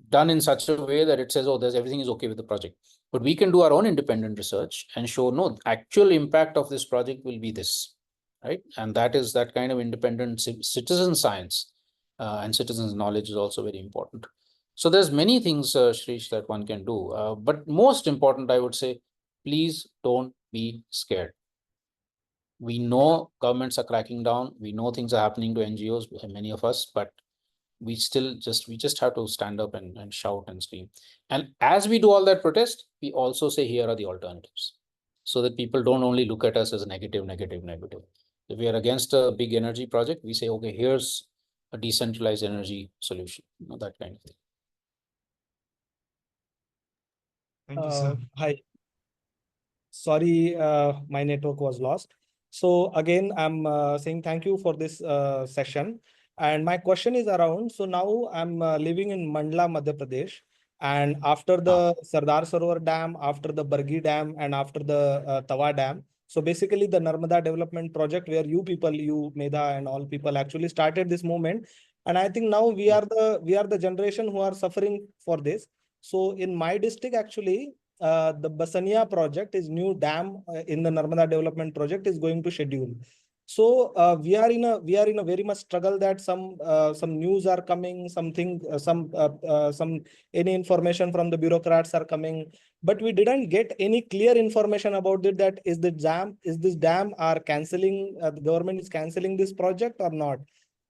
[SPEAKER 13] done in such a way that it says, oh, everything is okay with the project. But we can do our own independent research and show, no, actual impact of this project will be this, right? And that is that kind of independent citizen science and citizens' knowledge is also very important. So there's many things, Shrish, that one can do. But most important, I would say, please don't be scared. We know governments are cracking down. We know things are happening to NGOs, many of us, but we just have to stand up and shout and scream. And as we do all that protest, we also say, here are the alternatives, so that people don't only look at us as negative. If we are against a big energy project, we say, okay, here's a decentralized energy solution, that kind of thing.
[SPEAKER 18] Thank you, sir.
[SPEAKER 17] Hi. Sorry, my network was lost. So again, I'm saying thank you for this session. And my question is around, so now I'm living in Mandla, Madhya Pradesh. And after the Sardar Sarovar Dam, after the Bargi Dam, and after the Tawa Dam, so basically the Narmada Development Project, where you people, you, Medha and all people actually started this movement. And I think now we are the generation who are suffering for this. So in my district, actually, the Basania project is new dam in the Narmada development project is going to schedule. So we are in a very much struggle that some news are coming, some any information from the bureaucrats are coming, but we didn't get any clear information about it, that is this dam are canceling, the government is canceling this project or not.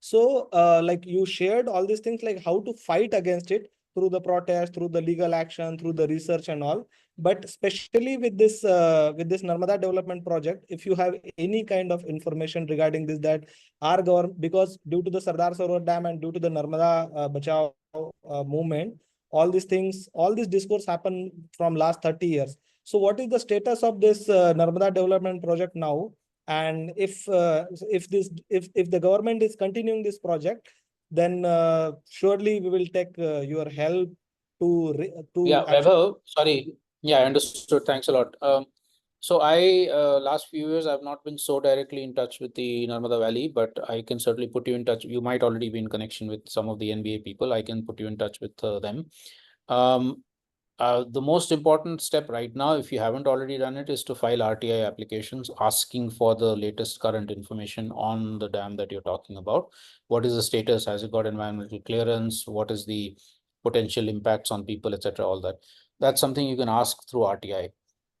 [SPEAKER 17] So like you shared all these things, like how to fight against it through the protest, through the legal action, through the research and all. But especially with this Narmada development project, if you have any kind of information regarding this, that our government, because due to the Sardar Sarovar Dam and due to the Narmada Bachao movement, all these things, all this discourse happened from last 30 years. So what is the status of this Narmada development project now? And if the government is continuing this project, then surely we will take your help to
[SPEAKER 13] Yeah,
[SPEAKER 17] actually.
[SPEAKER 13] Vaibhav, sorry. Yeah, I understood. Thanks a lot. So I last few years I've not been so directly in touch with the Narmada Valley, but I can certainly put you in touch. You might already be in connection with some of the NBA people. I can put you in touch with them. The most important step right now, if you haven't already done it, is to file RTI applications asking for the latest current information on the dam that you're talking about. What is the status? Has it got environmental clearance? What is the potential impacts on people, etc.? All that. That's something you can ask through RTI.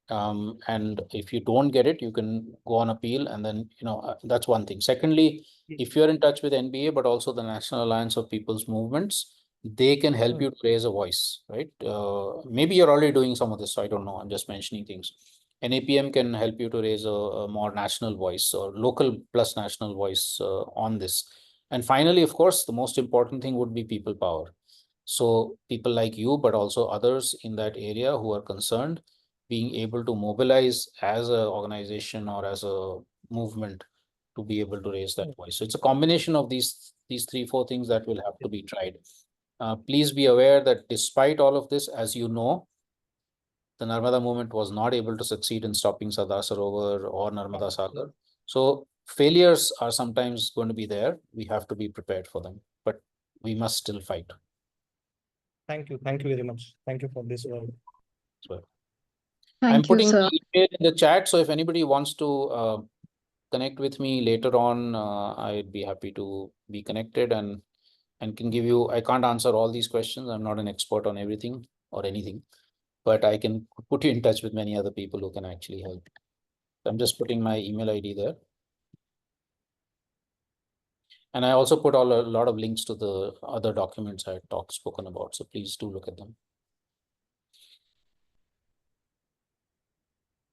[SPEAKER 13] And if you don't get it, you can go on appeal, and then that's one thing. Secondly, if you're in touch with NBA, but also the National Alliance of People's Movements, they can help you to raise a voice, right? Maybe you're already doing some of this, so I don't know. I'm just mentioning things. NAPM can help you to raise a more national voice or local plus national voice on this. And finally, of course, the most important thing would be people power. So people like you, but also others in that area who are concerned, being able to mobilize as an organization or as a movement to be able to raise that voice. So it's a combination of these 3-4 things that will have to be tried. Please be aware that despite all of this, as you know, the Narmada movement was not able to succeed in stopping Sardar Sarovar or Narmada Sagar. So failures are sometimes going to be there. We have to be prepared for them, but we must still fight.
[SPEAKER 17] Thank you. Thank you very much. Thank you for this word.
[SPEAKER 13] I'm
[SPEAKER 12] Thank you,
[SPEAKER 13] putting
[SPEAKER 12] sir.
[SPEAKER 13] the email in the chat, so if anybody wants to connect with me later on, I'd be happy to be connected and can give you. I can't answer all these questions. I'm not an expert on everything or anything, but I can put you in touch with many other people who can actually help. I'm just putting my email ID there. And I also put a lot of links to the other documents I had spoken about. So please do look at them.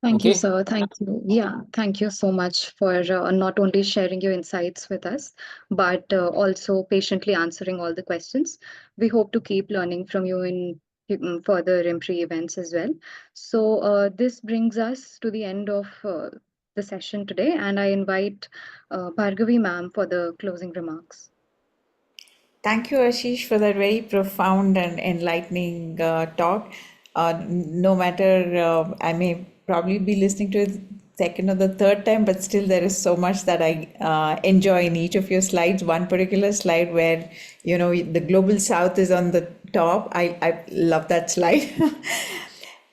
[SPEAKER 12] Thank you,
[SPEAKER 13] Okay.
[SPEAKER 12] sir. Thank you. Yeah, thank you so much for not only sharing your insights with us, but also patiently answering all the questions. We hope to keep learning from you in further IMPRI events as well. So this brings us to the end of the session today, and I invite Bhargavi ma'am for the closing remarks.
[SPEAKER 9] Thank you, Ashish, for that very profound and enlightening talk. No matter, I may probably be listening to it second or the third time, but still there is so much that I enjoy in each of your slides. One particular slide where, the global south is on the top. I love that slide.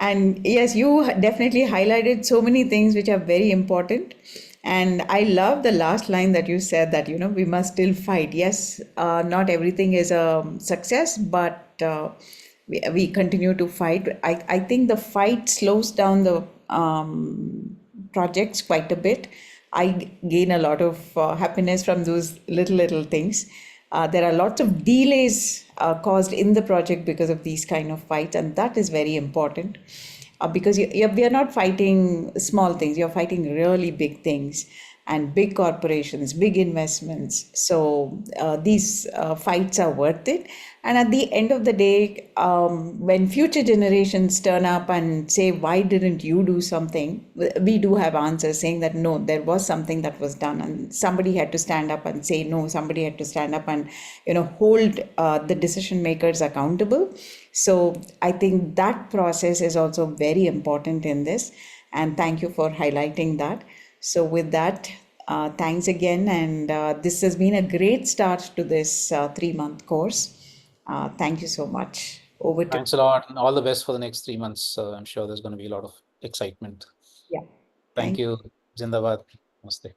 [SPEAKER 9] And yes, you definitely highlighted so many things which are very important. And I love the last line that you said that, we must still fight. Yes, not everything is a success, but we continue to fight. I think the fight slows down the projects quite a bit. I gain a lot of happiness from those little things. There are lots of delays caused in the project because of these kind of fights, and that is very important. Because we are not fighting small things, you're fighting really big things and big corporations, big investments. So these fights are worth it. And at the end of the day, when future generations turn up and say, why didn't you do something? We do have answers saying that, no, there was something that was done. And somebody had to stand up and say, no, somebody had to stand up and, hold the decision makers accountable. So I think that process is also very important in this. And thank you for highlighting that. So with that, thanks again. And this has been a great start to this 3-month course. Thank you so much. Over to
[SPEAKER 13] Thanks a lot, and all the best for the next 3 months. I'm sure there's going to be a lot of excitement.
[SPEAKER 9] Yeah.
[SPEAKER 13] Thank you. Zindabad. Namaste.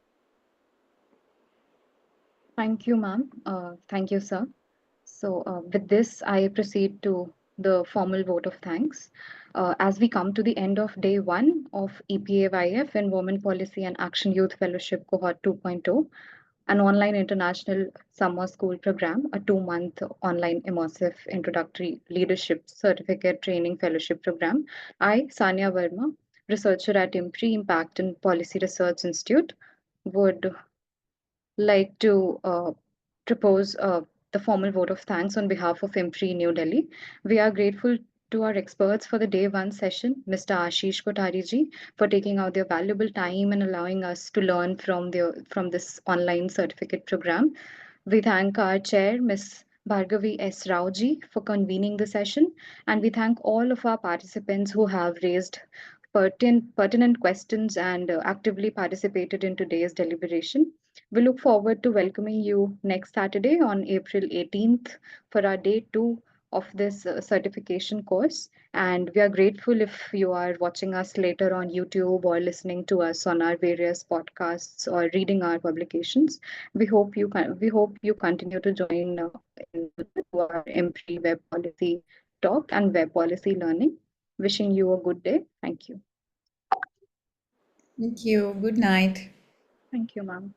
[SPEAKER 12] Thank you, ma'am. Thank you, sir. So, with this, I proceed to the formal vote of thanks. As we come to the end of day one of EPAYF and Women Policy and Action Youth Fellowship Cohort 2.0, an online international summer school program, a 2-month online immersive introductory leadership certificate training fellowship program, I, Sanya Verma, researcher at IMPRI Impact and Policy Research Institute, would like to propose the formal vote of thanks on behalf of IMPRI New Delhi. We are grateful to our experts for the day one session, Mr. Ashish Kothari ji, for taking out their valuable time and allowing us to learn from this online certificate program. We thank our chair, Ms. Bhargavi S Rao ji, for convening the session, and we thank all of our participants who have raised pertinent questions and actively participated in today's deliberation. We look forward to welcoming you next Saturday on April 18th for our day two of this certification course. And we are grateful if you are watching us later on YouTube or listening to us on our various podcasts or reading our publications. We hope you continue to join in our IMPRI web policy talk and web policy learning. Wishing you a good day. Thank you.
[SPEAKER 9] Thank you. Good night.
[SPEAKER 12] Thank you, ma'am.